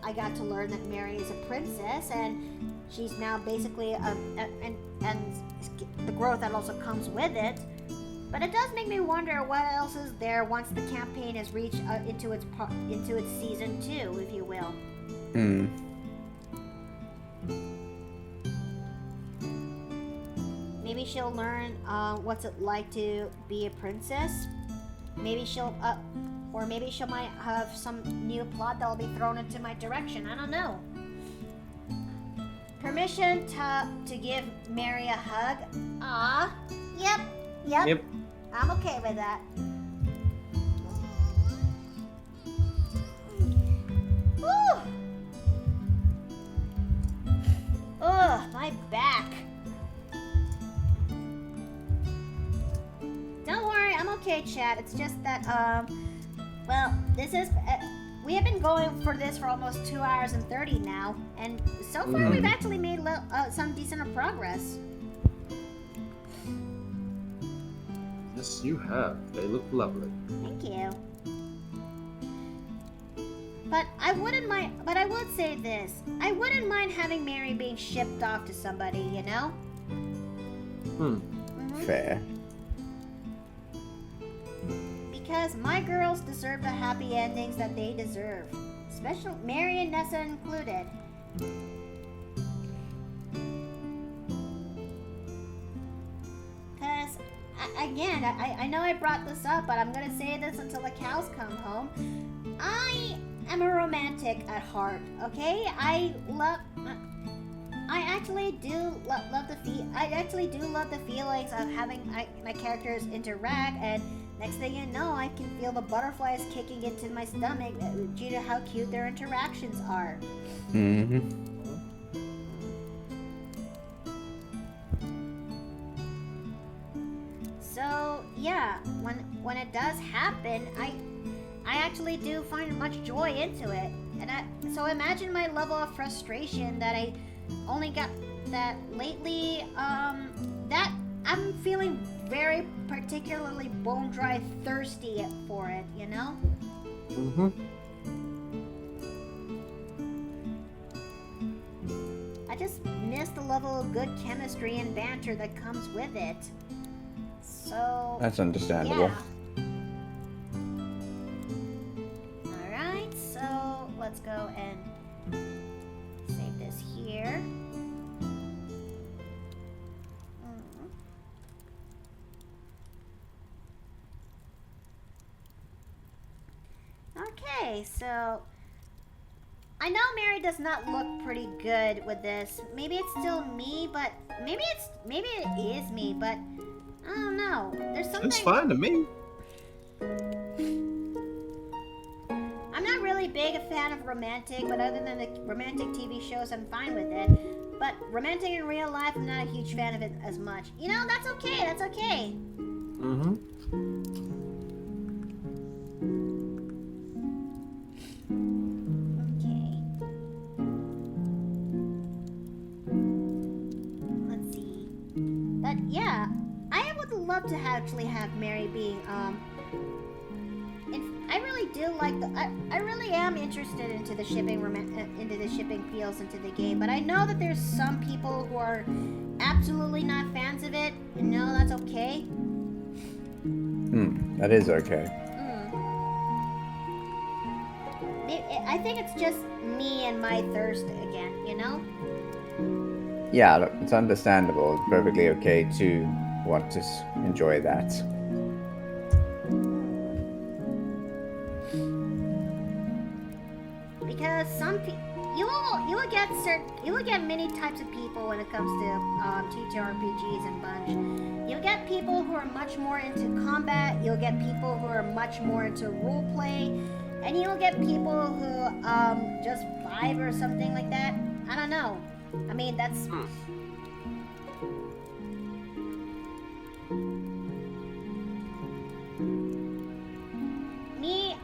I got to learn that Mary is a princess, and she's now basically and the growth that also comes with it. But it does make me wonder what else is there once the campaign has reached into its season 2, if you will. Maybe she'll learn what's it like to be a princess. Maybe she'll might have some new plot that'll be thrown into my direction. I don't know. Permission to give Mary a hug. Yep. I'm okay with that. Whew. Ugh, my back. Don't worry, I'm okay, Chad. It's just that, well, this is, we have been going for this for almost 2 hours and 30 now, and so far we've actually made some decent progress. Yes, you have. They look lovely. Thank you. But I would say this. I wouldn't mind having Mary being shipped off to somebody, you know? Fair. Because my girls deserve the happy endings that they deserve. Especially Mary and Nessa included. Because, again, I know I brought this up, but I'm going to say this until the cows come home. I am a romantic at heart, okay? I actually do love the feelings of having my characters interact, and next thing you know, I can feel the butterflies kicking into my stomach due to how cute their interactions are. So yeah, when it does happen, I actually do find much joy into it. So imagine my level of frustration that I only got that lately. That I'm feeling very particularly bone dry thirsty for it. You know. Mm-hmm. I just miss the level of good chemistry and banter that comes with it. So. That's understandable. Yeah. Alright, so let's go and save this here. Okay, so I know Mary does not look pretty good with this. Maybe it's still me, but maybe it is me, but I don't know. There's something. It's fine to me. I'm not really big a fan of romantic, but other than the romantic TV shows, I'm fine with it. But romantic in real life, I'm not a huge fan of it as much. You know, that's okay. That's okay. Mm-hmm. Okay. Let's see. But yeah, I would love to actually have Mary being I really do like I really am interested into the shipping peels into the game, but I know that there's some people who are absolutely not fans of it, and no, that's okay. That is okay. I think it's just me and my thirst again, you know? Yeah, look, it's understandable. It's perfectly okay to want to enjoy that. Because you will get many types of people when it comes to TTRPGs and Bunch. You'll get people who are much more into combat. You'll get people who are much more into roleplay, and you'll get people who just vibe or something like that. I don't know. I mean, that's.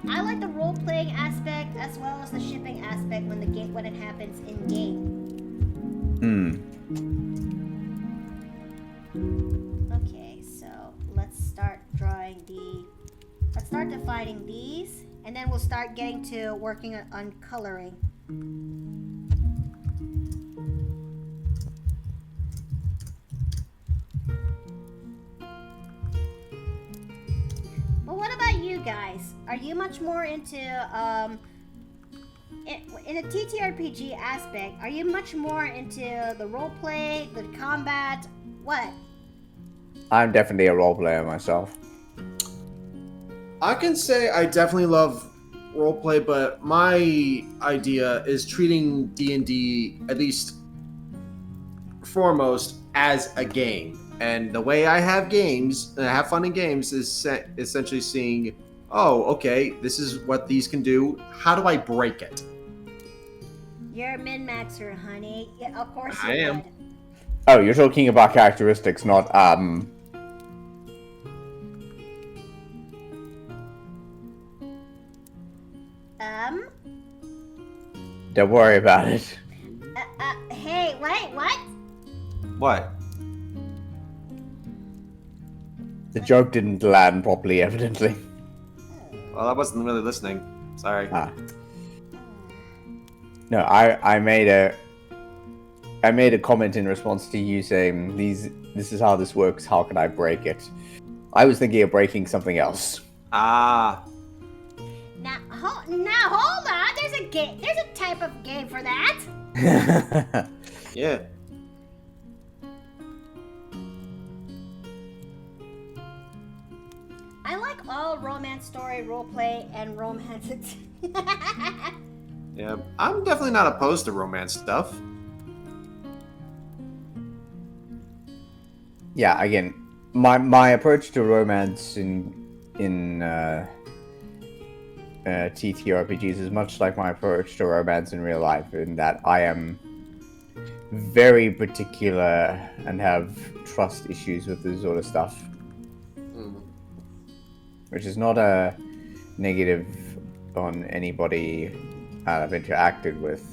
I like the role-playing aspect as well as the shipping aspect when it happens in game. Okay, so let's start defining these, and then we'll start getting to working on coloring. Well, what about you guys? Are you much more into in a TTRPG aspect? Are you much more into the roleplay, the combat? What? I'm definitely a role player myself. I can say I definitely love roleplay, but my idea is treating D&D, at least foremost, as a game. And the way I have games, and I have fun in games, is essentially seeing, oh, okay, this is what these can do. How do I break it? You're a min-maxer, honey. Yeah, of course you I am. would. Oh, you're talking about characteristics, not Don't worry about it. Hey, wait, what? What? The joke didn't land properly, evidently. Well, I wasn't really listening. Sorry. No, I made a comment in response to you saying this is how this works, how can I break it? I was thinking of breaking something else. Ah. Now hold on. There's a type of game for that. Yeah. I like all romance story, roleplay, and romance. Yeah, I'm definitely not opposed to romance stuff. Yeah, again, my approach to romance in TTRPGs is much like my approach to romance in real life, in that I am very particular and have trust issues with this sort of stuff. Which is not a negative on anybody I've interacted with,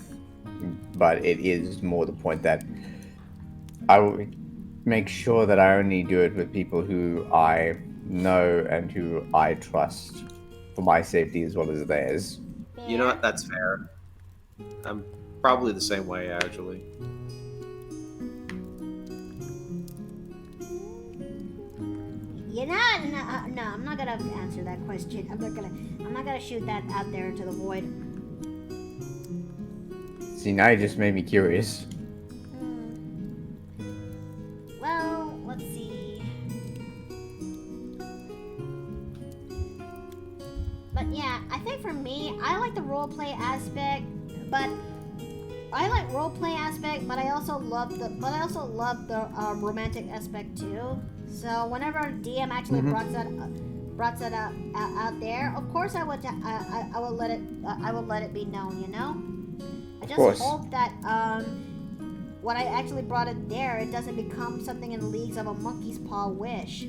but it is more the point that I will make sure that I only do it with people who I know and who I trust for my safety as well as theirs. You know what? That's fair. I'm probably the same way, actually. You know, no, I'm not gonna answer that question. I'm not gonna shoot that out there into the void. See, now you just made me curious. Well, let's see. But yeah, I think for me, I like the roleplay aspect, but I also love the romantic aspect too. So whenever DM actually brought that out there, of course I would let it be known. You know, I just hope that when I actually brought it there, it doesn't become something in leagues of a monkey's paw wish.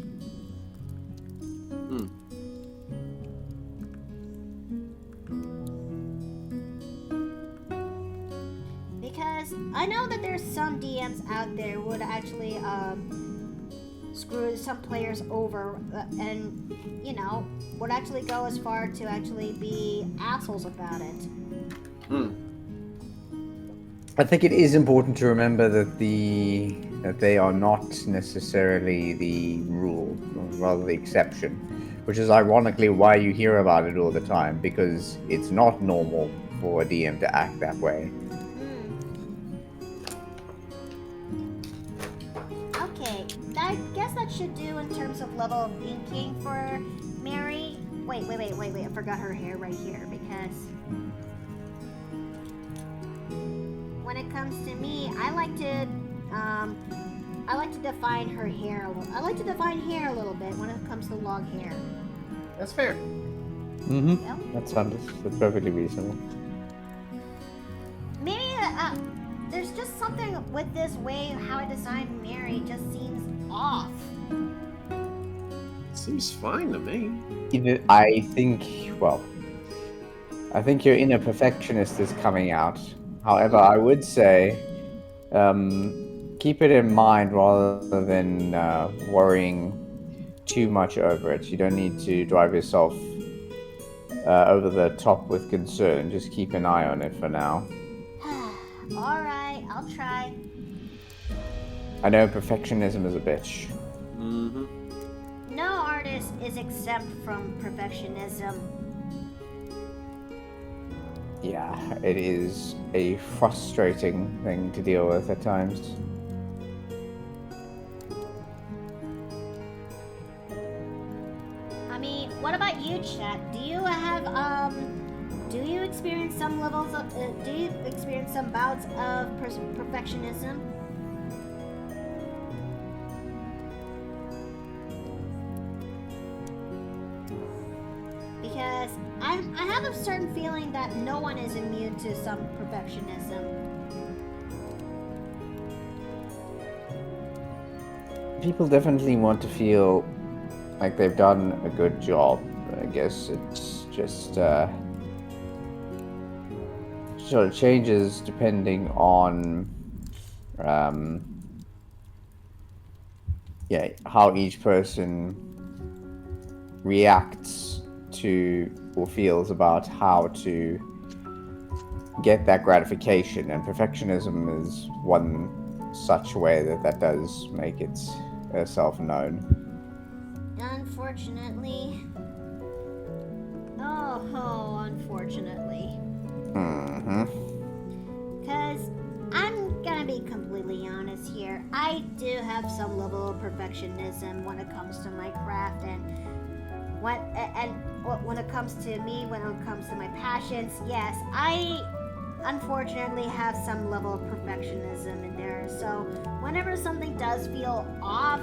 Because I know that there's some DMs out there who would actually screw some players over and, you know, would actually go as far to actually be assholes about it. I think it is important to remember that they are not necessarily the rule, or rather the exception, which is ironically why you hear about it all the time, because it's not normal for a DM to act that way. Okay, I guess that should do in terms of level of thinking for Mary. Wait, I forgot her hair right here, because when it comes to me, I like to define her hair a little. I like to define hair a little bit when it comes to long hair. That's fair. Well, That's perfectly reasonable. maybe there's just something with this way how I designed Mary just seems off. Seems fine to me. I think your inner perfectionist is coming out. However, I would say keep it in mind rather than worrying too much over it. You don't need to drive yourself over the top with concern. Just keep an eye on it for now. Alright, I'll try. I know perfectionism is a bitch. No artist is exempt from perfectionism. Yeah, it is a frustrating thing to deal with at times. I mean, what about you, chat? Do you experience some levels of, do you experience some bouts of perfectionism? Because I have a certain feeling that no one is immune to some perfectionism. People definitely want to feel like they've done a good job. I guess it's just sort of changes depending on how each person reacts to or feels about how to get that gratification, and perfectionism is one such way that does make itself known. Unfortunately. Oh, unfortunately. Because I'm gonna be completely honest here. I do have some level of perfectionism when it comes to my craft, and when it comes to me, when it comes to my passions. Yes, I unfortunately have some level of perfectionism in there. So whenever something does feel off,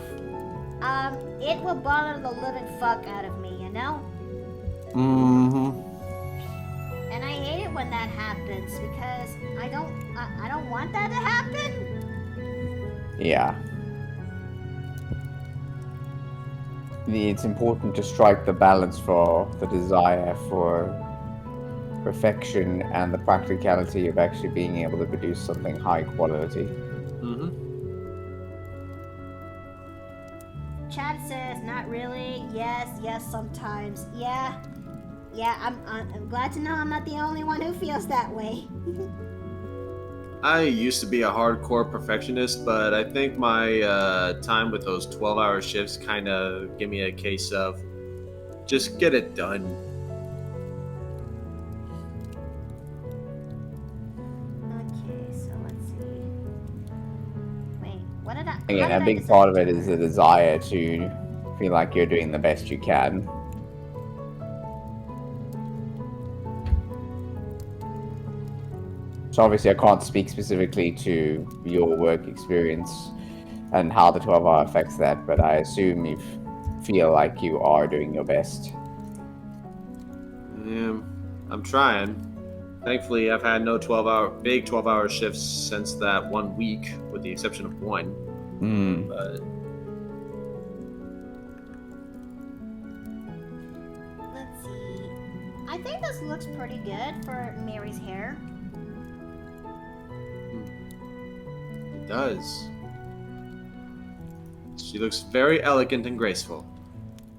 it will bother the living fuck out of me, you know? And I hate it when that happens because I don't want that to happen. Yeah. It's important to strike the balance for the desire for perfection and the practicality of actually being able to produce something high quality. Mm-hmm. Chad says, not really. Yes, sometimes. Yeah, I'm glad to know I'm not the only one who feels that way. I used to be a hardcore perfectionist, but I think my time with those 12-hour shifts kind of give me a case of just get it done. Okay, so let's see. Wait, what did I... how Again, did a I big decide part of to it do is the desire to feel like you're doing the best you can. So obviously I can't speak specifically to your work experience and how the 12-hour affects that, but I assume you feel like you are doing your best. Yeah, I'm trying. Thankfully, I've had no 12-hour shifts since that 1 week, with the exception of one. Hmm. But Let's see. I think this looks pretty good for Mary's hair. it does. She looks very elegant and graceful.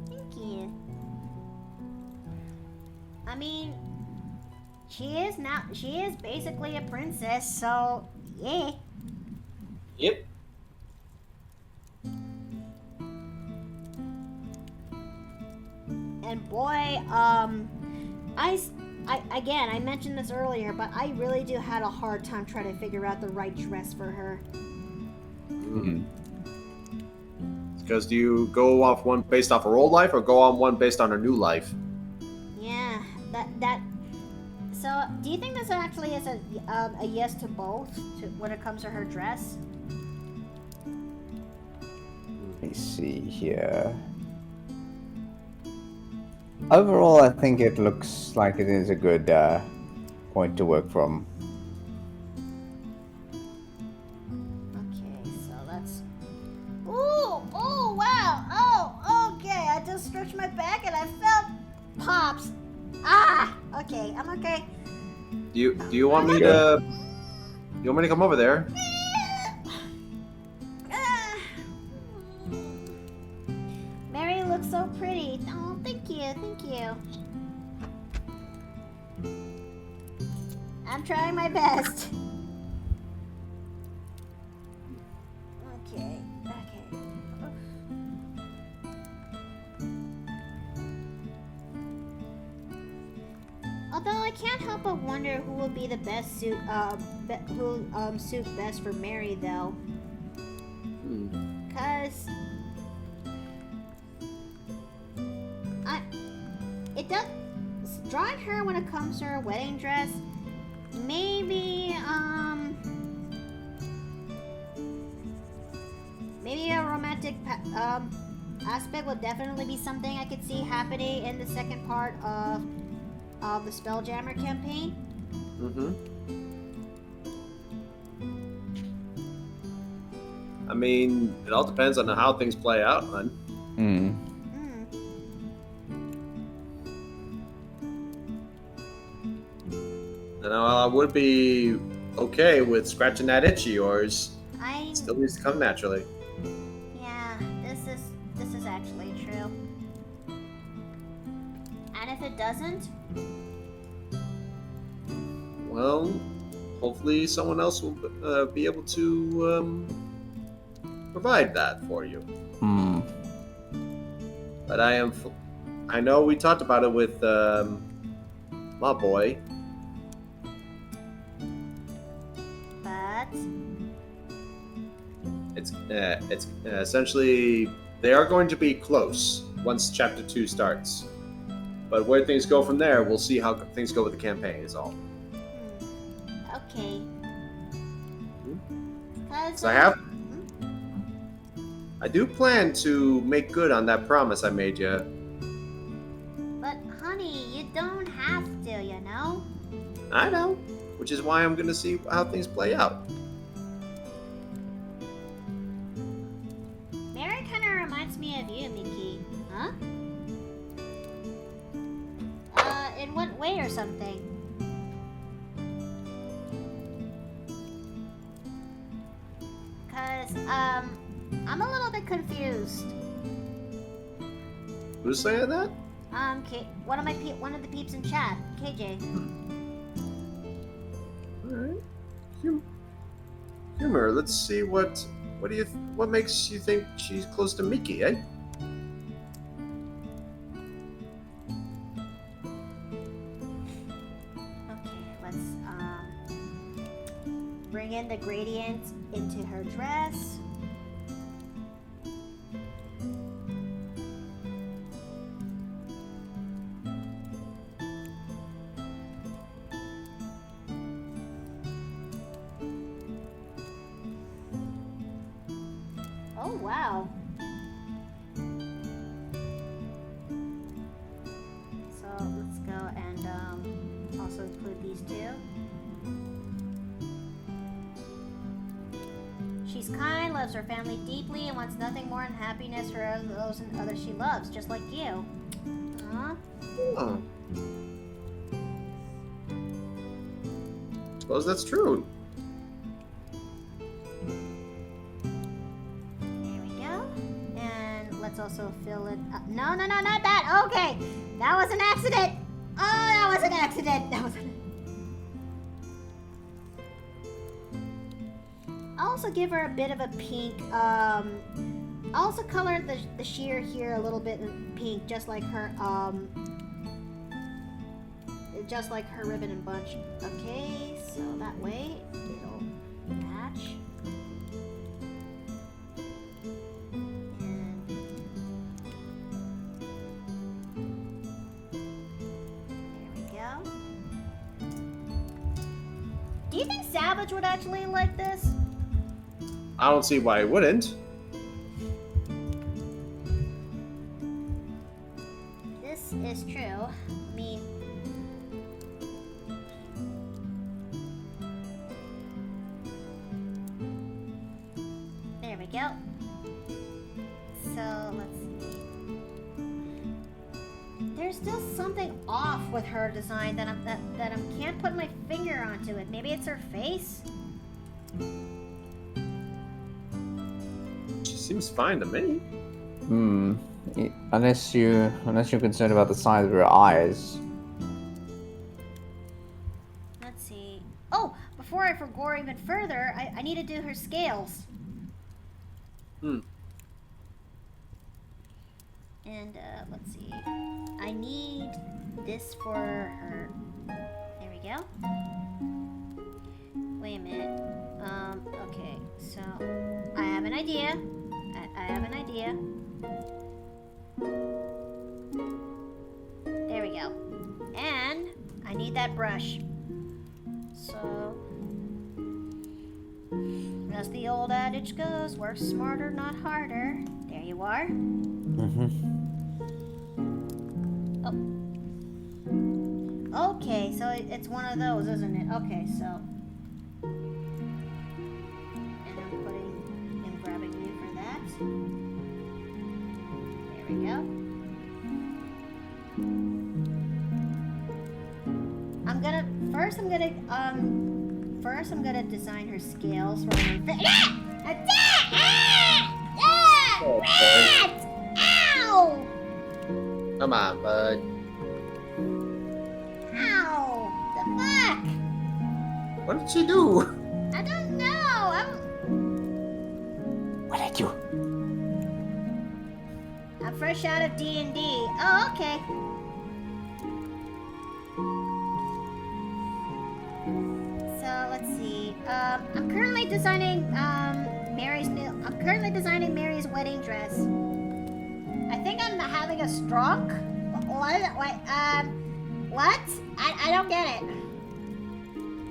Thank you. I mean, she is basically a princess, so yeah. Yep. And boy, I mentioned this earlier, but I really do had a hard time trying to figure out the right dress for her. Hmm. Because do you go off one based off her old life, or go on one based on her new life? Yeah, that. So, do you think this actually is a yes to both when it comes to her dress? Let me see here. Overall, I think it looks like it is a good point to work from. Okay, so that's. Ooh! Oh wow! Oh, okay. I just stretched my back and I felt pops. Ah! Okay, I'm okay. Do you want me to? You want me to come over there? Ah. Mary looks so pretty. Oh, thank you. I'm trying my best. Okay. Although I can't help but wonder who will be the best suit best for Mary though. Cause it does drawing her when it comes to her wedding dress. Maybe a romantic aspect would definitely be something I could see happening in the second part of the Spelljammer campaign. Mm-hmm. I mean, it all depends on how things play out, hon. Hmm. And I would be okay with scratching that itch of yours. I It still needs to come naturally. Yeah, this is actually true. And if it doesn't, Well, hopefully someone else will be able to provide that for you. Hmm. But I know we talked about it with my boy. but It's essentially they are going to be close once chapter 2 starts. But where things go from there, we'll see how things go with the campaign. Is all. okay. So I do plan to make good on that promise I made you. But honey, you don't have to, you know? I know, which is why I'm going to see how things play out. Mary kind of reminds me of you, Mickey. Huh? In what way or something? I'm a little bit confused. Who's saying that? One of the peeps in chat, KJ. All right. Humor. Let's see what makes you think she's close to Mickey, eh? Okay, let's bring in the gradient into her dress. Oh, wow. So let's go and also include these two. She's kind, loves her family deeply, and wants nothing more than happiness for those and others she loves, just like you. Huh? Oh. Suppose that's true. Let's also fill it up. No, not that. Okay. That was an accident. Oh, that was an accident. I'll also give her a bit of a pink. I'll also color the sheer here a little bit in pink, just like her ribbon and bunch. Okay, so that way it'll match. Do you think Savage would actually like this? I don't see why it wouldn't. This is true. I mean, there we go. So let's see. There's still something off with her design that I can't put my finger onto it. Maybe it's her face. She seems fine to me. Unless you're concerned about the size of her eyes. Let's see. Oh, before I forgo even further, I need to do her scales. And let's see. I need this for her. There we go. Wait a minute. Okay, so I have an idea. I have an idea. There we go. And I need that brush. So, as the old adage goes, work smarter, not harder. There you are. Oh. Okay, so it's one of those, isn't it? Okay, so. And I'm grabbing you for that. There we go. First I'm gonna design her scales for her. Oh, Rat! Ow! Come on, bud. Ow! The fuck? What did she do? I don't know. What did you? I'm fresh out of D&D. Oh, okay. So let's see. I'm currently designing Mary's wedding dress. I think I'm having a stroke. What? What? I don't get it.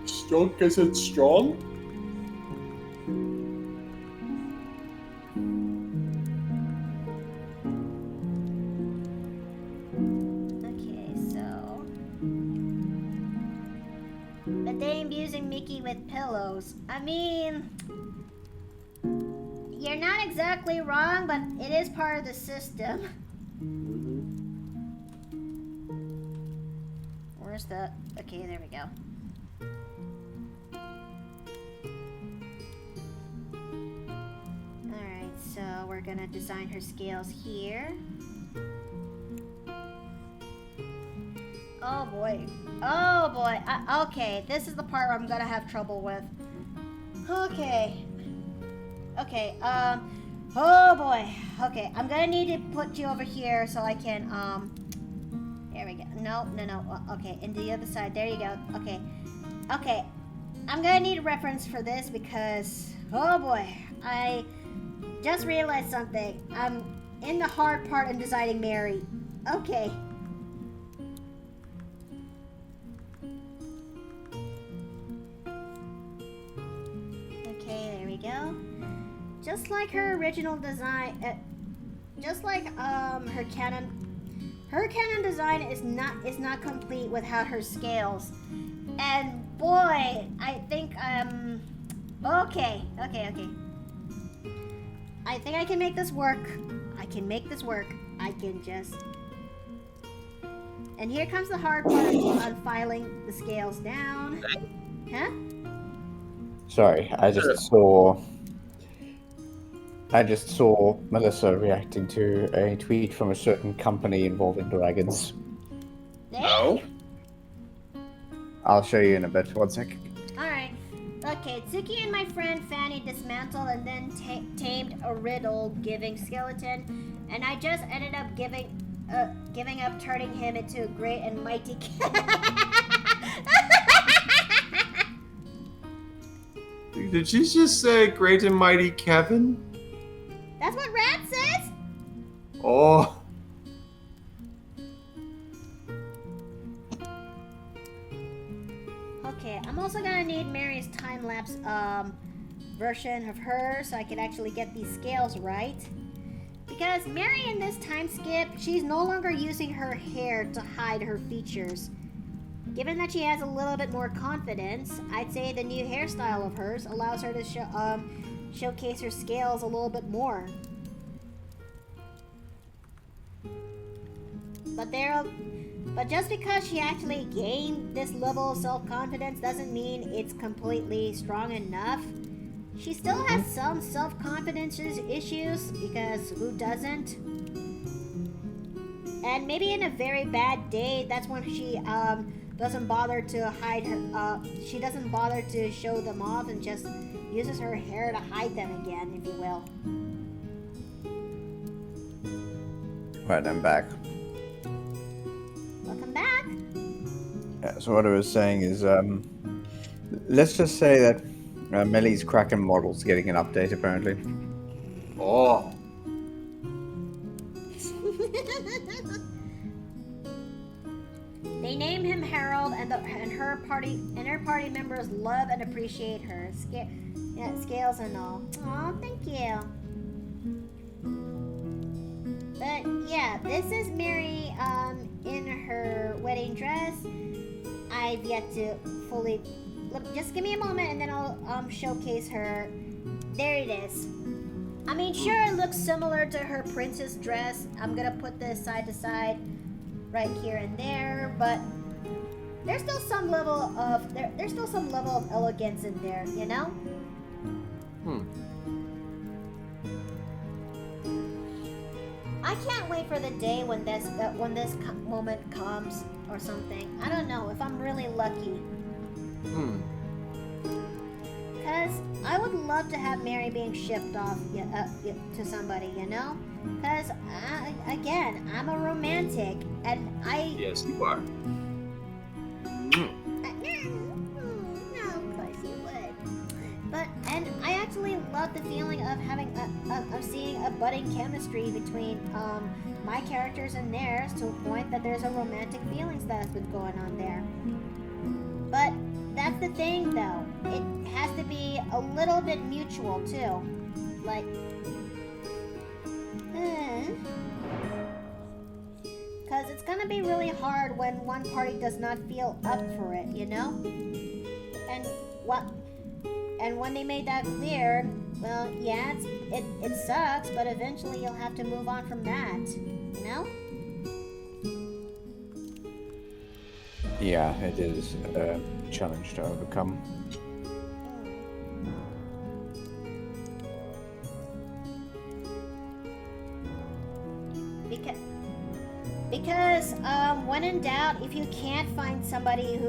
Strong because it's strong? Okay, so a day amusing Mickey with pillows. I mean, you're not exactly wrong, but it is part of the system. Where's the... Okay, there we go. we're gonna design her scales here. Oh boy. Oh boy. Okay, this is the part where I'm gonna have trouble with. Okay. Okay, oh boy. Okay, I'm gonna need to put you over here so I can, there we go. No. Okay, and the other side. There you go. Okay. Okay. I'm gonna need a reference for this because, oh boy, I just realized something. I'm in the hard part in designing Mary. Okay. Okay, there we go. Just like her original design, just like her canon design is not complete without her scales. And boy, I think okay. I think I can make this work. I can just. And here comes the hard part on filing the scales down. Huh? Sorry, I just saw Melissa reacting to a tweet from a certain company involving dragons. No. I'll show you in a bit. 1 sec. Alright. Okay, Tsuki and my friend Fanny dismantled and then tamed a riddle-giving skeleton, and I just ended up giving up turning him into a great and mighty Did she just say great and mighty Kevin? That's what Rat says? Oh. Okay, I'm also gonna need Mary's time-lapse version of her so I can actually get these scales right. Because Mary in this time skip, she's no longer using her hair to hide her features. Given that she has a little bit more confidence, I'd say the new hairstyle of hers allows her to showcase her scales a little bit more. But just because she actually gained this level of self-confidence doesn't mean it's completely strong enough. She still has some self-confidence issues, because who doesn't? And maybe in a very bad day, that's when she doesn't bother to hide her. She doesn't bother to show them off and just uses her hair to hide them again, if you will. Right, I'm back. Welcome back. Yeah, so what I was saying is, let's just say that Melly's Kraken model's getting an update, apparently. Oh. They named him Harold, and her party members love and appreciate her scales and all. Aw, thank you. But yeah, this is Mary in her wedding dress. I've yet to fully look. Just give me a moment, and then I'll showcase her. There it is. I mean, sure, it looks similar to her princess dress. I'm gonna put this side to side, right here and there, but there's still some level of there's still some level of elegance in there, you know? I can't wait for the day when this moment comes or something. I don't know if I'm really lucky. Because I would love to have Mary being shipped off to somebody, you know? Because, again, I'm a romantic, and I... Yes, you are. No, of course you would. But, and I actually love the feeling of having of seeing a budding chemistry between my characters and theirs, to a point that there's a romantic feelings that has been going on there. But that's the thing, though. It has to be a little bit mutual too. Like, because it's gonna be really hard when one party does not feel up for it, you know? And when they made that clear, well, yeah, it sucks, but eventually you'll have to move on from that, you know? Yeah, it is a challenge to overcome. in doubt, if you can't find somebody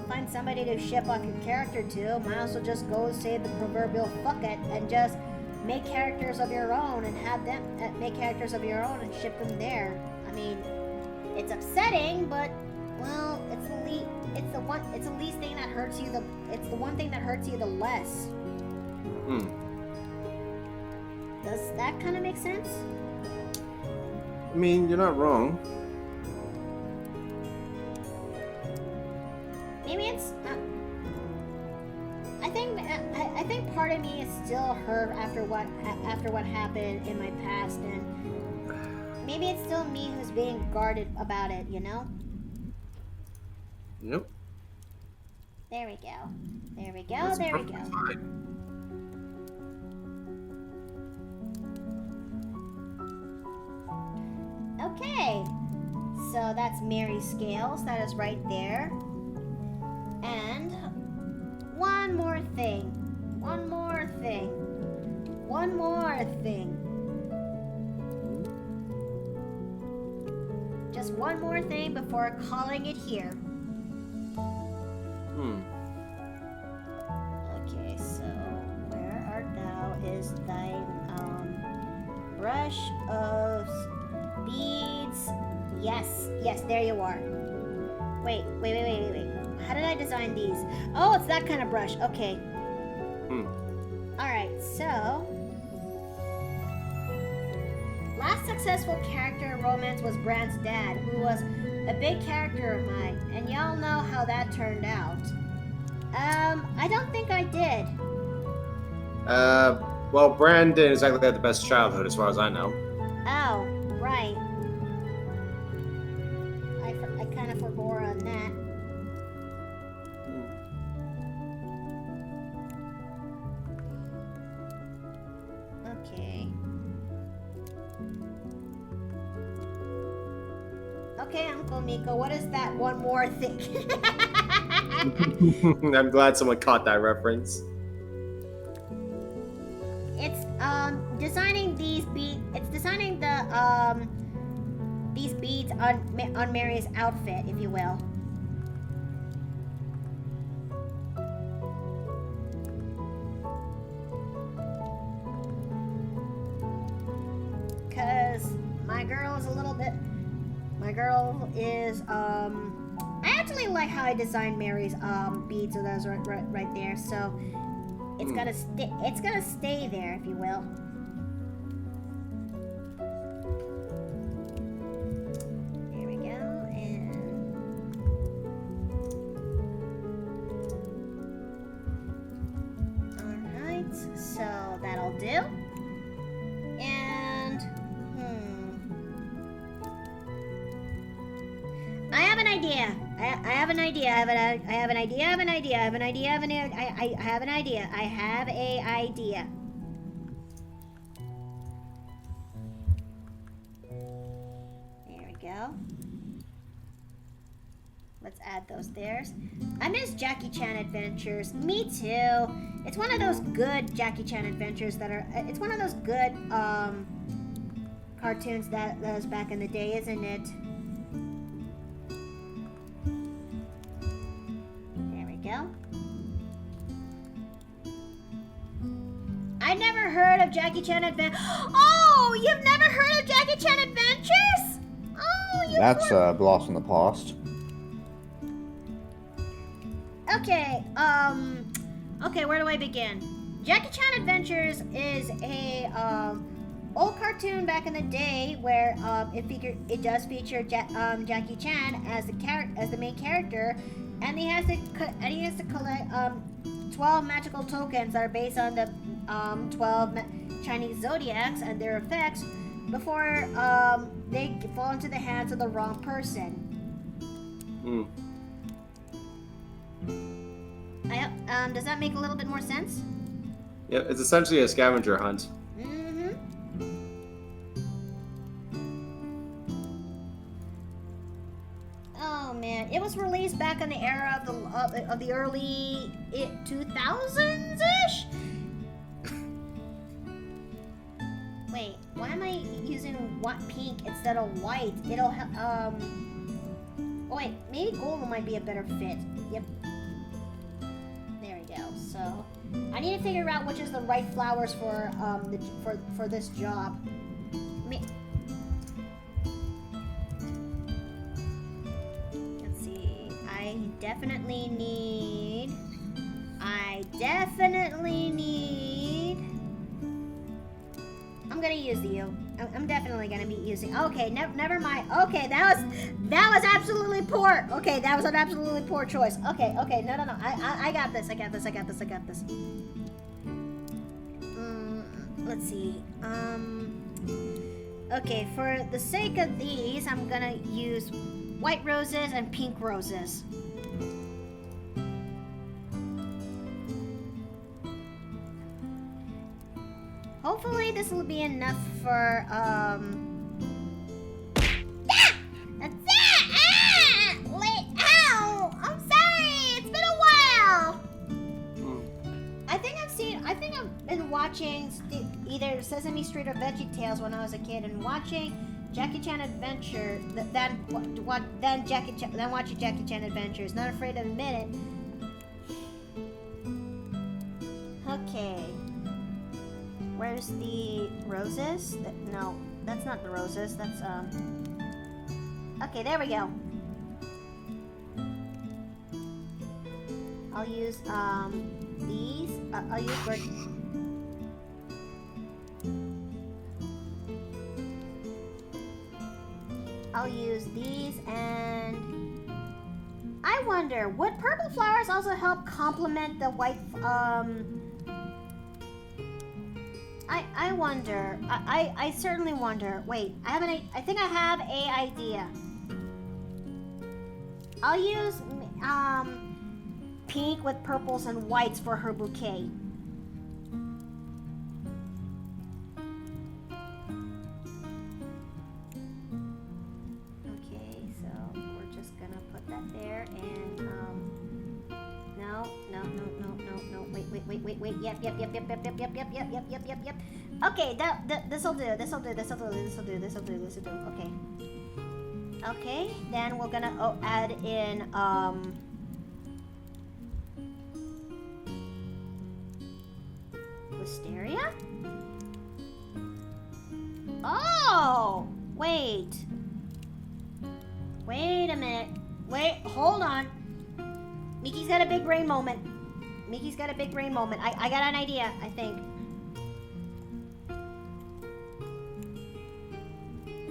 find somebody to ship off your character to, might as well just go say the proverbial fuck it and just make characters of your own and have them make characters of your own and ship them there. I mean, it's upsetting, but well, it's the least thing that hurts you. It's the one thing that hurts you the less. Does that kind of make sense? I mean, you're not wrong. Maybe it's. I think part of me is still hurt after what happened in my past, and maybe it's still me who's being guarded about it. You know. Yep. There we go. There we go. That's There we perfectly go. fine. Okay, so that's Mary's scales. That is right there. And one more thing. One more thing. One more thing. Just one more thing before calling it here. Okay, so where art thou is thy brush of beads. Yes, there you are. Wait. How did I design these? Oh, it's that kind of brush. Okay. Alright, so last successful character in romance was Bran's dad, who was a big character of mine, and y'all know how that turned out. I don't think I did. Well, Bran didn't exactly have the best childhood, as far as I know. Oh, right. I kind of forbore on that. Okay. Okay, Uncle Miko, what is that one more thing? I'm glad someone caught that reference. It's designing these beads. It's designing the these beads on Mary's outfit, if you will. Cause my girl is I actually like how I designed Mary's beads, so that's right there. So it's gonna stay there, if you will. There we go, and alright, so that'll do. And I have an idea. I have an idea. I have an idea. There we go. Let's add those there. I miss Jackie Chan Adventures. Me too. It's one of those good Jackie Chan Adventures that are. It's one of those good cartoons that was back in the day, isn't it? Go. I never heard of Jackie Chan Adventures. Oh, you've never heard of Jackie Chan Adventures? Oh, you. That's a blast from the past. Okay. Okay, where do I begin? Jackie Chan Adventures is a old cartoon back in the day where it does feature Jackie Chan as the main character. And he has to collect 12 magical tokens that are based on the 12 Chinese zodiacs and their effects before they fall into the hands of the wrong person. Does that make a little bit more sense? Yeah, it's essentially a scavenger hunt. Oh man, it was released back in the era of the early 2000s-ish. Wait, why am I using pink instead of white? It'll Oh wait, maybe gold might be a better fit. Yep. There we go. So I need to figure out which is the right flowers for for this job. Let's see. I definitely need. I'm gonna use you. I'm definitely gonna be using. Okay, never mind. Okay, that was absolutely poor. Okay, that was an absolutely poor choice. Okay, no. I got this. Let's see. Okay, for the sake of these, I'm gonna use white roses and pink roses. Hopefully this will be enough for, That's it! Ow! I'm sorry! It's been a while! I think I've been watching either Sesame Street or VeggieTales when I was a kid, and watching Jackie Chan Adventure, then watching Jackie Chan Adventures. Not afraid to admit it. Okay. Where's the roses? No, that's not the roses. That's, Okay, there we go. I'll use, these. I'll use I'll use these, and I wonder, would purple flowers also help complement the white, I wonder. I certainly wonder. Wait, I think I have a idea. I'll use pink with purples and whites for her bouquet. Okay, so we're just gonna put that there, and no. Wait. Yep. Okay, this'll do. Okay, then we're gonna add in wisteria. Oh, wait a minute. Hold on. Miki's got a big brain moment. I got an idea, I think.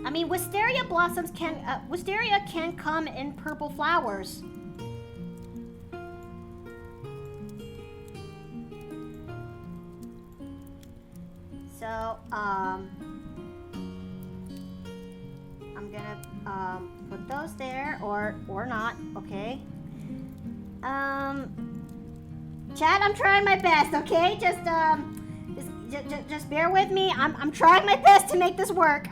I mean, wisteria blossoms wisteria can come in purple flowers. So, I'm gonna, put those there, or not, okay? Chat, I'm trying my best, okay? Just bear with me. I'm trying my best to make this work.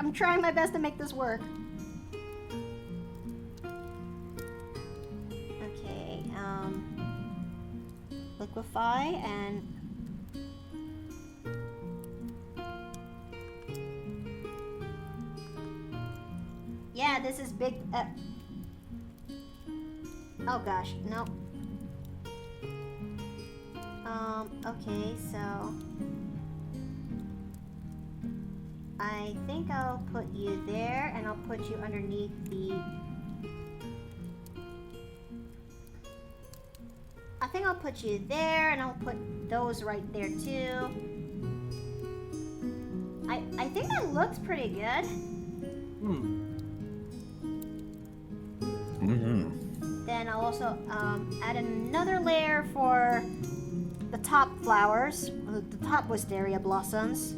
Okay, liquefy and yeah, this is big. Oh gosh, no. Okay, so I think I'll put you there, and I'll put you underneath the... I think I'll put you there, and I'll put those right there too. I think that looks pretty good. Then I'll also add another layer for the top flowers, the top wisteria blossoms.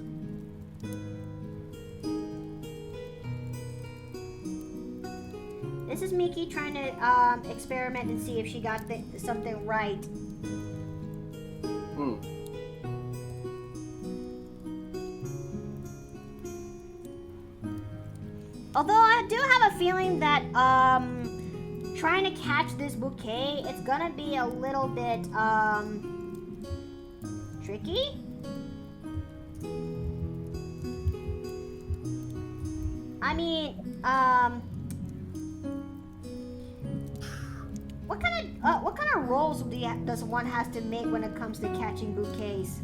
This is Miki trying to experiment and see if she got something right. Although I do have a feeling that trying to catch this bouquet, it's gonna be a little bit tricky. I mean, what kind of rolls does one has to make when it comes to catching bouquets?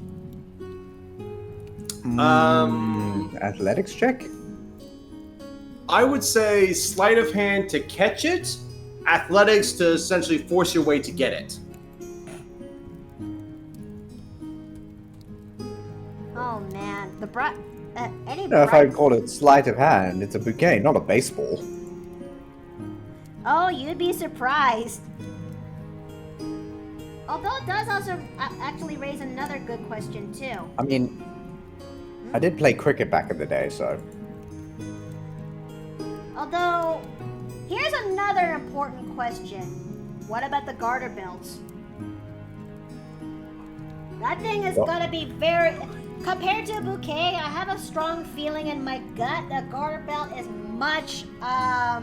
Athletics check? I would say sleight of hand to catch it, athletics to essentially force your way to get it. Oh man, any No, if I brides. call it sleight of hand, it's a bouquet, not a baseball. Oh, you'd be surprised. Although it does also actually raise another good question too. I mean, I did play cricket back in the day, so. Although, here's another important question. What about the garter belts? That thing is Well- gonna be very... Compared to a bouquet, I have a strong feeling in my gut that garter belt is much, a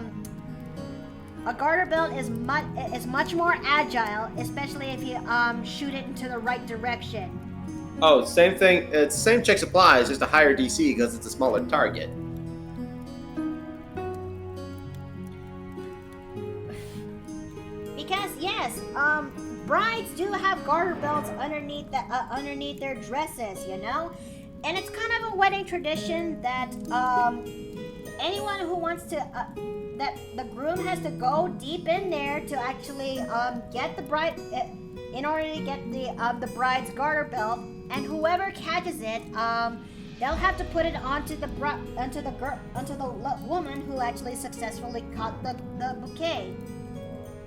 garter belt is much more agile, especially if you shoot it into the right direction. Oh, same thing. It's same check applies, just a higher DC because it's a smaller target. Because yes, brides do have garter belts underneath their dresses, you know, and it's kind of a wedding tradition that anyone who wants to that the groom has to go deep in there to actually get the bride in order to get the bride's garter belt, and whoever catches it, they'll have to put it onto the woman who actually successfully caught the bouquet.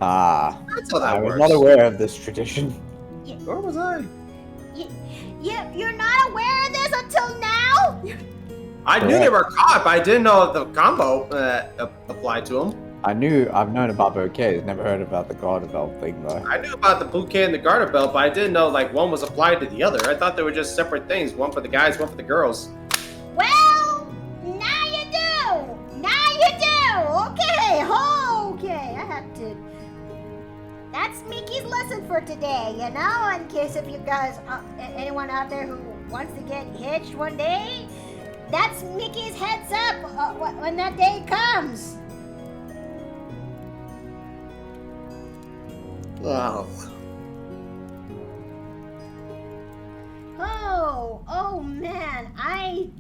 Ah, That's how that I was works. not aware of this tradition. Where was I? You're not aware of this until now? I knew they were caught, but I didn't know the combo applied to them. I've known about bouquets, never heard about the garter belt thing though. I knew about the bouquet and the garter belt, but I didn't know like one was applied to the other. I thought they were just separate things, one for the guys, one for the girls. Well, now you do. Now you do. Okay. Okay. I have to. That's Mickey's lesson for today, you know, in case if you guys, anyone out there who wants to get hitched one day, that's Mickey's heads up when that day comes. Wow. Oh man, I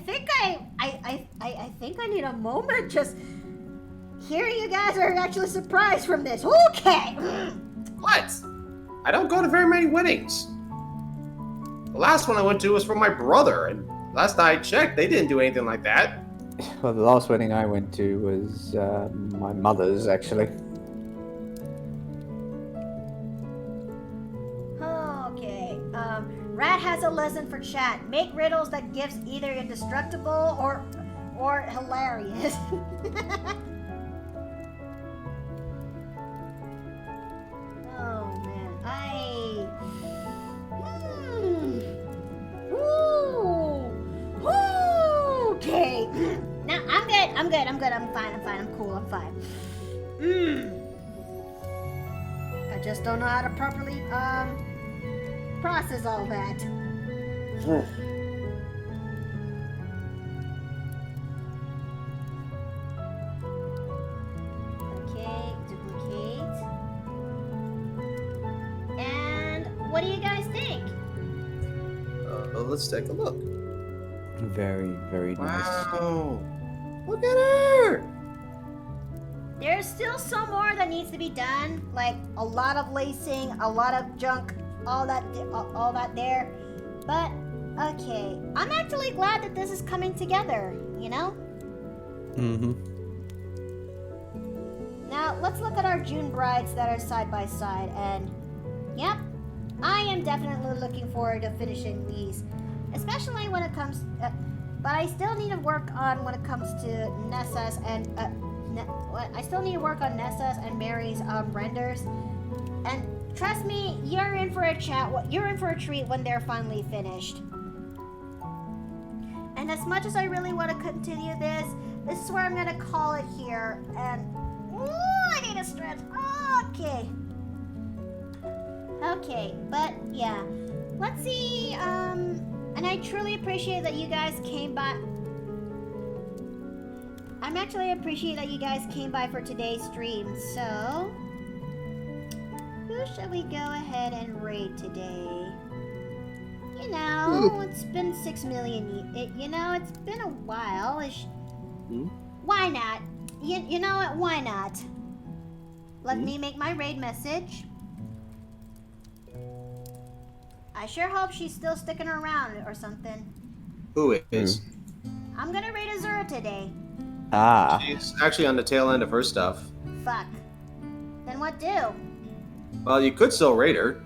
think I think I need a moment. Just hearing you guys are actually surprised from this. Okay. What? I don't go to very many weddings. The last one I went to was for my brother, and last I checked, they didn't do anything like that. Well, the last wedding I went to was my mother's, actually. Okay. Rat has a lesson for chat. Make riddles that gives either indestructible or hilarious. Oh man, okay. Now I'm good. I'm fine. I'm cool. I'm fine. I just don't know how to properly process all that. Okay, duplicate. And what do you guys think? Let's take a look. Very, very nice. Wow. Look at her. There's still some more that needs to be done, like a lot of lacing, a lot of junk, all that there. But okay, I'm actually glad that this is coming together, you know? Mm-hmm. Now, let's look at our June brides that are side by side, and yep, I am definitely looking forward to finishing these, especially when it comes, but I still need to work on when it comes to Nessa's and, I still need to work on Nessa's and Mary's renders, and trust me, you're in for a treat when they're finally finished. And as much as I really want to continue this is where I'm gonna call it here, and I need a stretch. Okay, but yeah, let's see. And I truly appreciate that you guys came by. I'm actually appreciate that you guys came by for today's stream. So, who should we go ahead and raid today? You know, it's been 6 million. It's been a while. Why not? You know what? Why not? Let me make my raid message. I sure hope she's still sticking around or something. Who is? I'm gonna raid Azura today. Ah. She's actually on the tail end of her stuff. Fuck. Then what do? Well, you could still raid her,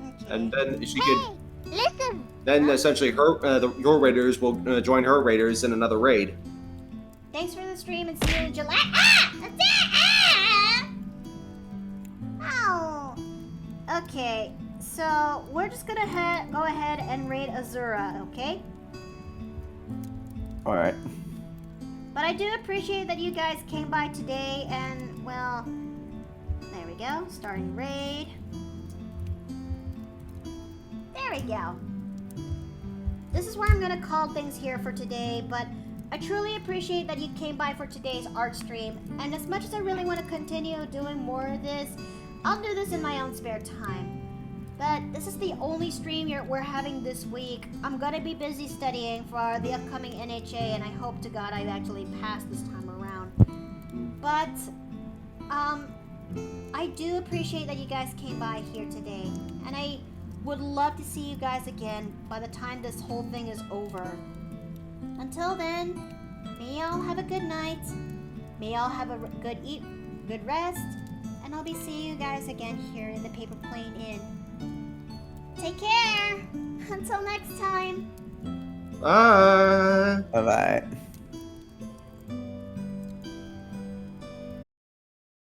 Okay. and then she could. Listen! Then essentially, your raiders will join her raiders in another raid. Thanks for the stream and see you in July. Ah! That's it! Ah! Oh. Okay, so we're just gonna go ahead and raid Azura, okay? Alright. But I do appreciate that you guys came by today and, well, there we go. Starting raid. There we go. This is where I'm gonna call things here for today, but I truly appreciate that you came by for today's art stream. And as much as I really want to continue doing more of this, I'll do this in my own spare time. But this is the only stream we're having this week. I'm gonna be busy studying for the upcoming NHA, and I hope to God I've actually passed this time around. But, I do appreciate that you guys came by here today, and I would love to see you guys again by the time this whole thing is over. Until then, may y'all have a good night. May y'all have a good rest, and I'll be seeing you guys again here in the Paper Plane Inn. Take care! Until next time! Bye! Bye-bye.